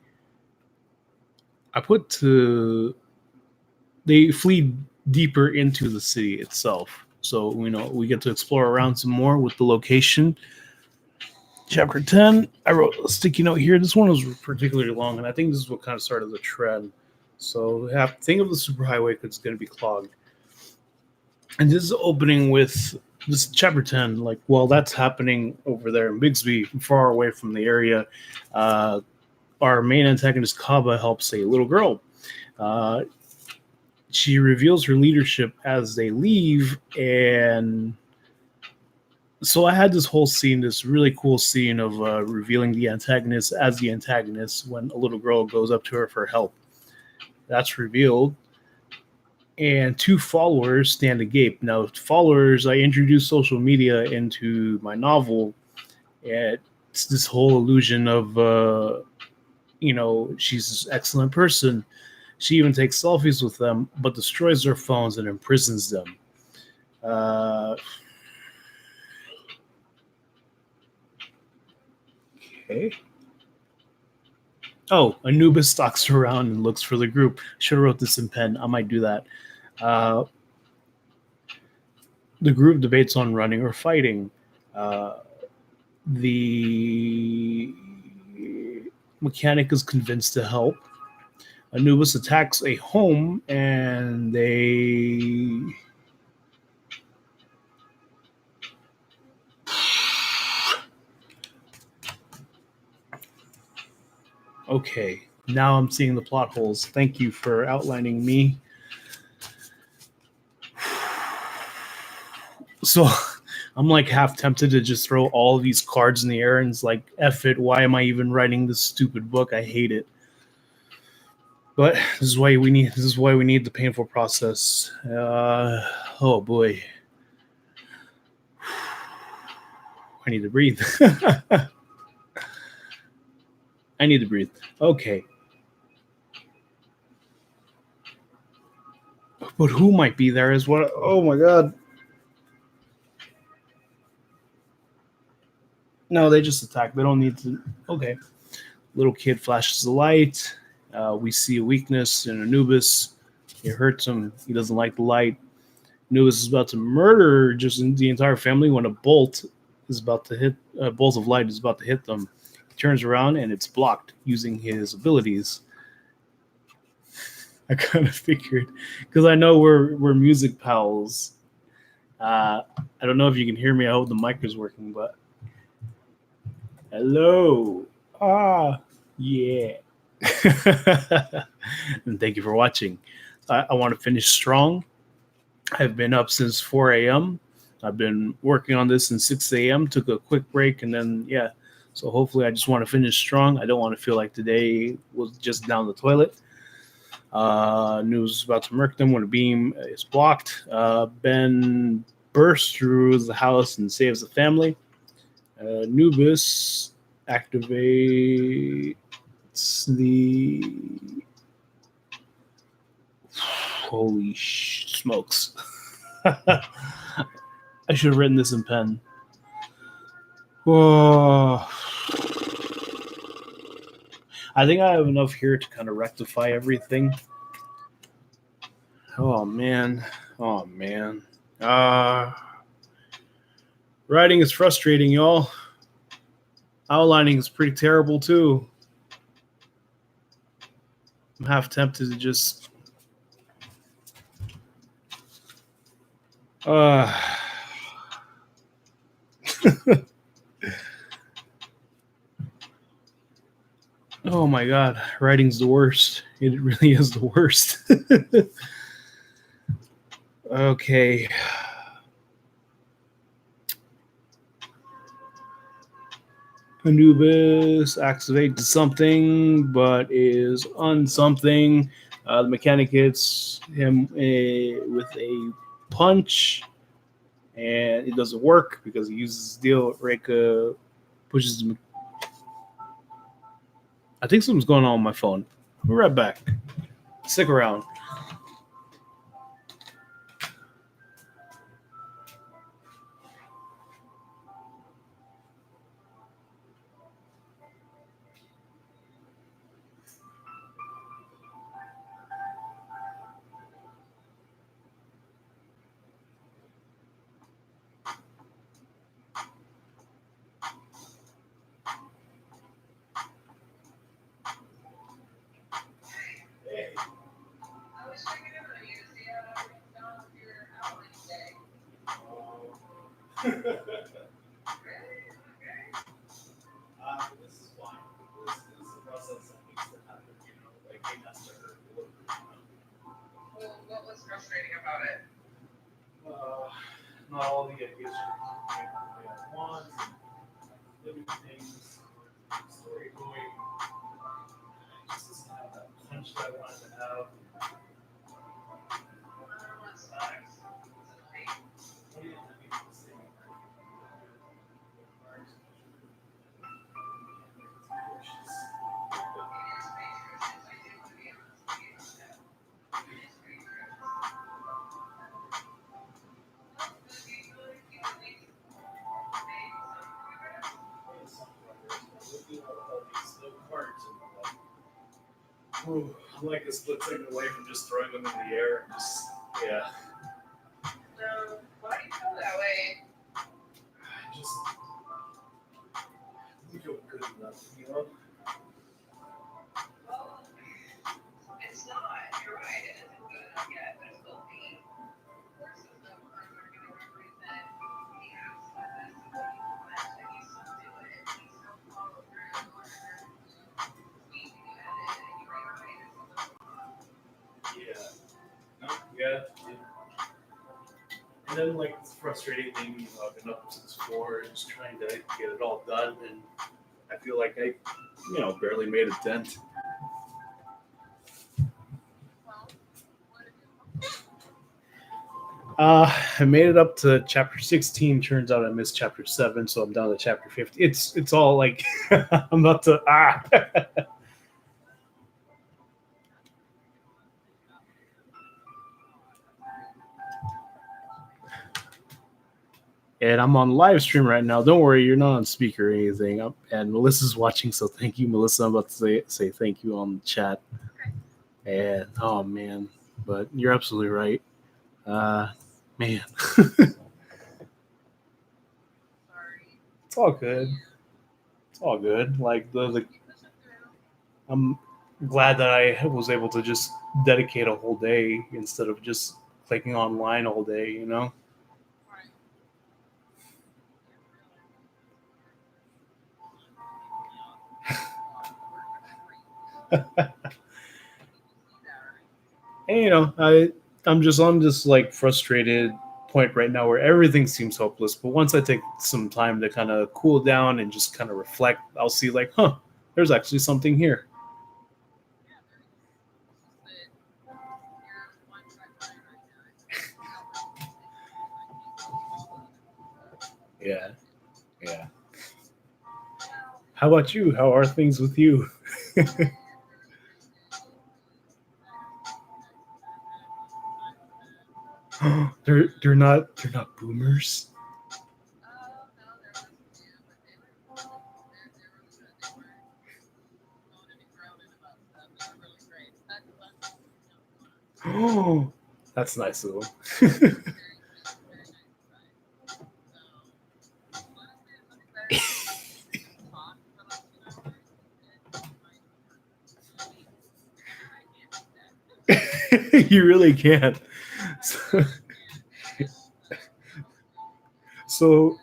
They flee deeper into the city itself, so we get to explore around some more with the location. Chapter 10, I wrote a sticky note here. This one was particularly long, and I think this is what kind of started the trend. So think of the superhighway because it's going to be clogged, and this is opening with this chapter 10, like, well, that's happening over there in Bixby, far away from the area. Our main antagonist, Kaba, helps a little girl. She reveals her leadership as they leave, and so I had this whole scene, this really cool scene of revealing the antagonist as the antagonist when a little girl goes up to her for help. That's revealed. And 2 followers stand agape. Now, followers, I introduced social media into my novel. It's this whole illusion of, she's an excellent person. She even takes selfies with them, but destroys their phones and imprisons them. Okay. Oh, Anubis stalks around and looks for the group. Should have wrote this in pen. I might do that. The group debates on running or fighting. The mechanic is convinced to help. Anubis attacks a home and they... Okay, now I'm seeing the plot holes. Thank you for outlining me. So I'm like half tempted to just throw all of these cards in the air and it's like, F it, why am I even writing this stupid book? I hate it. But this is why we need the painful process. Oh boy. I need to breathe. I need to breathe. Okay. But who might be there is what... Oh my god. No, they just attack. They don't need to... Okay. Little kid flashes the light. We see a weakness in Anubis. It hurts him. He doesn't like the light. Anubis is about to murder just the entire family when a bolt is about to hit... A bolt of light is about to hit them. Turns around and it's blocked using his abilities. I kind of figured because I know we're music pals. I don't know if you can hear me. I hope the mic is working, but hello. Yeah. And thank you for watching. I want to finish strong. I've been up since 4 a.m. I've been working on this since 6 a.m. Took a quick break and then yeah. So hopefully I just want to finish strong. I don't want to feel like today was just down the toilet. News is about to murk them when a beam is blocked. Ben bursts through the house and saves the family. Anubis activates the... Holy smokes. I should have written this in pen. Whoa. I think I have enough here to kind of rectify everything. Oh man. Writing is frustrating, y'all. Outlining is pretty terrible too. I'm half tempted to just oh my god, writing's the worst. It really is the worst. Okay. Anubis activates something, but is on something. The mechanic hits him with a punch, and it doesn't work because he uses steel. Reika pushes him. I think something's going on my phone. We'll be right back. Stick around. This is fine. This is the process that needs to happen. Like it has to hurt a little bit. Well, what was frustrating about it? Not all the ideas are at once. Living things, story going. Just doesn't have that much do I want to have? Ooh, I'm like a split second away from just throwing them in the air. Just, yeah. No, why do you feel that way? I just don't feel good enough, you know? Well, it's not. You're right. It isn't good enough yet, but it will be. Forces of them are going to represent the absence of what you want, and you still do it. You still follow through, or you do at it, and you're right. Yeah. No, yeah. And then, like, it's frustrating thing, you know, I've been up since 4 and just trying to get it all done, and I feel like I, you know, barely made a dent. I made it up to chapter 16. Turns out I missed chapter 7, so I'm down to chapter 50. It's all like I'm about to And I'm on live stream right now. Don't worry, you're not on speaker or anything. And Melissa's watching, so thank you, Melissa. I'm about to say thank you on the chat. And oh man, but you're absolutely right. Man. It's all good. It's all good. Like I'm glad that I was able to just dedicate a whole day instead of just clicking online all day, you know? And you know, I'm just on this like frustrated point right now where everything seems hopeless. But once I take some time to kind of cool down and just kind of reflect, I'll see like, there's actually something here. Yeah. Yeah. How about you? How are things with you? they're not boomers. Oh, that's nice of them. You really can't. So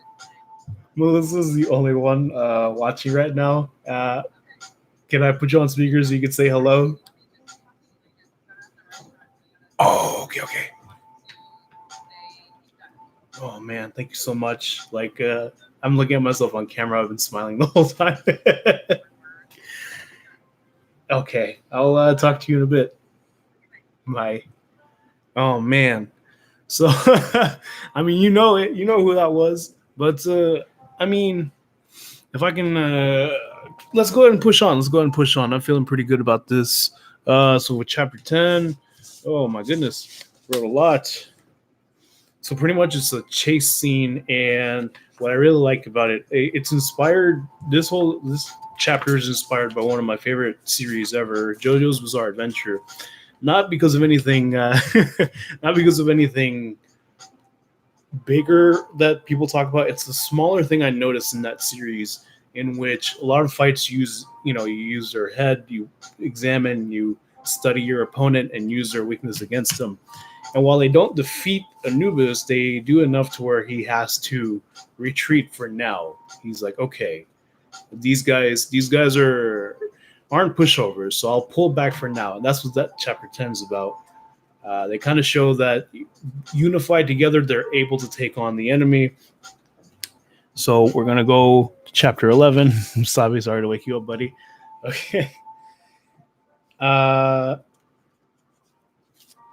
Melissa's the only one watching right now. Can I put you on speaker so you can say hello? Oh, okay. Oh man, thank you so much. Like, I'm looking at myself on camera. I've been smiling the whole time. Okay, I'll talk to you in a bit. Bye. Oh man. So, I mean, you know it. You know who that was. But I mean, if I can, let's go ahead and push on. I'm feeling pretty good about this. So with chapter 10, oh my goodness, wrote a lot. So pretty much it's a chase scene, and what I really like about it, it's inspired. This chapter is inspired by one of my favorite series ever, JoJo's Bizarre Adventure. Not because of anything, not because of anything bigger that people talk about. It's the smaller thing I noticed in that series, in which a lot of fights you use their head, you examine, you study your opponent, and use their weakness against them. And while they don't defeat Anubis, they do enough to where he has to retreat for now. He's like, okay, these guys aren't pushovers, so I'll pull back for now. And that's what that chapter 10 is about. They kind of show that unified together, they're able to take on the enemy. So we're going to go to chapter 11. I'm sorry to wake you up, buddy. Okay. Uh,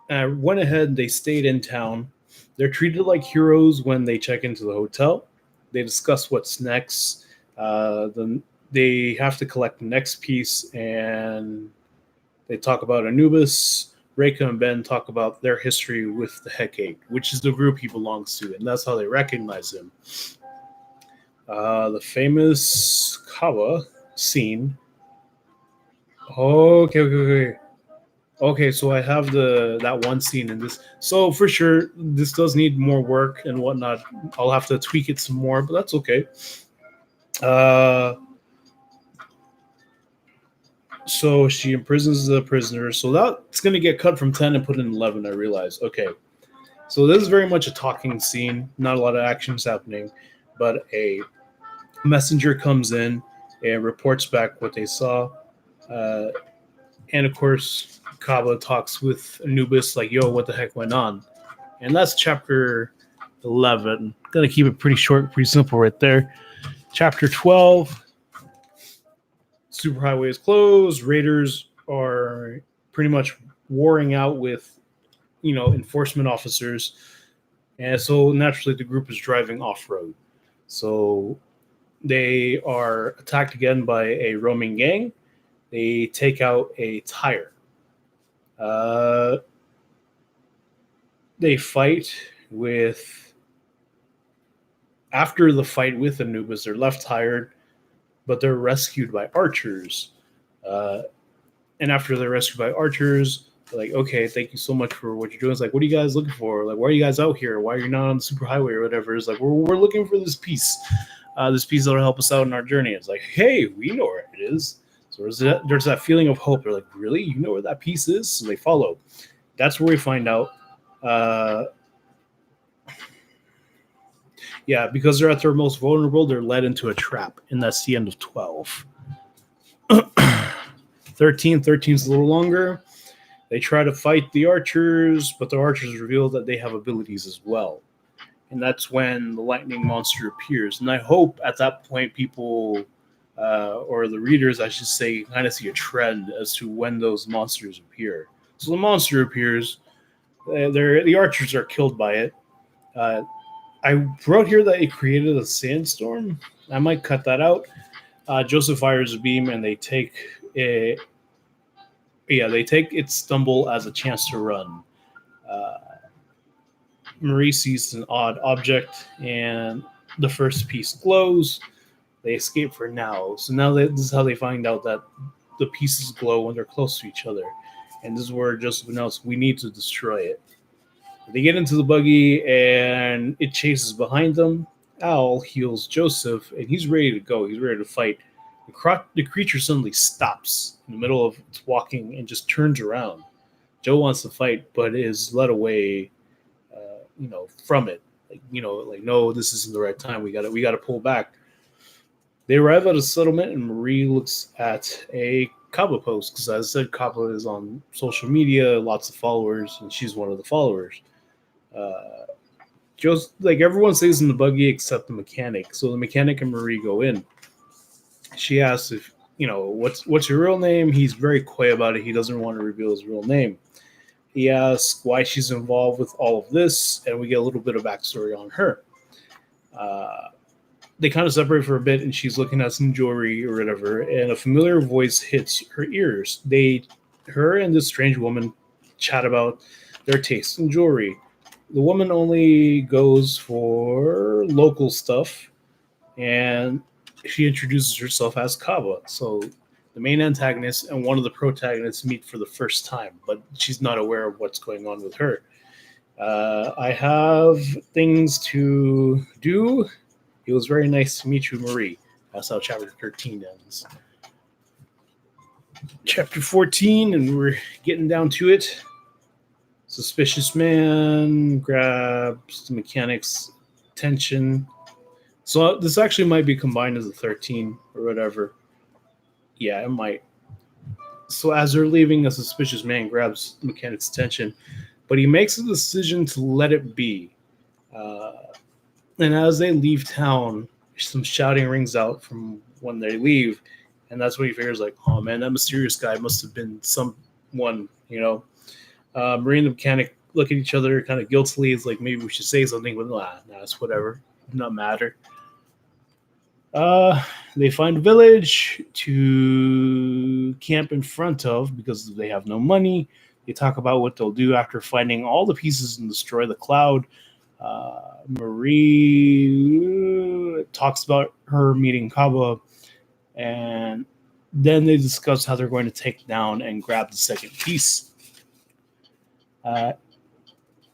I went ahead. They stayed in town. They're treated like heroes when they check into the hotel. They discuss what's next. Then they have to collect the next piece, and they talk about Anubis. Reika and Ben talk about their history with the Hecate, which is the group he belongs to, and that's how they recognize him. The famous Kawa scene. Okay. Okay, so I have that one scene in this. So for sure, this does need more work and whatnot. I'll have to tweak it some more, but that's okay. So she imprisons the prisoner. So that's going to get cut from 10 and put in 11, I realize. Okay. So this is very much a talking scene. Not a lot of actions happening, but a messenger comes in and reports back what they saw. And of course, Kaba talks with Anubis like, yo, what the heck went on? And that's chapter 11. Gonna keep it pretty short, pretty simple right there. Chapter 12. Superhighway is closed. Raiders are pretty much warring out with, enforcement officers. And so naturally the group is driving off-road. So they are attacked again by a roaming gang. They take out a tire. They fight with... After the fight with Anubis, they're left tired, but they're rescued by archers. And after they're rescued by archers, they're like, okay, thank you so much for what you're doing. It's like, what are you guys looking for? Like, why are you guys out here? Why are you not on the superhighway or whatever? It's like, we're looking for this piece that'll help us out in our journey. It's like, hey, we know where it is. So there's that feeling of hope. They're like, really? You know where that piece is? So they follow. That's where we find out. Yeah, because they're at their most vulnerable, they're led into a trap. And that's the end of 12. 13's a little longer. They try to fight the archers, but the archers reveal that they have abilities as well. And that's when the lightning monster appears. And I hope at that point people... or the readers, I should say, kind of see a trend as to when those monsters appear. So the monster appears. The archers are killed by it. I wrote here that it created a sandstorm. I might cut that out. Joseph fires a beam, and they take it. Yeah, they take its stumble as a chance to run. Marie sees an odd object, and the first piece glows. They escape for now. So now this is how they find out that the pieces glow when they're close to each other. And this is where Joseph announced, we need to destroy it. They get into the buggy, and it chases behind them. Al heals Joseph, and he's ready to go. He's ready to fight. The creature suddenly stops in the middle of its walking and just turns around. Joe wants to fight, but is led away, from it. No, this isn't the right time. We got to pull back. They arrive at a settlement, and Marie looks at a Kaba post, because as I said, Kaba is on social media, lots of followers, and she's one of the followers. Joe's everyone stays in the buggy except the mechanic. So the mechanic and Marie go in. She asks if, what's your real name? He's very coy about it. He doesn't want to reveal his real name. He asks why she's involved with all of this, and we get a little bit of backstory on her. They kind of separate for a bit, and she's looking at some jewelry or whatever, and a familiar voice hits her ears. Her and this strange woman chat about their taste in jewelry. The woman only goes for local stuff, and she introduces herself as Kaba. So the main antagonist and one of the protagonists meet for the first time, but she's not aware of what's going on with her. I have things to do. It was very nice to meet you, Marie. That's how chapter 13 ends. Chapter 14, and we're getting down to it. Suspicious man grabs the mechanic's attention. So this actually might be combined as a 13 or whatever. Yeah, it might. So as they're leaving, a suspicious man grabs the mechanic's attention, but he makes a decision to let it be. And as they leave town, some shouting rings out from when they leave, And that's when he figures like, oh man, that mysterious guy must have been someone, you know. Marine and the mechanic look at each other kind of guiltily. It's like, maybe we should say something, but nah, it's whatever. Not matter. They find a village to camp in front of because they have no money. They talk about what they'll do after finding all the pieces and destroy the cloud. Marie talks about her meeting Kaba, and then they discuss how they're going to take down and grab the second piece.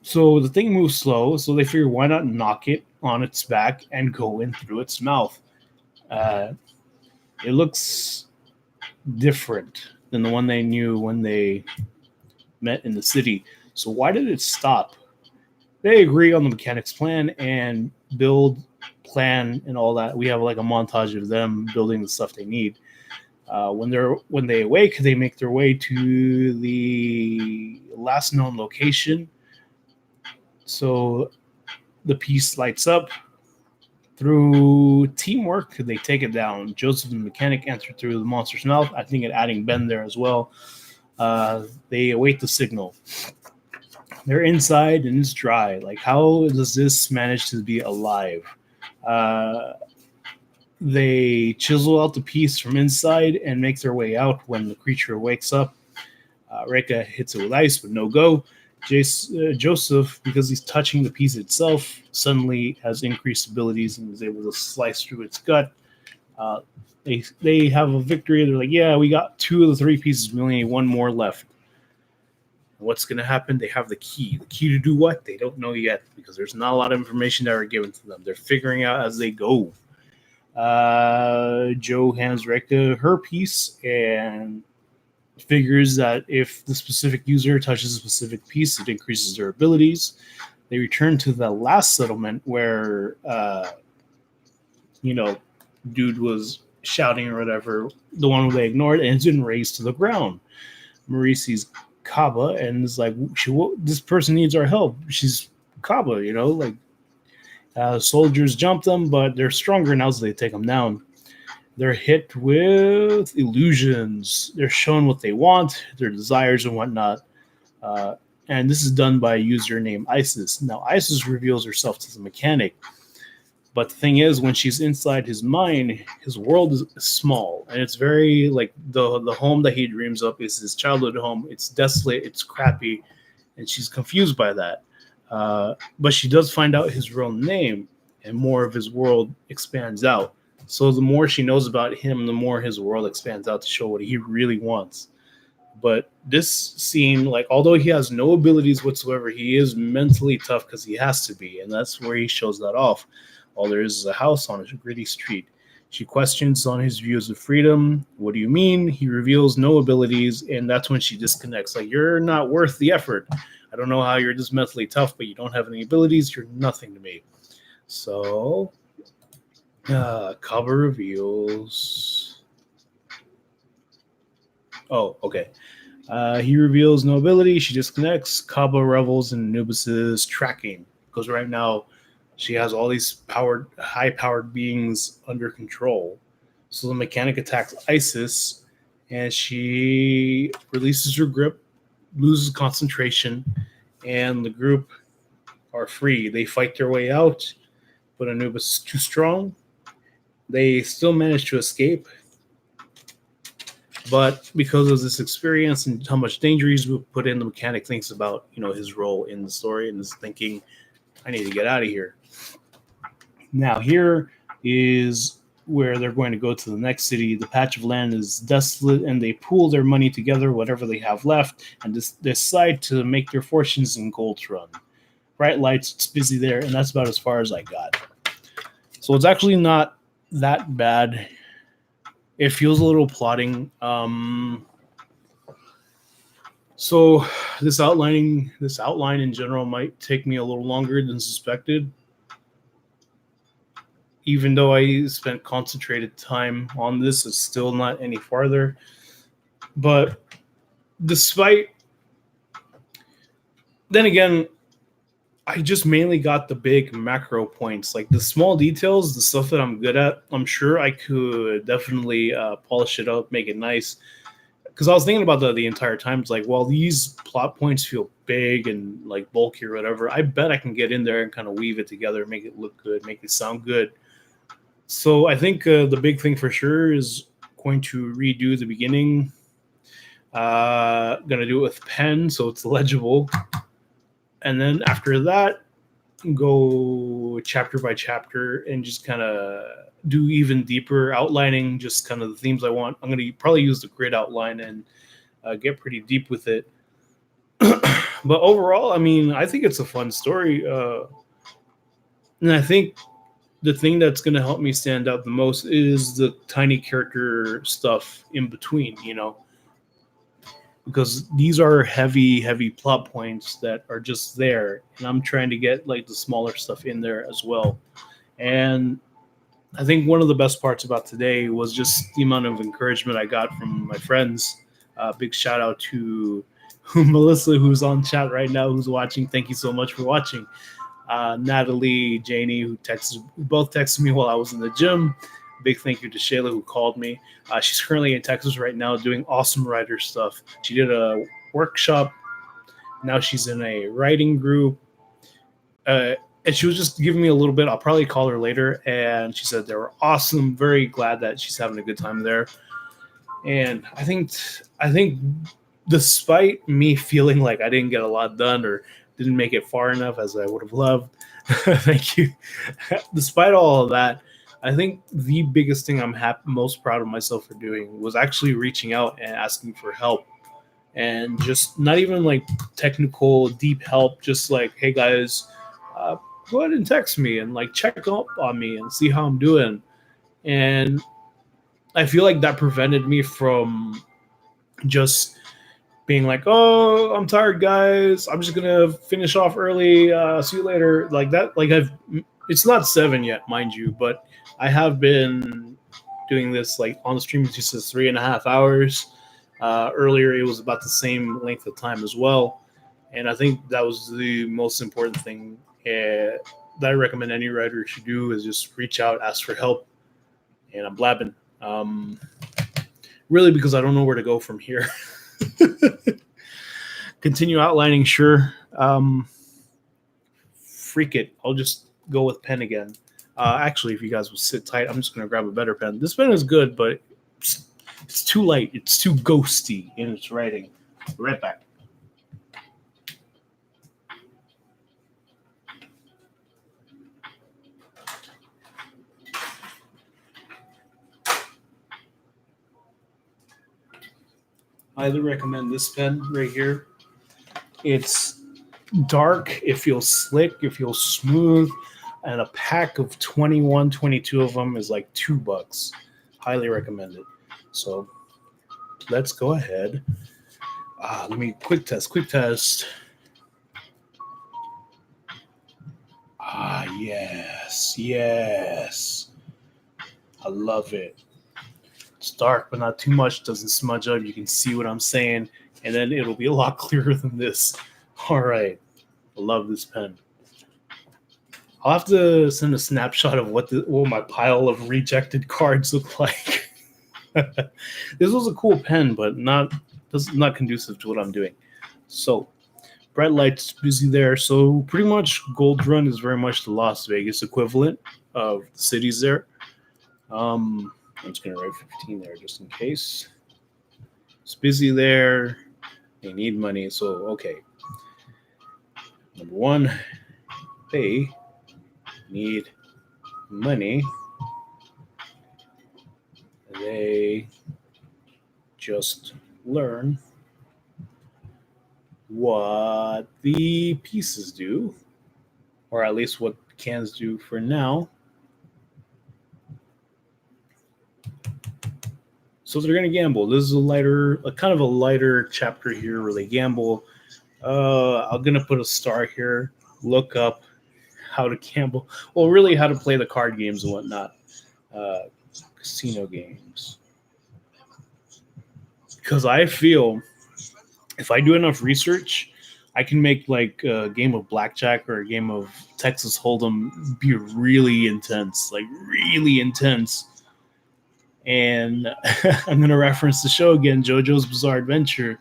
So the thing moves slow, so they figure why not knock it on its back and go in through its mouth. It looks different than the one they knew when they met in the city. So why did it stop? They agree on the mechanic's plan and plan and all that. We have like a montage of them building the stuff they need. When they awake, they make their way to the last known location. So the piece lights up. Through teamwork, they take it down. Joseph and the mechanic enter through the monster's mouth. I think adding Ben there as well. They await the signal. They're inside and it's dry. Like, how does this manage to be alive? They chisel out the piece from inside and make their way out when the creature wakes up. Reka hits it with ice, but no go. Joseph, because he's touching the piece itself, suddenly has increased abilities and is able to slice through its gut. They have a victory. They're like, yeah, we got 2 of the 3 pieces. We only need 1 more left. What's going to happen? They have the key. The key to do what? They don't know yet because there's not a lot of information that are given to them. They're figuring out as they go. Joe hands Reka her piece and figures that if the specific user touches a specific piece, it increases their abilities. They return to the last settlement where, dude was shouting or whatever, the one where they ignored, and it's been raised to the ground. Marie sees Kaba and is like, this person needs our help. She's Kaba, soldiers jump them, but they're stronger now, so they take them down. They're hit with illusions. They're shown what they want, their desires and whatnot. And this is done by a user named Isis. Now, Isis reveals herself to the mechanic. But the thing is, when she's inside his mind, his world is small. And it's very, like, the home that he dreams of is his childhood home. It's desolate, it's crappy, and she's confused by that. But she does find out his real name, and more of his world expands out. So the more she knows about him, the more his world expands out to show what he really wants. But this scene, like, although he has no abilities whatsoever, he is mentally tough because he has to be, and that's where he shows that off. All there is a house on a gritty street. She questions on his views of freedom. What do you mean? He reveals no abilities, and that's when she disconnects. Like, you're not worth the effort. I don't know how you're this mentally tough, but you don't have any abilities. You're nothing to me. So... Kaba reveals. Oh, okay. He reveals no ability. She disconnects. Kaba revels in Anubis's tracking because right now she has all these high-powered beings under control. So the mechanic attacks Isis, and she releases her grip, loses concentration, and the group are free. They fight their way out, but Anubis is too strong. They still manage to escape, but because of this experience and how much danger he's put in, the mechanic thinks about, his role in the story and is thinking, I need to get out of here. Now, here is where they're going to go to the next city. The patch of land is desolate, and they pool their money together, whatever they have left, and decide to make their fortunes in Gold Run. Bright lights, it's busy there, and that's about as far as I got. So it's actually not that bad. It feels a little plotting. So this outline in general might take me a little longer than suspected, even though I spent concentrated time on this. It's still not any farther. But then again, I just mainly got the big macro points, like the small details, the stuff that I'm good at. I'm sure I could definitely polish it up, make it nice. Because I was thinking about the entire time. It's like, well, these plot points feel big and like bulky or whatever. I bet I can get in there and kind of weave it together, make it look good, make it sound good. So I think the big thing for sure is going to redo the beginning. Gonna do it with pen so it's legible. And then after that, go chapter by chapter and just kind of do even deeper outlining, just kind of the themes I want. I'm going to probably use the grid outline and get pretty deep with it. But overall, I mean, I think it's a fun story. And I think the thing that's going to help me stand out the most is the tiny character stuff in between, you know, because these are heavy plot points that are just there, and I'm trying to get like the smaller stuff in there as well. And I think one of the best parts about today was just the amount of encouragement I got from my friends. Big shout out to Melissa, who's on chat right now, who's watching. Thank you so much for watching. Natalie, Janie, who both texted me while I was in the gym. Big thank you to Shayla, who called me. She's currently in Texas right now doing awesome writer stuff. She did a workshop. Now she's in a writing group. And she was just giving me a little bit. I'll probably call her later. And she said they were awesome. Very glad that she's having a good time there. And I think despite me feeling like I didn't get a lot done or didn't make it far enough as I would have loved, thank you. Despite all of that, I think the biggest thing I'm most proud of myself for doing was actually reaching out and asking for help, and just not even like technical deep help, just like, hey guys, go ahead and text me and like check up on me and see how I'm doing. And I feel like that prevented me from just being like, oh, I'm tired, guys, I'm just gonna finish off early, see you later, like that. Like it's not 7 yet, mind you, but I have been doing this like on the stream. It just says 3.5 hours. Earlier, it was about the same length of time as well. And I think that was the most important thing that I recommend any writer should do, is just reach out, ask for help. And I'm blabbing. Really, because I don't know where to go from here. Continue outlining, sure. Freak it. I'll just go with pen again. Actually, if you guys will sit tight, I'm just going to grab a better pen. This pen is good, but it's too light. It's too ghosty in its writing. Right back. I highly recommend this pen right here. It's dark. It feels slick. It feels smooth. And a pack of 21, 22 of them is like $2. Highly recommend it. So let's go ahead. Let me quick test. Yes. I love it. It's dark, but not too much. Doesn't smudge up. You can see what I'm saying. And then it'll be a lot clearer than this. All right. I love this pen. I'll have to send a snapshot of what my pile of rejected cards look like. This was a cool pen, but not conducive to what I'm doing. So, Bright Light's busy there. So pretty much Gold Run is very much the Las Vegas equivalent of the cities there. I'm just going to write 15 there just in case. It's busy there. They need money. So, okay. Number one, they need money. They just learn what the pieces do, or at least what cans do for now. So they're going to gamble. This is a kind of a lighter chapter here where they gamble. I'm going to put a star here. Look up how to gamble. Well, really how to play the card games and whatnot. Casino games. Because I feel if I do enough research, I can make like a game of blackjack or a game of Texas Hold'em be really intense, like really intense. And I'm gonna reference the show again, JoJo's Bizarre Adventure.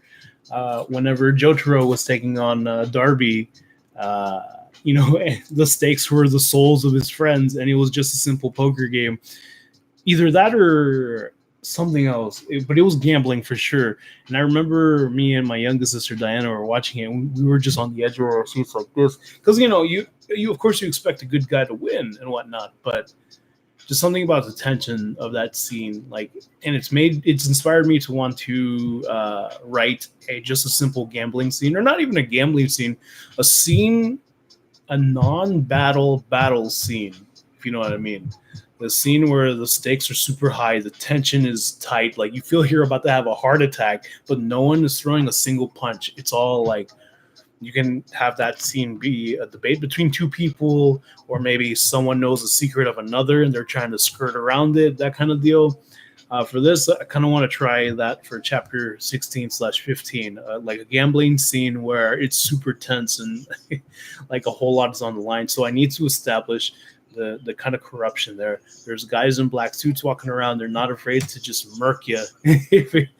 Whenever Jotaro was taking on Darby, the stakes were the souls of his friends, and it was just a simple poker game. Either that or something else, but it was gambling for sure. And I remember me and my youngest sister Diana were watching it, and we were just on the edge of our seats like this, because you of course you expect a good guy to win and whatnot, but just something about the tension of that scene, like, and it's inspired me to want to write just a simple gambling scene, or not even a gambling scene, a non-battle battle scene, if you know what I mean. The scene where the stakes are super high, the tension is tight, like you feel you're about to have a heart attack, but no one is throwing a single punch. It's all like, you can have that scene be a debate between two people, or maybe someone knows the secret of another and they're trying to skirt around it, that kind of deal. For this, I kind of want to try that for chapter 16/15, like a gambling scene where it's super tense and like a whole lot is on the line. So I need to establish the kind of corruption there. There's guys in black suits walking around. They're not afraid to just murk you. The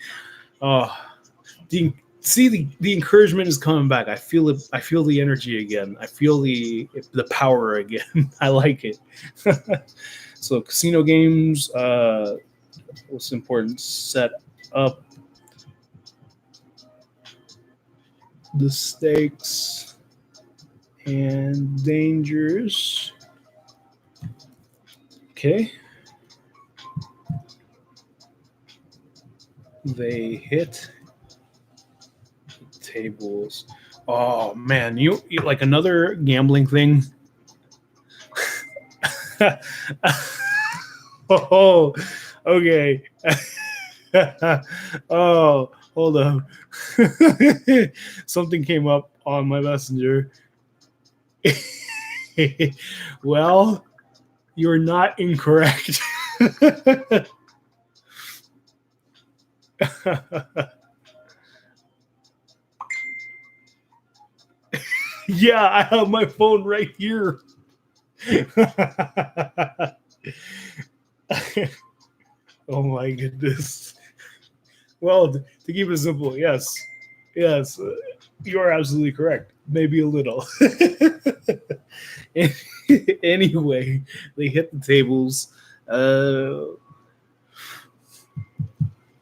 encouragement is coming back. I feel it. I feel the energy again. I feel the power again. I like it. So casino games. What's important? Set up the stakes and dangers. Okay. They hit tables. Oh man, you like another gambling thing. Oh, okay. Oh, hold up. Something came up on my messenger. Well, you're not incorrect. Yeah, I have my phone right here. Oh my goodness. Well, to keep it simple, yes, you are absolutely correct. Maybe a little. Anyway, they hit the tables.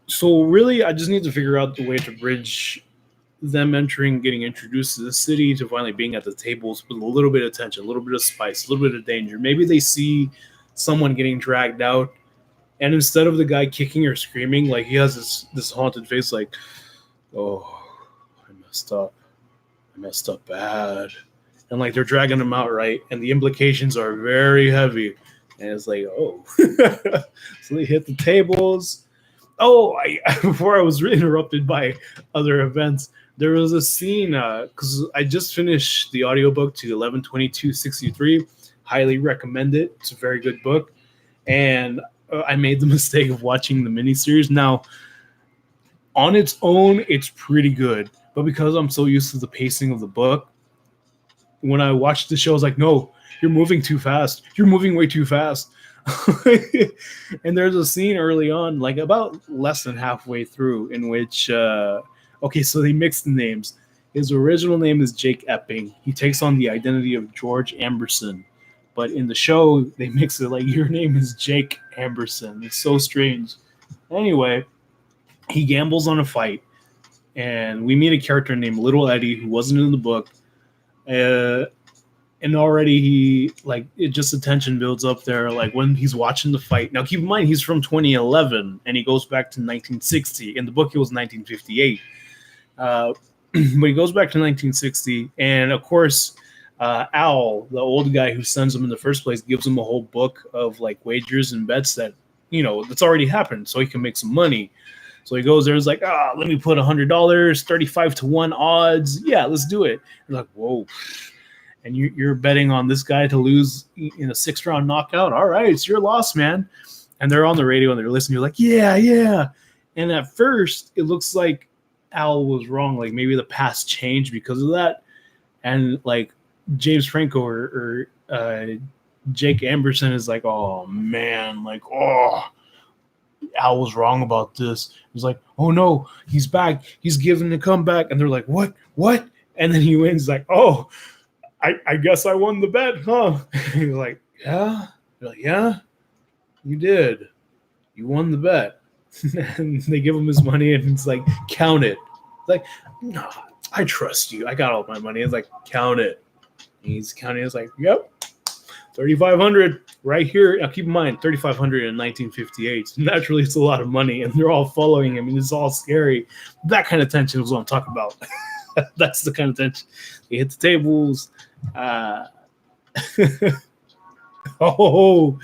So really, I just need to figure out the way to bridge them entering, getting introduced to the city, to finally being at the tables with a little bit of tension, a little bit of spice, a little bit of danger. Maybe they see someone getting dragged out, and instead of the guy kicking or screaming, like he has this haunted face, like, oh, I messed up bad, and like they're dragging him out, right? And the implications are very heavy, and it's like, oh. So they hit the tables. Oh, before I was interrupted by other events, there was a scene, because I just finished the audiobook to 11/22/63. Highly recommend it. It's a very good book. And I made the mistake of watching the miniseries. Now, on its own, it's pretty good. But because I'm so used to the pacing of the book, when I watched the show, I was like, no, you're moving too fast. You're moving way too fast. And there's a scene early on, like about less than halfway through, in which so they mixed the names. His original name is Jake Epping. He takes on the identity of George Amberson, but in the show they mix it, like, your name is Jake Amberson. It's so strange. Anyway, he gambles on a fight, and we meet a character named Little Eddie who wasn't in the book. And already the tension builds up there, like when he's watching the fight. Now keep in mind, he's from 2011 and he goes back to 1960. In the book, it was 1958. But he goes back to 1960. And of course, Al, the old guy who sends him in the first place, gives him a whole book of like wagers and bets that, that's already happened, so he can make some money. So he goes there, he's like, let me put $100, 35-1 odds. Yeah, let's do it. He's like, whoa. And you're betting on this guy to lose in a 6-round knockout? All right, it's your loss, man. And they're on the radio and they're listening. You're like, yeah. And at first, it looks like Al was wrong. Like maybe the past changed because of that. and like James Franco or Jake Amberson is like, oh man, like, oh, Al was wrong about this. He's like, oh no, he's back, he's giving the comeback, and they're like, what, and then he wins, like, oh, I guess I won the bet, huh? He's like, yeah. They're like, yeah, you did, you won the bet. And they give him his money, and it's like, count it. It's like, no, I trust you, I got all my money. It's like, count it. And he's counting. It's like, yep, 3,500 right here. Now keep in mind, 3,500 in 1958. Naturally, it's a lot of money, and they're all following him, and it's all scary. That kind of tension is what I'm talking about. That's the kind of tension. They hit the tables. Oh,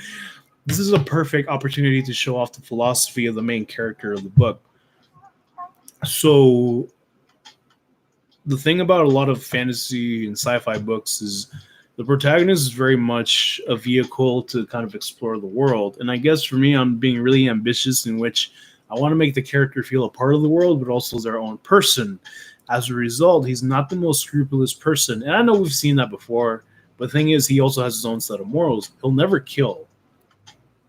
this is a perfect opportunity to show off the philosophy of the main character of the book. So, the thing about a lot of fantasy and sci-fi books is the protagonist is very much a vehicle to kind of explore the world. And I guess for me, I'm being really ambitious in which I want to make the character feel a part of the world, but also their own person. As a result, he's not the most scrupulous person. And I know we've seen that before, but the thing is, he also has his own set of morals. He'll never kill,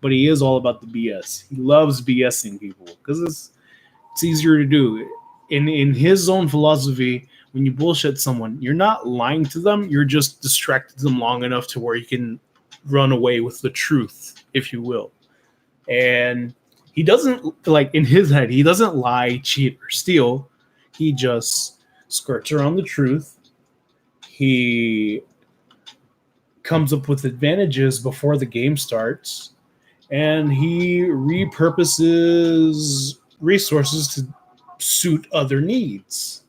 but he is all about the BS. He loves BSing people because it's easier to do. In his own philosophy, when you bullshit someone, you're not lying to them. You're just distracted them long enough to where you can run away with the truth, if you will. And he doesn't, like, in his head, he doesn't lie, cheat, or steal. He just skirts around the truth. He comes up with advantages before the game starts, and he repurposes resources to suit other needs.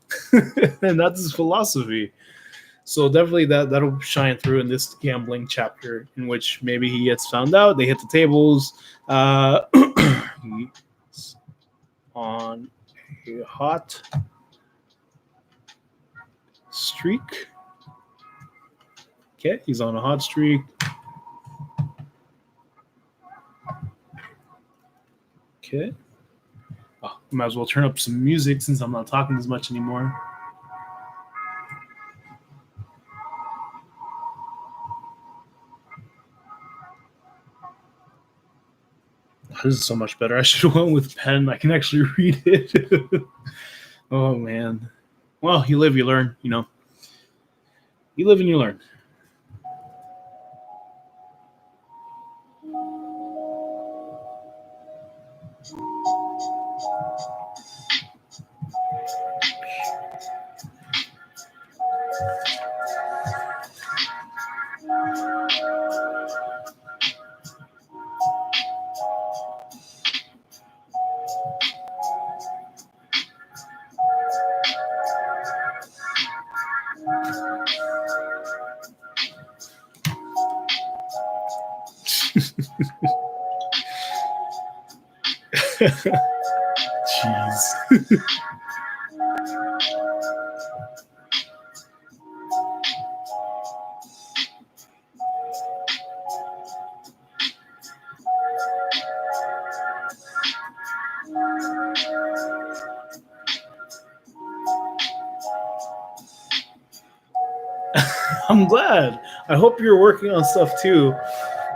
And that's his philosophy. So definitely that'll shine through in this gambling chapter, in which maybe he gets found out, they hit the tables. He's on a hot streak. Okay, he's on a hot streak. Okay. Oh, might as well turn up some music since I'm not talking as much anymore. This is so much better. I should have went with pen. I can actually read it. Oh, man. Well, you live, you learn, you know. You live and you learn. Jeez. I'm glad. I hope you're working on stuff too.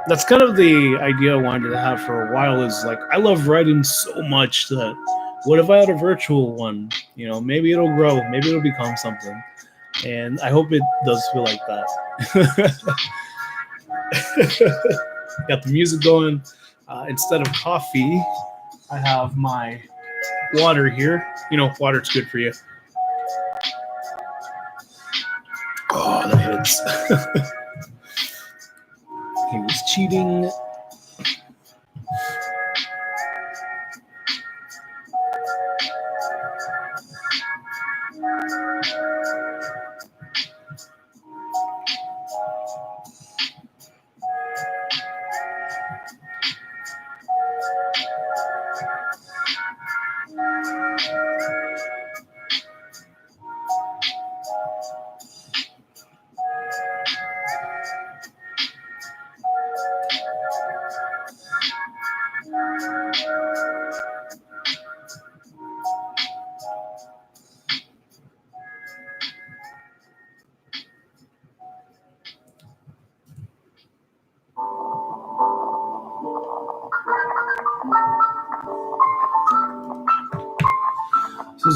That's kind of the idea I wanted to have for a while, is like, I love writing so much that what if I had a virtual one? You know, maybe it'll grow, maybe it'll become something. And I hope it does feel like that. Got the music going. Instead of coffee, I have my water here. You know, water's good for you. Oh, that hits. He was cheating.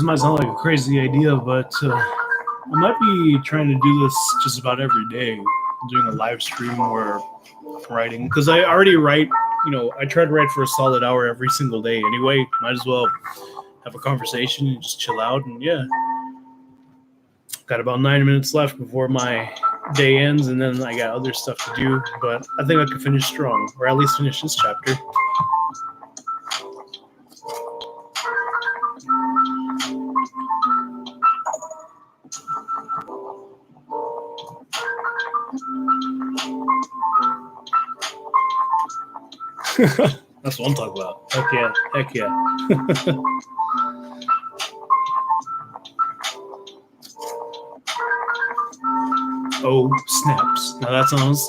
this might sound like a crazy idea, but I might be trying to do this just about every day, doing a live stream where I'm writing. Because I already write, I try to write for a solid hour every single day anyway. Might as well have a conversation and just chill out. And yeah, got about 9 minutes left before my day ends, and then I got other stuff to do. But I think I can finish strong, or at least finish this chapter. That's what I'm talking about. Heck yeah. Heck yeah. Oh, snaps. Now that sounds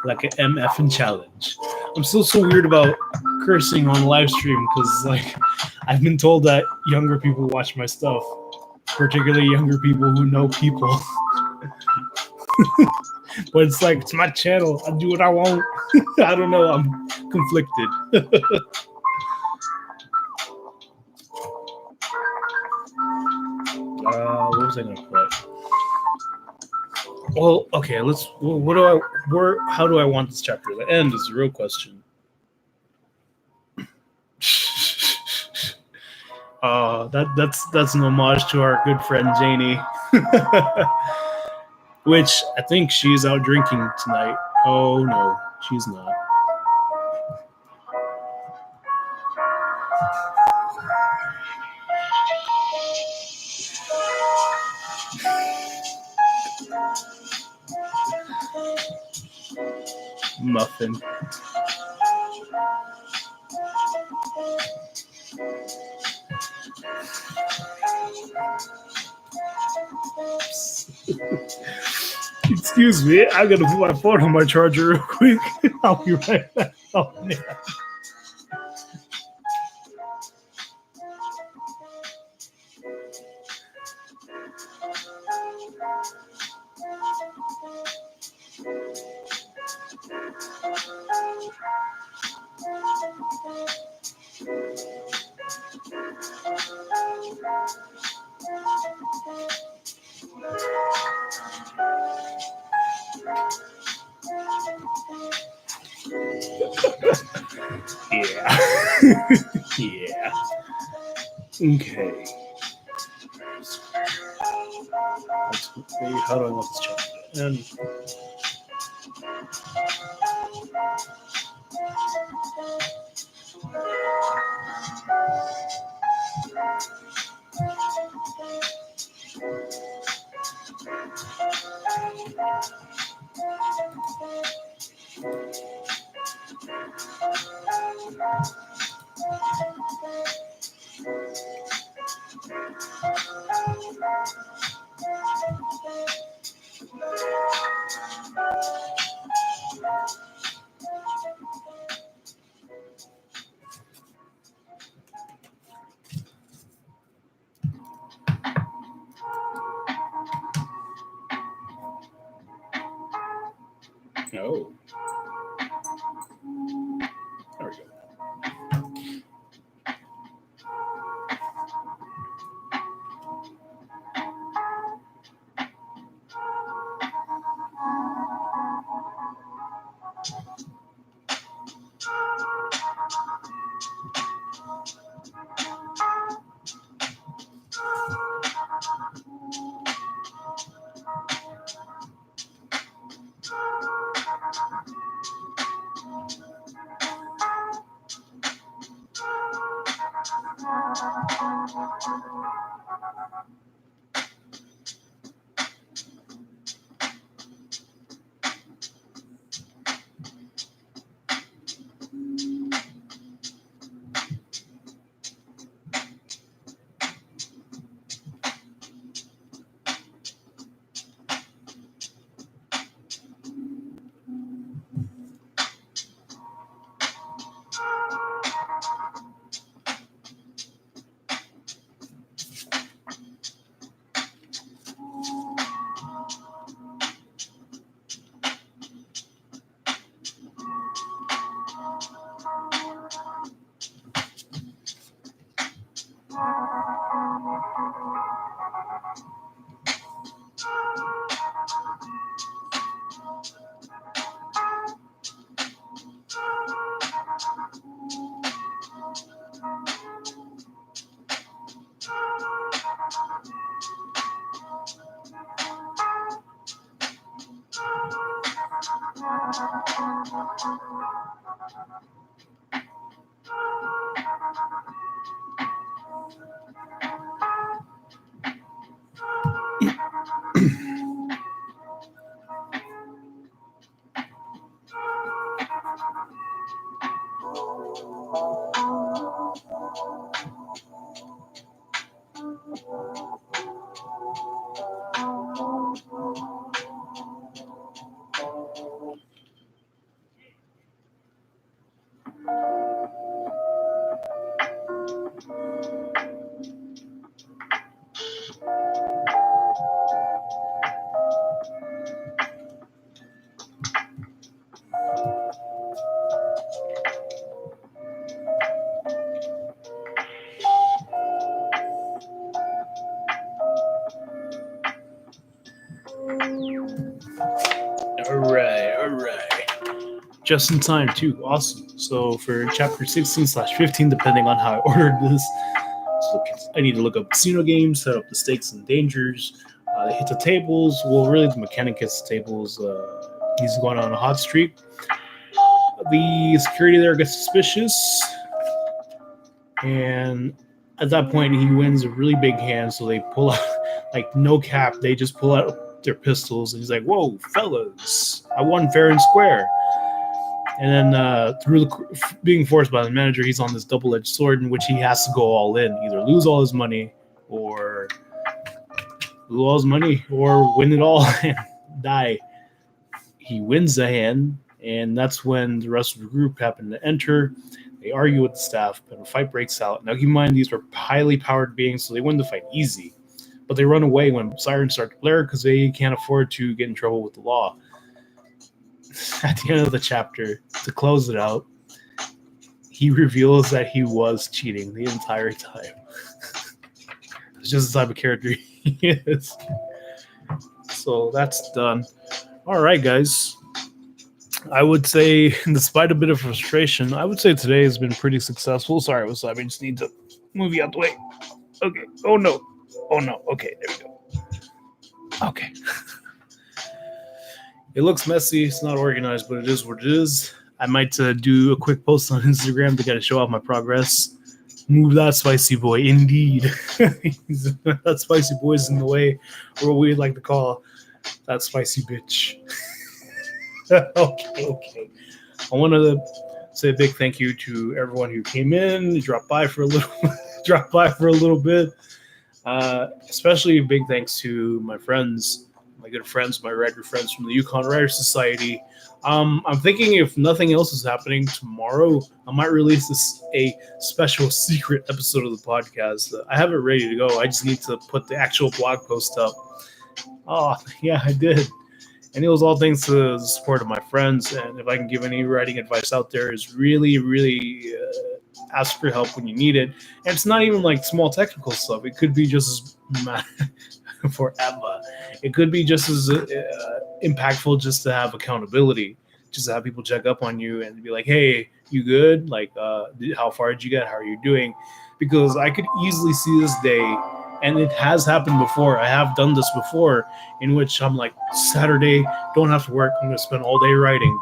like an MFing challenge. I'm still so weird about cursing on live stream because, like, I've been told that younger people watch my stuff, particularly younger people who know people. But it's like, it's my channel. I do what I want. I don't know. I'm conflicted. What was I gonna put? Well, okay. How do I want this chapter to end? Is the real question. That's an homage to our good friend Janie. Which I think she's out drinking tonight. Oh no, she's not. Muffin. Excuse me, I gotta put my phone on my charger real quick. I'll be right back. Oh, man. Yeah. Yeah. Okay. How do I want this chapter to end? Oh. There we go. All right. Just in time too. Awesome. So for chapter 16/15, depending on how I ordered this, so I need to look up casino games, set up the stakes and dangers. They hit the tables. Well, really, the mechanic hits the tables. He's going on a hot streak. The security there gets suspicious, and at that point, he wins a really big hand. So they pull out, like no cap, they just pull out their pistols, and he's like, "Whoa, fellas, I won fair and square." And then through being forced by the manager, he's on this double-edged sword in which he has to go all in, either lose all his money or win it all and die. He wins the hand, and that's when the rest of the group happen to enter. They argue with the staff, but a fight breaks out. Now, keep in mind, these are highly powered beings, so they win the fight easy. But they run away when sirens start to blare because they can't afford to get in trouble with the law. At the end of the chapter, to close it out, he reveals that he was cheating the entire time. It's just the type of character he is. So that's done. All right, guys. I would say, despite a bit of frustration, I would say today has been pretty successful. Sorry, Wasabi, I just need to move you out the way. Okay. Oh, no. Okay, there we go. Okay. It looks messy. It's not organized, but it is what it is. I might do a quick post on Instagram to kind of show off my progress. Move that spicy boy, indeed. That spicy boy's in the way, or what we like to call that spicy bitch. Okay. I want to say a big thank you to everyone who came in, dropped by for a little bit. Especially a big thanks to my friends. My good friends, my writer friends from the Yukon Writer Society. I'm thinking if nothing else is happening tomorrow, I might release a special secret episode of the podcast. I have it ready to go. I just need to put the actual blog post up. Oh, yeah, I did. And it was all thanks to the support of my friends. And if I can give any writing advice out there, is really, really ask for help when you need it. And it's not even like small technical stuff. It could be just as for Emma. It could be just as impactful just to have accountability, just to have people check up on you and be like, hey, you good? Like, how far did you get? How are you doing? Because I could easily see this day, and it has happened before. I have done this before, in which I'm like, Saturday, don't have to work. I'm going to spend all day writing.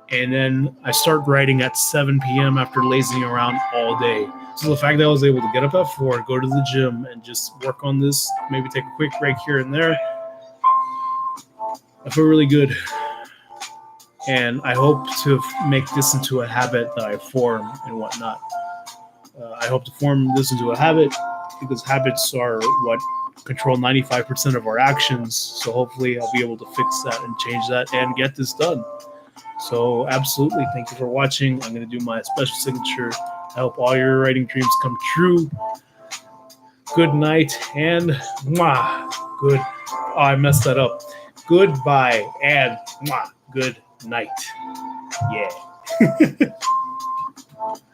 And then I start writing at 7 p.m. after lazing around all day. So the fact that I was able to get up at 4, go to the gym, and just work on this, maybe take a quick break here and there, I feel really good. And I hope to make this into a habit that I form and whatnot. I hope to form this into a habit because habits are what control 95% of our actions. So hopefully I'll be able to fix that and change that and get this done. So absolutely, thank you for watching. I'm going to do my special signature. I hope all your writing dreams come true. Good night and mwah. Good. Oh, I messed that up. Goodbye and mwah. Good night. Yeah.